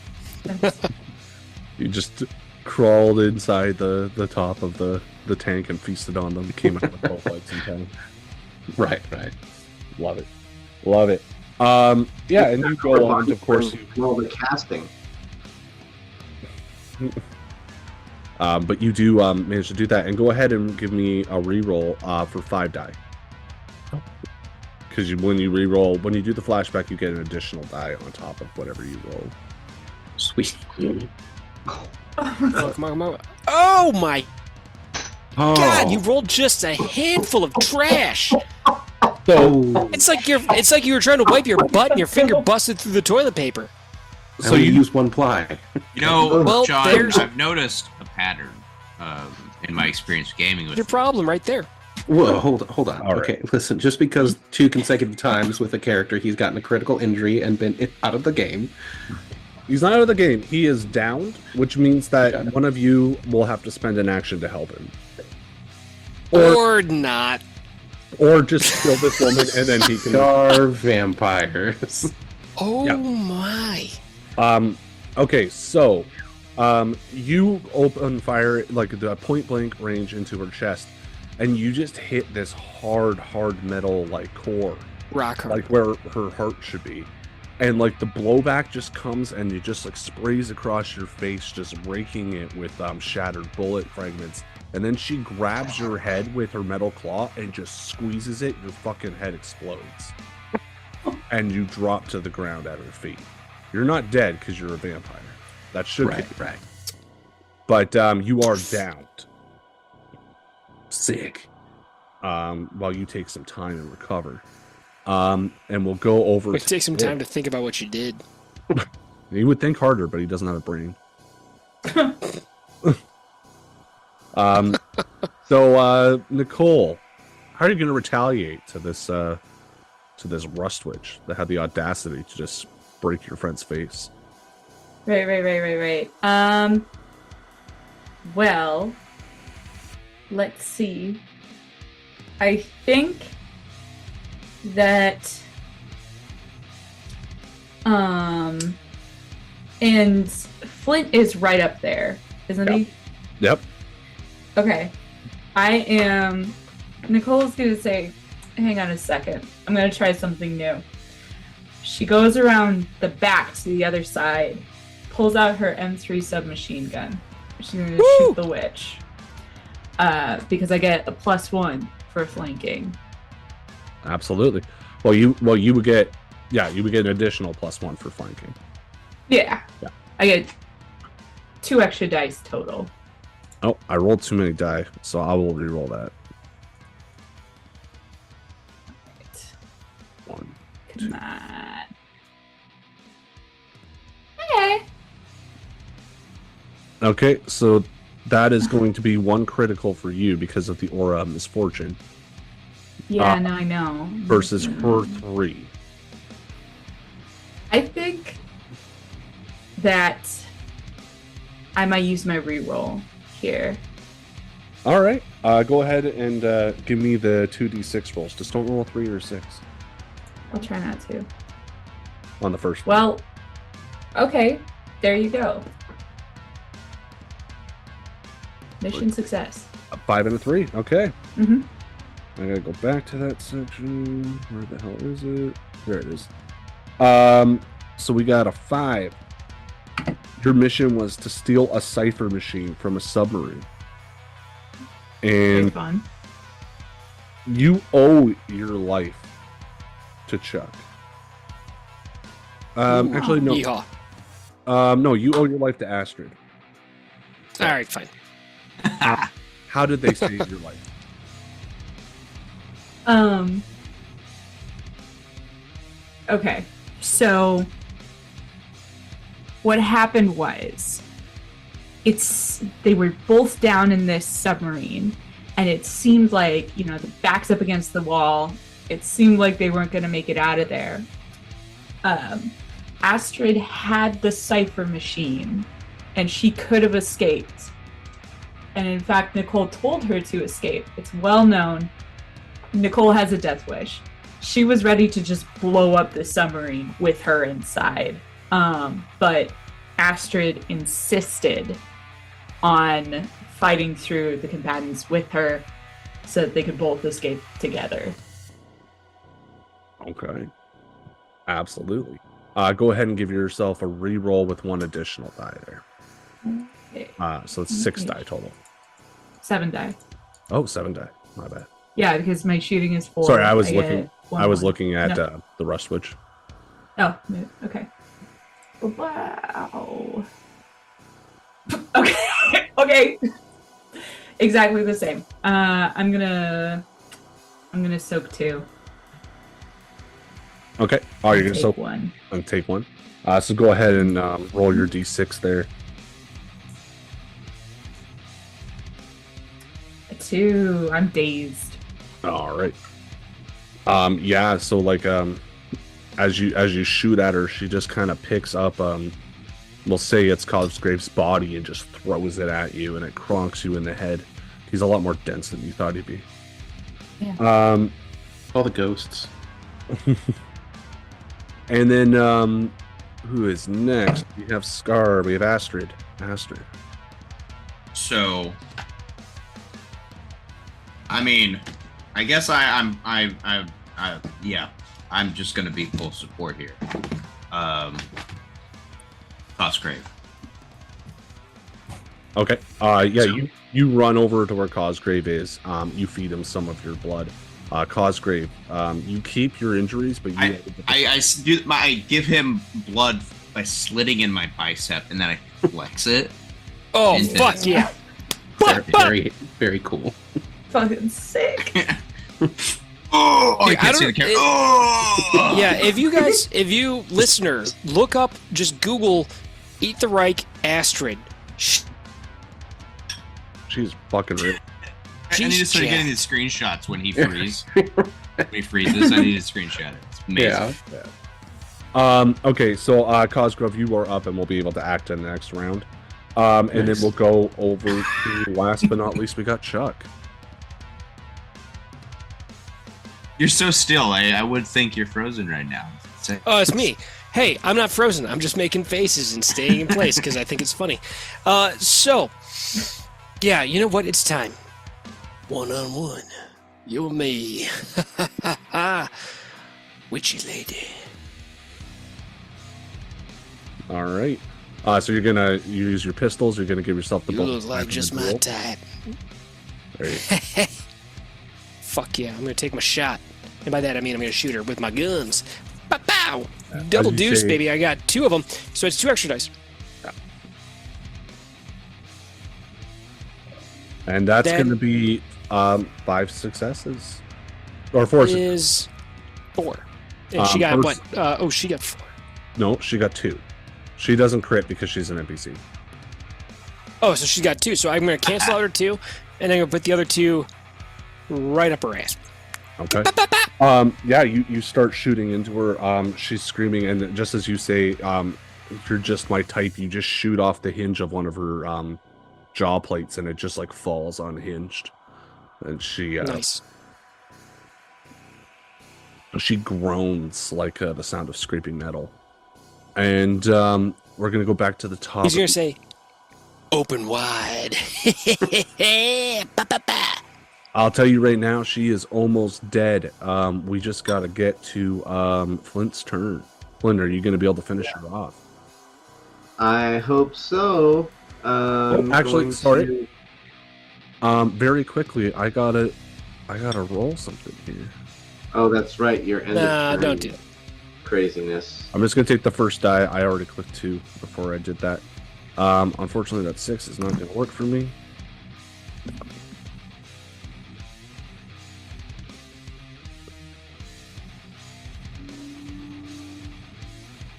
You just crawled inside the top of the tank and feasted on them. Came out with both legs in town. Right. Love it. Yeah, and you go on, of course. Roll the casting. But you do manage to do that, and go ahead and give me a reroll for 5 die. Because when you reroll, when you do the flashback, you get an additional die on top of whatever you roll. Sweet. Come on. Oh my God! You rolled just a handful of trash. So, It's like you were trying to wipe your butt and your finger busted through the toilet paper. So you use one ply. You know, Well, John, there's- I've noticed a pattern in my experience gaming with Your problem right there. Whoa, hold on. All right. Okay, listen, just because 2 consecutive times with a character he's gotten a critical injury and been out of the game. he's not out of the game. He is downed, which means that one of you will have to spend an action to help him. Or not. Or just kill this woman, and then he can... Are vampires. Oh Yeah. my. Okay, so you open fire like the point blank range into her chest, and you just hit this hard metal like core, Rock hard. like where her heart should be, and like the blowback just comes and it just like sprays across your face, just raking it with shattered bullet fragments. And then she grabs your head with her metal claw and just squeezes it. Your fucking head explodes, and you drop to the ground at her feet. You're not dead because you're a vampire. That should be Right. but you are downed. Sick. While you take some time and recover. And we'll go over. It takes some time to think about what you did. He would think harder, but he doesn't have a brain. So Nicole, how are you going to retaliate to this rust witch that had the audacity to just break your friend's face? Right. Well, let's see. I think that and Flint is right up there, isn't he? Yep. Okay. Nicole's gonna say, hang on a second. I'm gonna try something new. She goes around the back to the other side, pulls out her M3 submachine gun. She's gonna shoot the witch. Because I get a +1 for flanking. Absolutely. Well, you would get an additional +1 for flanking. Yeah. Yeah. I get 2 extra dice total. Oh, I rolled too many die, so I will re-roll that. 1, 2. Come on. Okay. Okay, so that is going to be 1 critical for you because of the aura of misfortune Yeah, no, I know. versus her 3. I think that I might use my reroll here. All right, go ahead and give me the 2d6 rolls. Just don't roll a 3 or a 6 I'll try not to. on the first one. Well, okay. There you go. Mission success. A 5 and a 3. Okay. Mm-hmm. I gotta go back to that section. Where the hell is it? There it is. So we got a 5. Your mission was to steal a cipher machine from a submarine. Very And fun. you owe your life to Chuck. Actually, no. Yeehaw. No, you owe your life to Astrid. All right, fine. How did they save your life? Okay. So what happened was they were both down in this submarine, and it seemed like, the back's up against the wall. It seemed like they weren't going to make it out of there. Astrid had the cipher machine, and she could have escaped. And in fact, Nicole told her to escape. It's well known. Nicole has a death wish. She was ready to just blow up the submarine with her inside. But Astrid insisted on fighting through the combatants with her so that they could both escape together. Okay. Absolutely. Go ahead and give yourself a reroll with one additional die there. Okay. So it's 6 die total. 7 die. Oh, 7 die. My bad. Yeah, because my shooting is 4. Sorry, I was looking at No. the rush switch. Oh, okay. Wow. Okay. Okay. Exactly the same. I'm gonna soak 2. Okay. Oh, you're gonna soak 1. and take 1. So go ahead and roll your d6 there. 2. I'm dazed. All right. Yeah. So like as you shoot at her, she just kind of picks up we'll say it's Cosgrave's body and just throws it at you, and it cronks you in the head. He's a lot more dense than you thought he'd be. Yeah. All the ghosts. And then who is next? We have Scar. We have Astrid. So, I mean, I guess I'm just gonna be full support here. Cosgrave. Okay. You run over to where Cosgrave is. You feed him some of your blood. Cosgrave, you keep your injuries, but I give him blood by slitting in my bicep, and then I flex it. Oh, fuck yeah. Very, very cool. Fucking sick. I can't see the camera. Yeah, if you listener, look up, just Google Eat the Reich Astrid. she's fucking real. I need to start getting the screenshots when he freezes. When he freezes, I need to screenshot it. It's amazing. Yeah. Okay, so Cosgrove, you are up and we'll be able to act in the next round. And then we'll go over to last but not least, we got Chuck. You're so still. I would think you're frozen right now. Oh, it's me. Hey, I'm not frozen. I'm just making faces and staying in place because I think it's funny. So, yeah, you know what? It's time. 1-on-1. You and me. Witchy lady. All right. So you're gonna use your pistols. You're gonna give yourself the You bonus look like action just to my roll. type. There you go. Fuck yeah, I'm gonna take my shot. And by that I mean I'm gonna shoot her with my guns. Pow! Pow! Double as you deuce, say- baby. I got 2 of them. So it's 2 extra dice. And that's That- gonna be 5 successes. Or 4 successes. Is 4. And she got what? She got 4. No, she got 2. She doesn't crit because she's an NPC. Oh, so she's got 2. So I'm gonna cancel out her 2, and I'm gonna put the other 2 right up her ass. Okay. Yeah, you start shooting into her. She's screaming, and just as you say, if you're just my type, you just shoot off the hinge of one of her jaw plates, and it just like falls unhinged. And she Nice. she groans like the sound of scraping metal. And we're gonna go back to the top. He's gonna say, "Open wide." Ba, ba, ba. I'll tell you right now, she is almost dead. We just got to get to Flint's turn. Flint, are you going to be able to finish her off? I hope so. Actually, Going sorry. to- Very quickly, I gotta roll something here. Oh, that's right. Your end Nah, of turn don't do it. craziness. I'm just gonna take the first die. I already clicked 2 before I did that. Unfortunately, that 6 is not gonna work for me.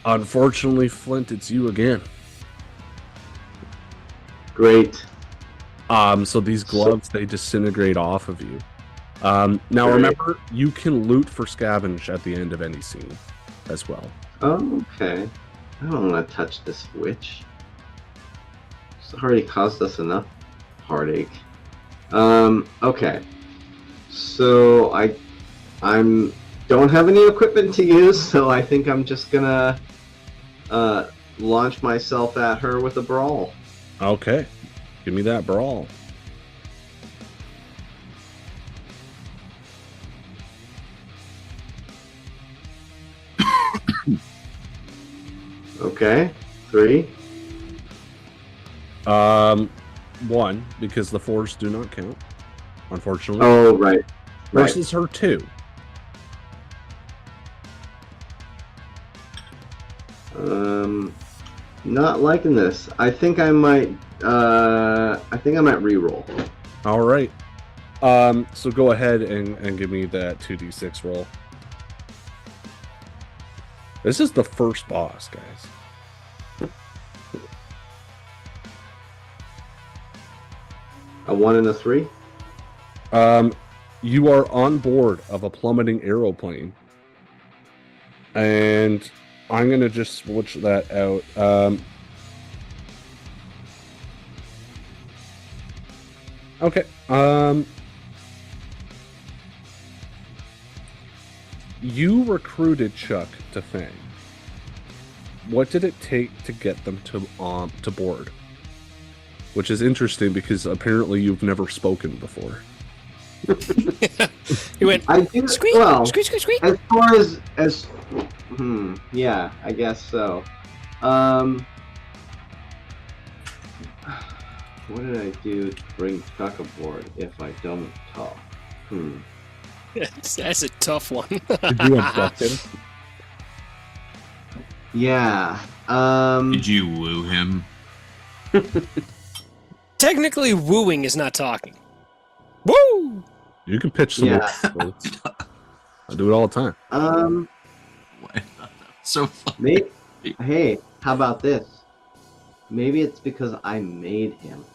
Unfortunately, Flint, it's you again. Great. So these gloves, they disintegrate off of you. Now Great. remember, you can loot for scavenge at the end of any scene as well. Oh, okay. I don't want to touch this witch. It's already caused us enough heartache. Okay. So I'm don't have any equipment to use, so I think I'm just gonna launch myself at her with a brawl. Okay. Give me that brawl. Okay. 3. 1, because the 4s do not count, unfortunately. Oh, right. Versus her 2. Not liking this. I think I might re-roll. All right. So go ahead and give me that 2d6 roll. This is the first boss, guys. A 1 and a 3. You are on board of a plummeting aeroplane, and I'm gonna just switch that out. Okay. You recruited Chuck to Fang. What did it take to get them to board? Which is interesting because apparently you've never spoken before. He went, I do. squeak, Well, squeak, squeak, squeak. as far as yeah, I guess so. What did I do to bring Chuck aboard if I don't talk? That's a tough one. Did you abduct him? Yeah. Did you woo him? Technically, wooing is not talking. Woo! You can pitch some. Yeah. I do it all the time. What? So funny. Maybe. Hey, how about this? Maybe it's because I made him.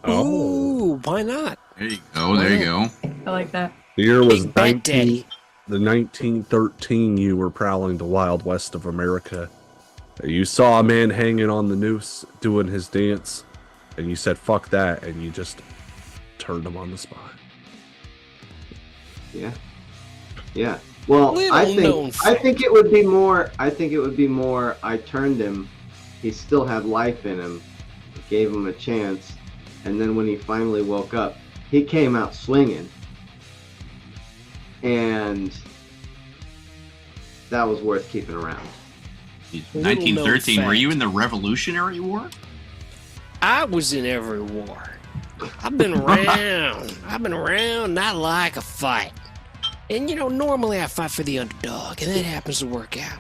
Ooh, why not? There you go. There you go. I like that. The year was Big Bad 19, Daddy. the 1913. You were prowling the wild west of America. You saw a man hanging on the noose doing his dance, and you said, "Fuck that," and you just turned him on the spot. Yeah. Yeah. Well, Little I known think it would be more. I think it would be more. I turned him. He still had life in him. Gave him a chance, and then when he finally woke up, he came out swinging, and that was worth keeping around. 1913. Were fact. you in the Revolutionary War? I was in every war. I've been around. I've been around. I like a fight. And you know, normally I fight for the underdog, and that happens to work out.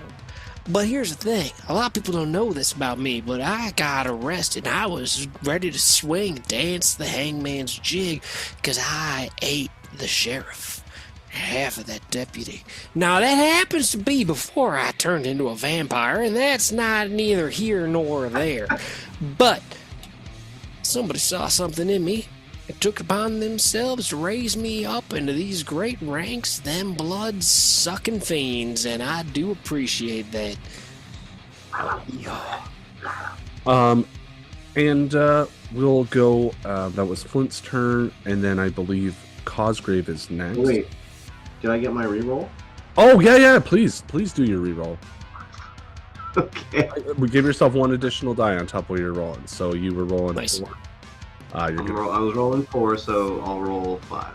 But here's the thing. A lot of people don't know this about me, but I got arrested. I was ready to swing, dance the hangman's jig, because I ate the sheriff. Half of that deputy. Now, that happens to be before I turned into a vampire, and that's not neither here nor there. But somebody saw something in me and took upon themselves to raise me up into these great ranks, them blood-sucking fiends, and I do appreciate that. And we'll go. That was Flint's turn, and then I believe Cosgrave is next. Wait, did I get my reroll? Oh yeah. Please do your reroll. Okay. We give yourself one additional die on top of your rolling. So you were rolling Nice. 4. You're good. I was rolling 4, so I'll roll 5.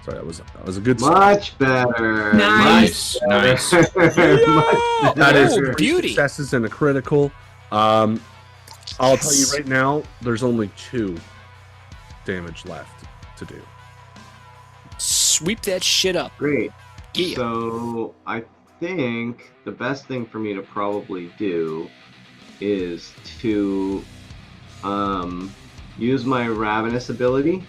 Sorry, that was a good start. Much better. Nice. Nice. Much better. That is Oh, 3 beauty. successes and a critical. I'll tell you right now, there's only 2 damage left to do. Sweep that shit up. Great. Yeah. So I think the best thing for me to probably do is to use my Ravenous ability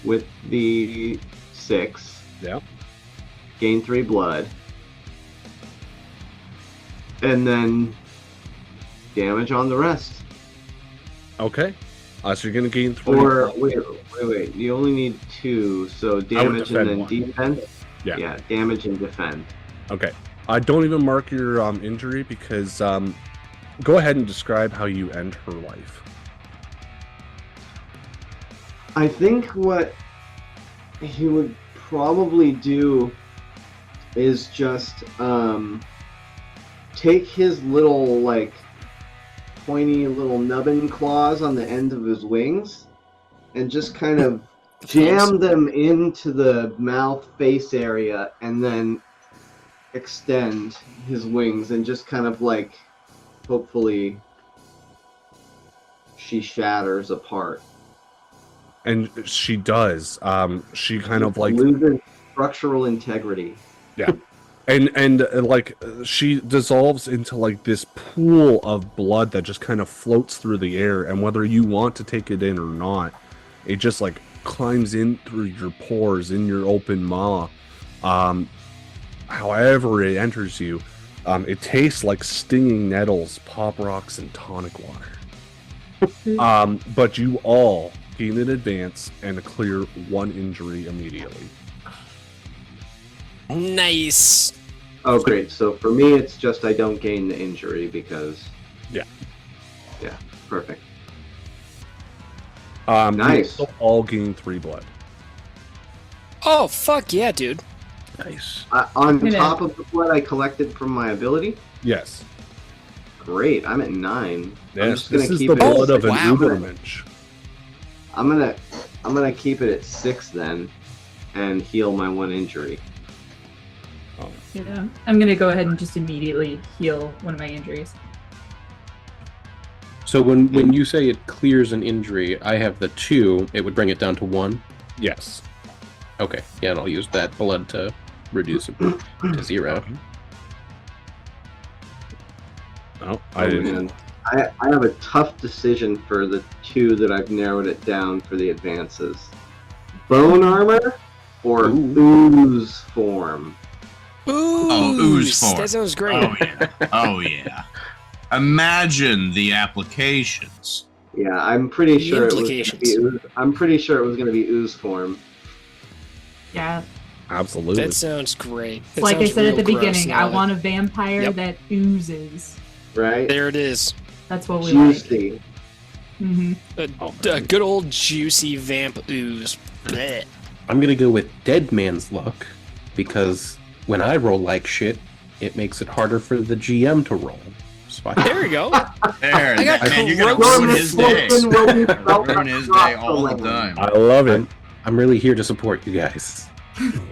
with the 6, Yeah. gain 3 blood, and then damage on the rest. Okay. So you're gonna gain 3. Or wait. You only need 2, so damage and then 1. defense. Yeah. Yeah, damage and defend. Okay. Don't even mark your injury because go ahead and describe how you end her life. I think what he would probably do is just take his little like pointy little nubbin claws on the end of his wings and just kind of jam them into the mouth face area and then extend his wings and just kind of like hopefully she shatters apart. And she does. She kind of like loses structural integrity. Yeah. And like she dissolves into like this pool of blood that just kind of floats through the air, and whether you want to take it in or not, it just like climbs in through your pores in your open maw. However it enters you, it tastes like stinging nettles, pop rocks, and tonic water. But you all gain an advance and clear 1 injury immediately. Nice. Oh, great. So for me, it's just I don't gain the injury because... Yeah. Yeah, perfect. Nice. You all gain 3 blood. Oh, fuck yeah, dude. Nice. On top of the blood I collected from my ability? Yes. Great, I'm at 9. Yes, this is the blood of an Ubermensch. I'm gonna keep it at 6 then, and heal my 1 injury. Oh. Yeah, I'm gonna go ahead and just immediately heal one of my injuries. So when you say it clears an injury, I have the 2. It would bring it down to 1. Yes. Okay. Yeah, and I'll use that blood to reduce it to 0. Oh, I didn't. I have a tough decision for the 2 that I've narrowed it down for the advances. Bone armor or ooze form? Ooze form. That sounds great. Oh yeah. Oh yeah. Imagine the applications. Yeah, I'm pretty sure it was implications. gonna be I'm pretty sure it was going to be ooze form. Yeah. Absolutely. That sounds great. That Like I sounds said at real the gross beginning, now I want a vampire Yep. that oozes. Right? There it is. That's what we like. Juicy. Mm-hmm. A good old juicy vamp ooze. Blech. I'm gonna go with Dead Man's Luck because when I roll like shit, it makes it harder for the GM to roll. So There you go. There, I got man, you're gonna corrosive ruin his day. Ruin Ruin his day all the time. I love it. I'm really here to support you guys.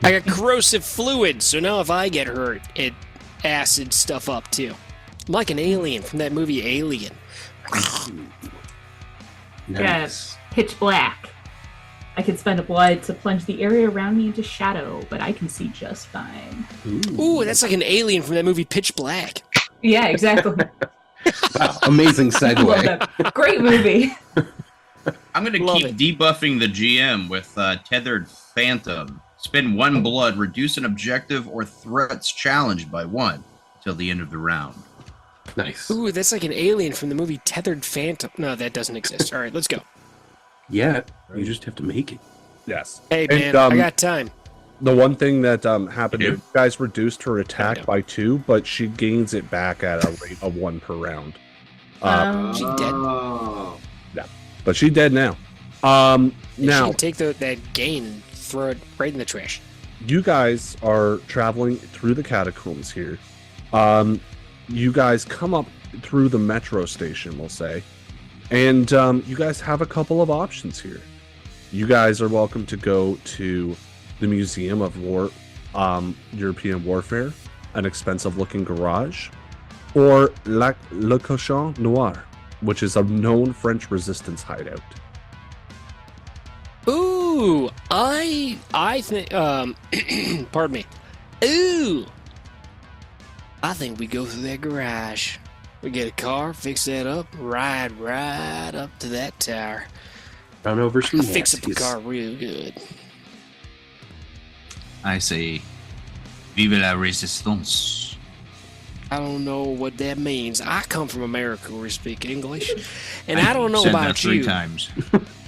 I got corrosive fluid, so now if I get hurt, it acid stuff up too. I'm like an alien from that movie Alien. Nice. Pitch black. I can spend a blood to plunge the area around me into shadow, but I can see just fine. Ooh, that's like an alien from that movie Pitch Black. Yeah, exactly. Wow, amazing I love segue. that. Great movie. I'm gonna Love keep it. debuffing the GM with Tethered Phantom. Spend 1 blood, reduce an objective or threats challenged by 1 until the end of the round. Nice. Ooh, that's like an alien from the movie Tethered Phantom. No, that doesn't exist. All right, let's go. Yeah, you just have to make it. Yes. Hey, And, man, I got time. The one thing that happened, Yeah. you guys reduced her attack Yeah. by 2, but she gains it back at a rate of 1 per round. She dead? Oh. But she's dead now. She Now, can take that gain and throw it right in the trash. you guys are traveling through the catacombs here. You guys come up through the metro station, we'll say, and you guys have a couple of options here. You guys are welcome to go to the Museum of European Warfare, an expensive-looking garage, or Le Cochon Noir, which is a known French resistance hideout. Ooh, I think pardon me. Ooh. I think we go through that garage. We get a car, fix that up, ride right up to that tower. Run over some Fix up the Nazis. car real good. I say, vive la resistance. I don't know what that means. I come from America where we speak English, and I don't know said about that 3 you. times.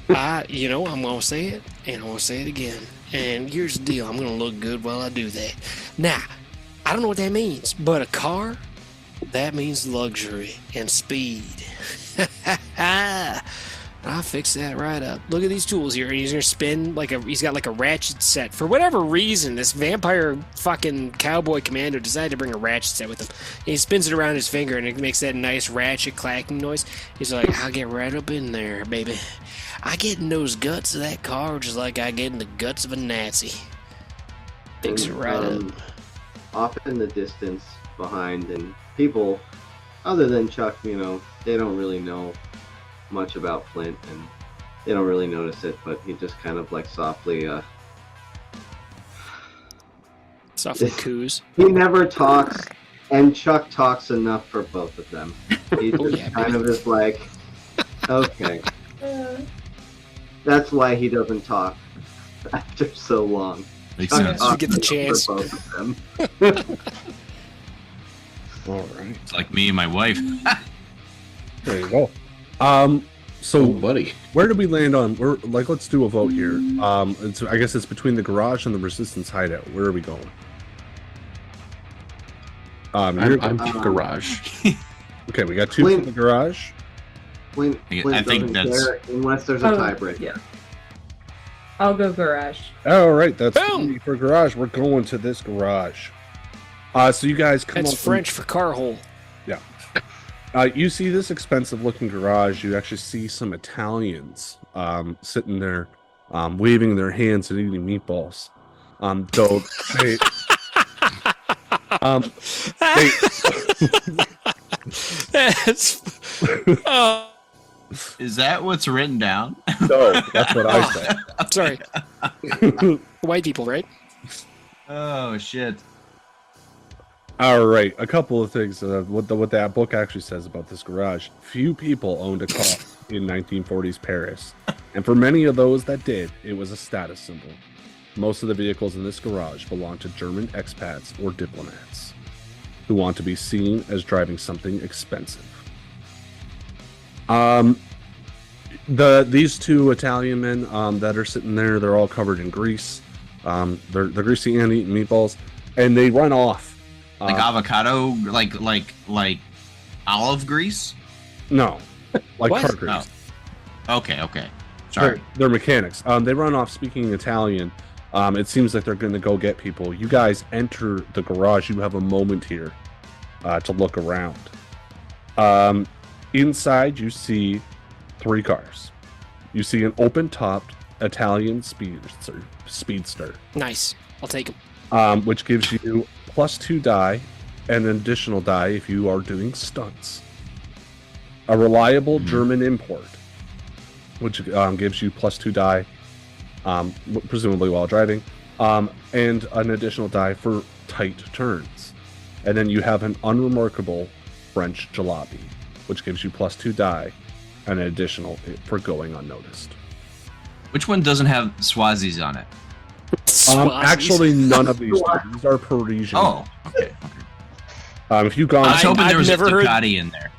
I'm gonna say it, and I'm gonna say it again. And here's the deal: I'm gonna look good while I do that. Now, I don't know what that means, but a car, that means luxury and speed. I'll fix that right up. Look at these tools here. He's gonna spin he's got like a ratchet set. For whatever reason, this vampire fucking cowboy commando decided to bring a ratchet set with him. And he spins it around his finger and it makes that nice ratchet clacking noise. He's like, I'll get right up in there, baby. I get in those guts of that car just like I get in the guts of a Nazi. Fix it right up. Off in the distance behind, and people other than Chuck, they don't really know much about Flint, and they don't really notice it, but he just kind of like softly coos. He never talks, and Chuck talks enough for both of them. He just kind of is like, okay. That's why he doesn't talk after so long. Makes Chuck sense. talks You get the chance. for both of them. All right. It's like me and my wife. There you go. So, buddy. where did we land on? Let's do a vote here. I guess it's between the garage and the resistance hideout. Where are we going? I'm garage. Okay, we got 2 Flint. for the garage. Flint I think doesn't that's- care unless there's a tiebreaker. Yeah. I'll go garage. All right, that's Boom. 3 for garage. We're going to this garage. So you guys come That's up. French for car hole. Yeah. You see this expensive-looking garage. You actually see some Italians sitting there, waving their hands and eating meatballs. Though they, That's. Is that what's written down? no, that's what I said. Sorry. White people, right? Oh shit. All right, a couple of things. What that book actually says about this garage. Few people owned a car in 1940s Paris, and for many of those that did, it was a status symbol. Most of the vehicles in this garage belong to German expats or diplomats who want to be seen as driving something expensive. These 2 Italian men that are sitting there, they're all covered in grease. They're greasy and eating meatballs, and they run off. Like avocado, like olive grease? No, like What? car grease. Oh. Okay. Sorry. They're mechanics. They run off speaking Italian. It seems like they're going to go get people. You guys enter the garage. You have a moment here to look around. Inside, you see 3 cars. You see an open-topped Italian speedster, Nice. I'll take him. which gives you +2 die and an additional die if you are doing stunts. A reliable German import, which gives you +2 die, presumably while driving, and an additional die for tight turns. And then you have an unremarkable French jalopy, which gives you +2 die and an additional for going unnoticed. Which one doesn't have Swazis on it? Swazis. Actually, none of these do. These are Parisian. Oh, okay. If you've gone, I was hoping there was a I've never heard- Ducati in there.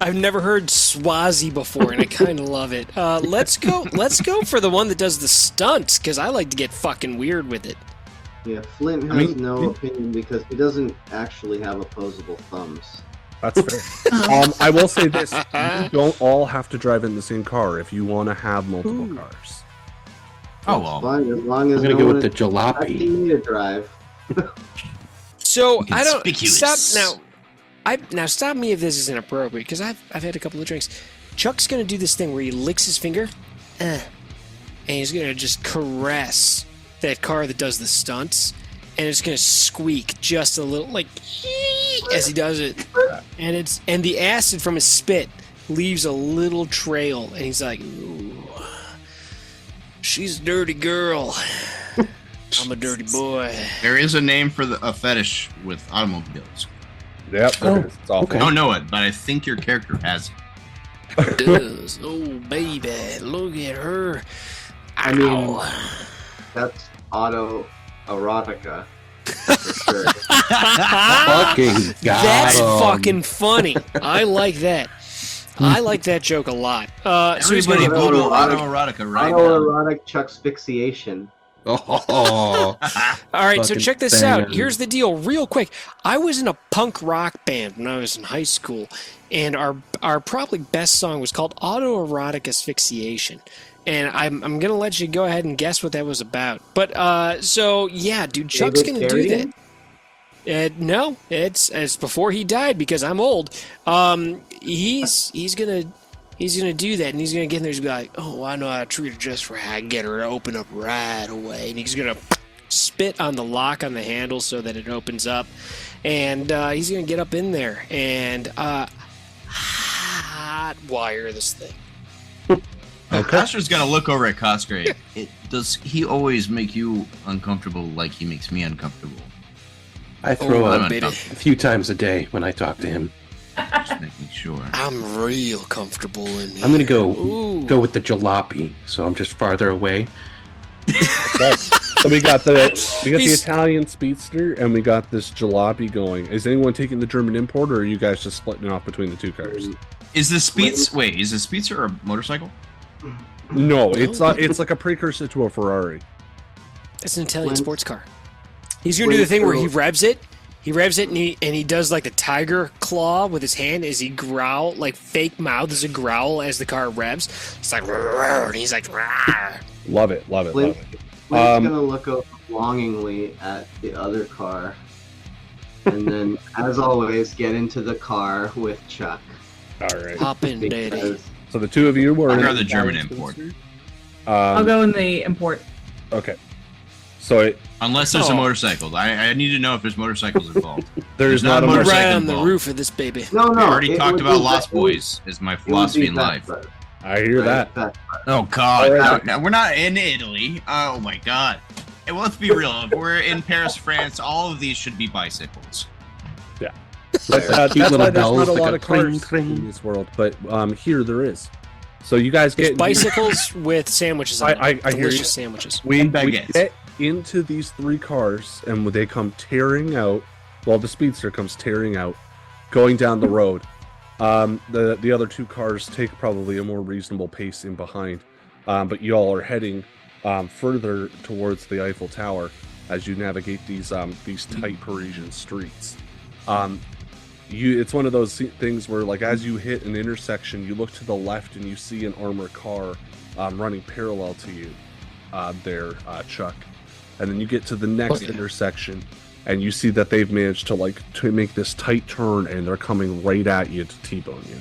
I've never heard Swazi before, and I kind of love it. Let's go for the one that does the stunts, because I like to get fucking weird with it. Yeah, Flint has no opinion because he doesn't actually have opposable thumbs. that's fair. I will say this: you don't all have to drive in the same car if you want to have multiple cars. Oh well. Fine, as long as I'm gonna no go one with the is jalopy. expecting me to drive. So I don't Conspicuous. stop now. Stop me if this is inappropriate, because I've had a couple of drinks. Chuck's gonna do this thing where he licks his finger, and he's gonna just caress that car that does the stunts, and it's gonna squeak just a little, like as he does it, and the acid from his spit leaves a little trail, and he's like, "Ooh, she's a dirty girl. I'm a dirty boy." There is a name for a fetish with automobiles. Yep, it's awful. I don't know it, but I think your character has it. Does. Oh baby, look at her. I mean, Ow. that's auto erotica. for sure. Fucking got That's 'em. fucking funny. I like that. I like that joke a lot. So he's Everybody gonna, go to Autoerotic- autoerotica right now. Autoerotic Chuck's fixation. Oh, all right, so fucking check this bang out. on. Here's the deal, real quick. I was in a punk rock band when I was in high school, and our probably best song was called Autoerotic Asphyxiation. And I'm gonna let you go ahead and guess what that was about. But so yeah, dude, Chuck's David gonna do Carradine? that. No, it's before he died because I'm old. He's gonna do that, and he's gonna get in there and be like, "Oh, I know how to treat her just right. Get her to open up right away." And he's gonna spit on the lock on the handle so that it opens up, and he's gonna get up in there and hot wire this thing. Coster's gonna look over at Cosgrave. Does he always make you uncomfortable like he makes me uncomfortable? I throw Oh, up baby. a few times a day when I talk to him. Just making sure. I'm real comfortable in here. I'm gonna Ooh. go with the jalopy, so I'm just farther away. So we got the He's- Italian speedster and we got this jalopy going. Is anyone taking the German import, or are you guys just splitting it off between the two cars? Is the Speedster a motorcycle? No, it's like a precursor to a Ferrari. It's an Italian Flint- sports car. He's gonna do the thing where he revs it. He revs it and he does like the tiger claw with his hand as he growl, like fake mouth as a growl as the car revs. It's like, "Roar," and he's like, "Roar." Love it, love it, Flint, love it. Flint's gonna look over longingly at the other car, and then, as always, get into the car with Chuck. All right. Hop in, daddy. Because So the two of you were I'd in rather German Italian import. speedster? I'll go in the import. Okay. So Unless there's Oh. a motorcycle. I need to know if there's motorcycles involved. there's not not a a motorcycle. motorcycle Right on the involved. roof of this baby. no, We already it talked would about be Lost that- it would- Boys is my it would philosophy be in that life. better, I hear right? that. Oh God! All No, right. no, we're not in Italy. Oh my God! Hey, well, let's be real. If we're in Paris, France, all of these should be bicycles. But, Cute that's little why there's bells not a that lot go of cars cling, cling. in this world, but here there is. So you guys There's get bicycles with sandwiches on them. I hear you. Delicious sandwiches. We And baguettes. get into these three cars, and they come tearing out. Well, the speedster comes tearing out, going down the road. The other two cars take probably a more reasonable pace in behind, but y'all are heading further towards the Eiffel Tower as you navigate these tight Parisian streets. It's one of those things where, like, as you hit an intersection, you look to the left and you see an armored car running parallel to you there, Chuck. And then you get to the next intersection and you see that they've managed to make this tight turn and they're coming right at you to T-bone you.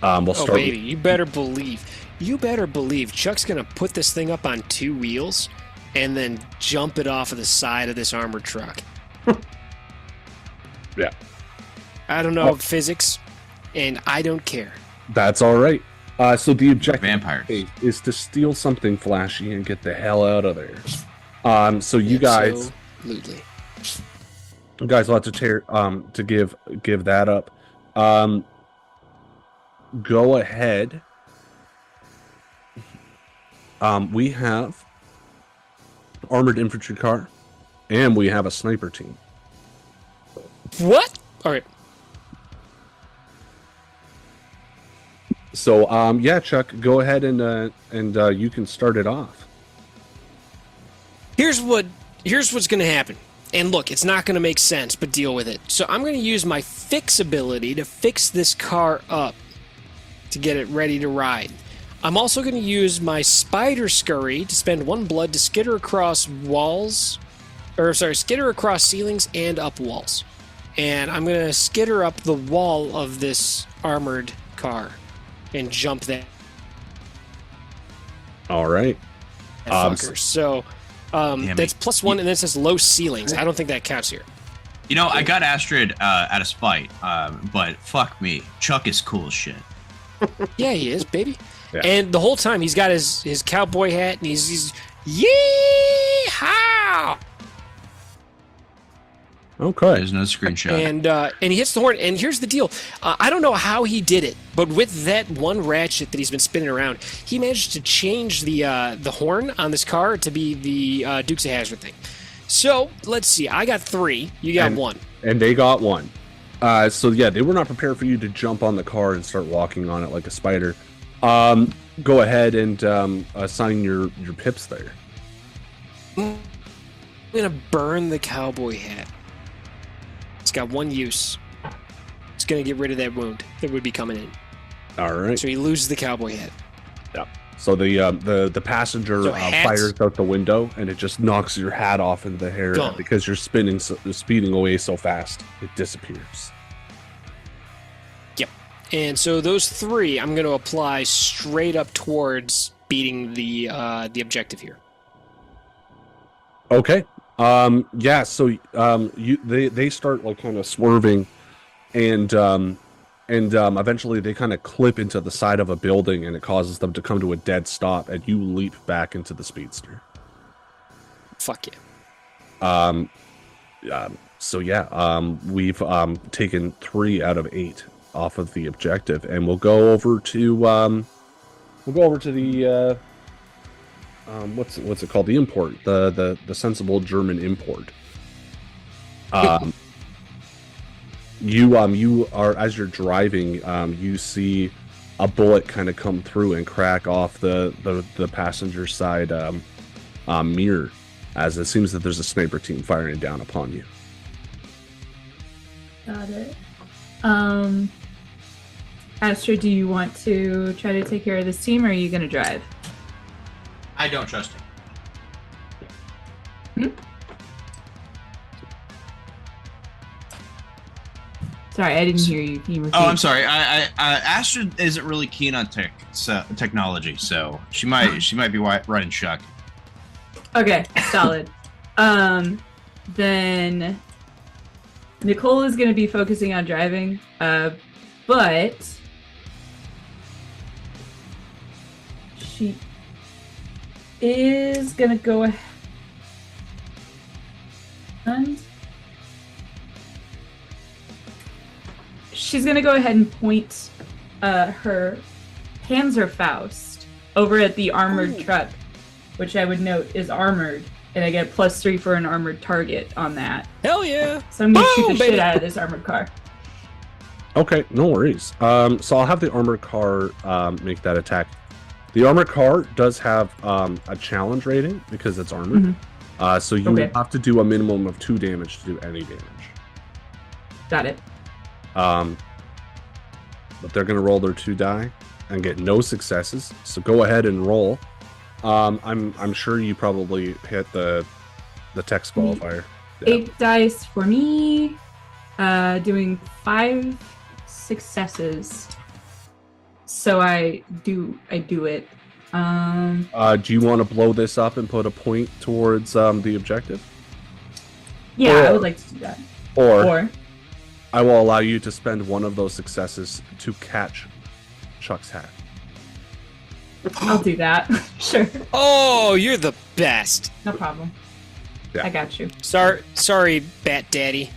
We'll Oh, start baby, you better believe Chuck's going to put this thing up on two wheels and then jump it off of the side of this armored truck. Yeah. I don't know physics, and I don't care. That's all right. So the objective Vampires. is to steal something flashy and get the hell out of there. So you guys Absolutely. will have to give that up. Go ahead. We have armored infantry car, and we have a sniper team. What? All right. So yeah, Chuck, go ahead and you can start it off. Here's what's going to happen. And look, it's not going to make sense, but deal with it. So I'm going to use my fix ability to fix this car up to get it ready to ride. I'm also going to use my spider scurry to spend 1 blood to skitter across ceilings and up walls. And I'm going to skitter up the wall of this armored car and jump that All right. fucker. So Damn that's it. +1, and then it says low ceilings. I don't think that counts here. You know, I got Astrid out of spite, but fuck me, Chuck is cool as shit. Yeah, he is, baby. Yeah. And the whole time he's got his cowboy hat and he's yee-haw! Okay. There's no screenshot. And he hits the horn. And here's the deal: I don't know how he did it, but with that one ratchet that he's been spinning around, he managed to change the horn on this car to be the Dukes of Hazzard thing. So let's see. I got 3. You got 1. And they got 1. So yeah, they were not prepared for you to jump on the car and start walking on it like a spider. Go ahead and assign your pips there. I'm gonna burn the cowboy hat. It's got 1 use. It's gonna get rid of that wound that would be coming in. All right. So he loses the cowboy hat. Yeah. So the passenger fires out the window, and it just knocks your hat off into the air because you're speeding away so fast. It disappears. Yep. And so those 3, I'm going to apply straight up towards beating the objective here. Okay. Yeah. So they start like kind of swerving, and eventually they kind of clip into the side of a building, and it causes them to come to a dead stop, and you leap back into the speedster. Fuck yeah. So yeah, we've taken 3 out of 8 off of the objective, and we'll go over to the what's it called? The import, the sensible German import. You are, as you're driving, you see a bullet kind of come through and crack off the passenger side mirror, as it seems that there's a sniper team firing down upon you. Got it. Astra, do you want to try to take care of this team, or are you going to drive? I don't trust him. Sorry, I didn't hear you. Can you repeat? Oh, I'm sorry. Astra isn't really keen on technology, so she might be running shock. Okay, solid. Then Nicole is going to be focusing on driving, but she is going to go ahead and she's going to go ahead and point her Panzerfaust over at the armored truck, which I would note is armored, and I get +3 for an armored target on that. Hell yeah! So I'm going to shoot the baby. shit out of this armored car. Okay, no worries. So I'll have the armored car make that attack. The armored car does have a challenge rating because it's armored. Mm-hmm. So you have to do a minimum of 2 damage to do any damage. Got it. But they're going to roll their 2 die and get no successes. So go ahead and roll. I'm sure you probably hit the text qualifier. 8 dice for me. Doing 5 successes. So I do it. Do you want to blow this up and put a point towards the objective? Yeah, Or- I would like to do that. Or I will allow you to spend one of those successes to catch Chuck's hat. I'll do that. Sure. Oh, you're the best. No problem. Yeah. I got you. Sorry, Bat Daddy.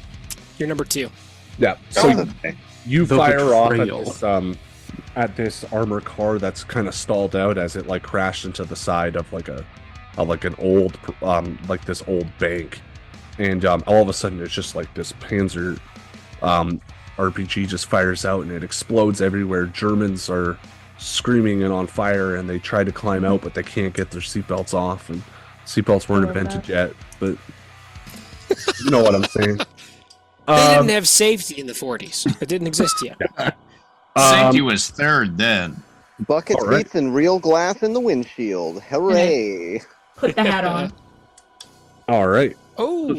You're number 2. Yeah. So you The fire off betrayal. at this armor car that's kind of stalled out as it like crashed into the side of an old like this old bank, and all of a sudden it's just like this Panzer RPG just fires out and it explodes everywhere. Germans are screaming and on fire, and they try to climb out, but they can't get their seatbelts off, and seatbelts weren't invented yet. But you know what I'm saying. They didn't have safety in the 40s. It didn't exist yet. Safety was third then. Bucket All right. seats and real glass in the windshield. Hooray! Put the hat on. All right. Oh,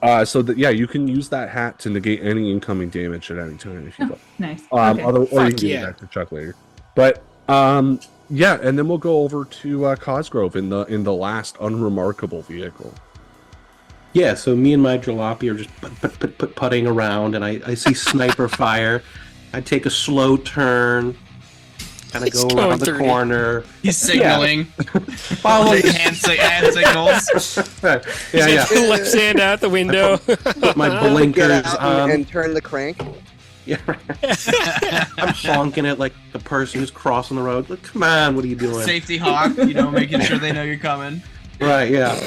You can use that hat to negate any incoming damage at any time if you like. Nice. Or you Fuck can give yeah. it back to Chuck later. But and then we'll go over to Cosgrove in the last unremarkable vehicle. Yeah, so me and my jalopy are just putting around, and I see sniper fire. I take a slow turn, kind of He's go going around the 30. corner. He's signaling. Follow hand signals. yeah. left hand out the window. Put my Get blinkers out on. and turn the crank. Yeah, I'm honking at like the person who's crossing the road. Like, come on, what are you doing? Safety hawk, making sure they know you're coming. Right, yeah.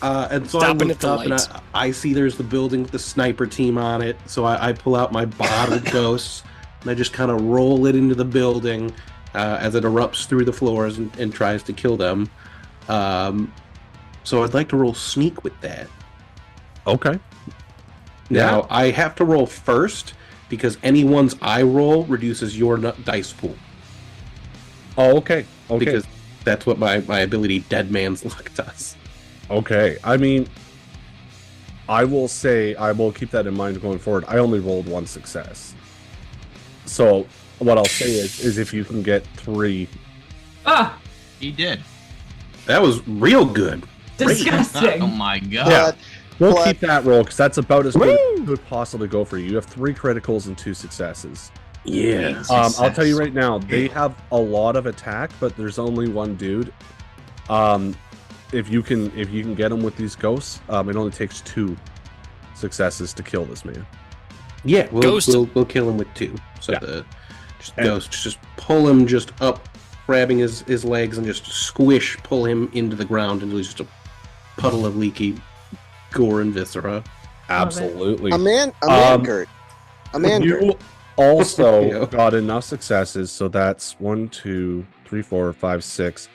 And so Stopping I at look the up and lights. I see there's the building with the sniper team on it. So I pull out my bottled ghosts and I just kind of roll it into the building as it erupts through the floors and tries to kill them. So I'd like to roll sneak with that. Okay. Now, I have to roll first because any ones I roll reduces your dice pool. Oh, okay. Okay. Because that's what my ability Dead Man's Luck does. Okay. I mean, I will say, I will keep that in mind going forward. I only rolled one success. So what I'll say is if you can get 3. Ah, He did. That was real good. disgusting. Oh my god. But We'll But- keep that roll because that's about as good as it could possibly go for you. You have 3 criticals and 2 successes. Yeah. I'll tell you right now, they have a lot of attack, but there's only one dude. If you can get him with these ghosts, it only takes 2 successes to kill this man. Yeah, we'll Ghost. kill him with 2. So Yeah. the And- ghosts just pull him just up, grabbing his legs and just pull him into the ground until he's just a puddle of leaky gore and viscera. Absolutely. A man, Um, Gert. A man, Gert. You also Yeah. got enough successes, so that's 1, 2, 3, 4, 5, 6.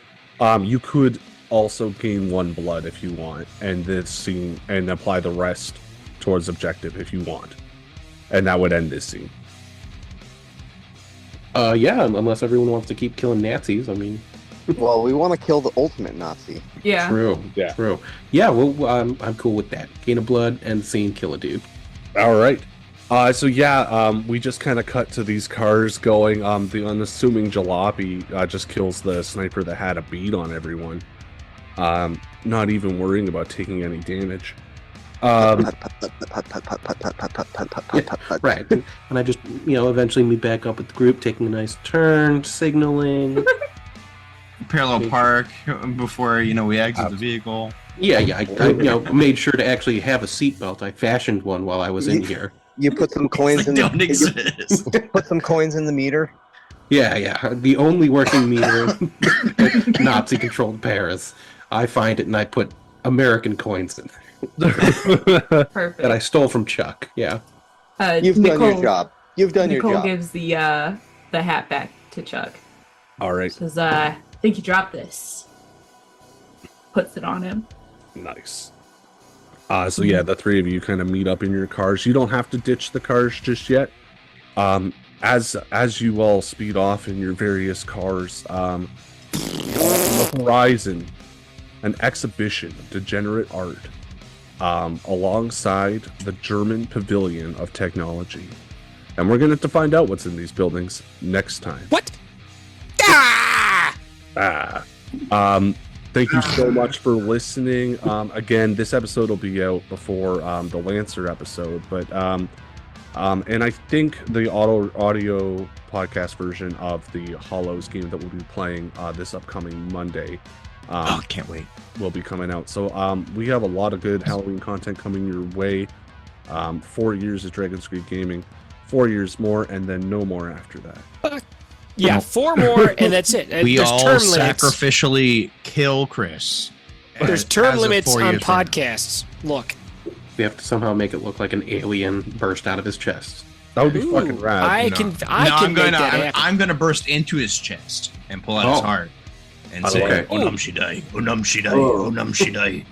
You could also gain 1 blood if you want, and this scene and apply the rest towards objective if you want, and that would end this scene. Yeah, unless everyone wants to keep killing Nazis. I mean, Well, we want to kill the ultimate Nazi. Yeah. true. Yeah. True. Yeah, well, I'm cool with that. Gain of blood and scene, kill a dude. All right. We just kind of cut to these cars going. The unassuming Jalopy just kills the sniper that had a bead on everyone. Not even worrying about taking any damage. Right. And I just, eventually meet back up with the group, taking a nice turn, signaling. Parallel park before we exit the vehicle. Yeah, I made sure to actually have a seatbelt. I fashioned one while I was in here. You put some coins Like in don't the exist. put some coins in the meter. Yeah. The only working meter in Nazi-controlled Paris. I find it and I put American coins in Perfect. that I stole from Chuck. Yeah. You've done your job. You've done Nicole your job. gives the hat back to Chuck. All right. Says, I think you dropped this. Puts it on him. Nice. The 3 of you kind of meet up in your cars. You don't have to ditch the cars just yet. As you all speed off in your various cars, on the horizon, an exhibition of degenerate art, alongside the German Pavilion of Technology. And we're going to have to find out what's in these buildings next time. What? Ah! Thank you so much for listening. Again, this episode will be out before the Lancer episode, but and I think the audio podcast version of the Hollows game that we'll be playing this upcoming Monday Can't wait. will be coming out. So we have a lot of good Halloween content coming your way. 4 years of Dragon's Greed Gaming, 4 years more, and then no more after that. Yeah, 4 more, and that's it. We There's all term limits. sacrificially kill Chris. There's as term of limits 4 on years from now. podcasts. Look, We have to somehow make it look like an alien burst out of his chest. That would be ooh, fucking rad. I No. can No, make that happen. I'm gonna burst into his chest and pull out his Oh. heart and say, Okay. "Onam Shidai, Onam Shidai, Oh. Onam Shidai,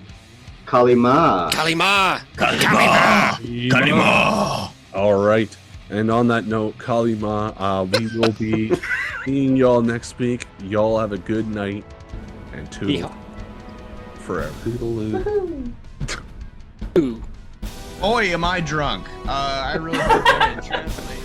Kalima. Kalima. Kalima, Kalima." All right. And on that note, Kalima, we will be seeing y'all next week. Y'all have a good night and toodle Yeah. forever. Toodaloo. Ooh. Boy, am I drunk. I really hope that didn't translate.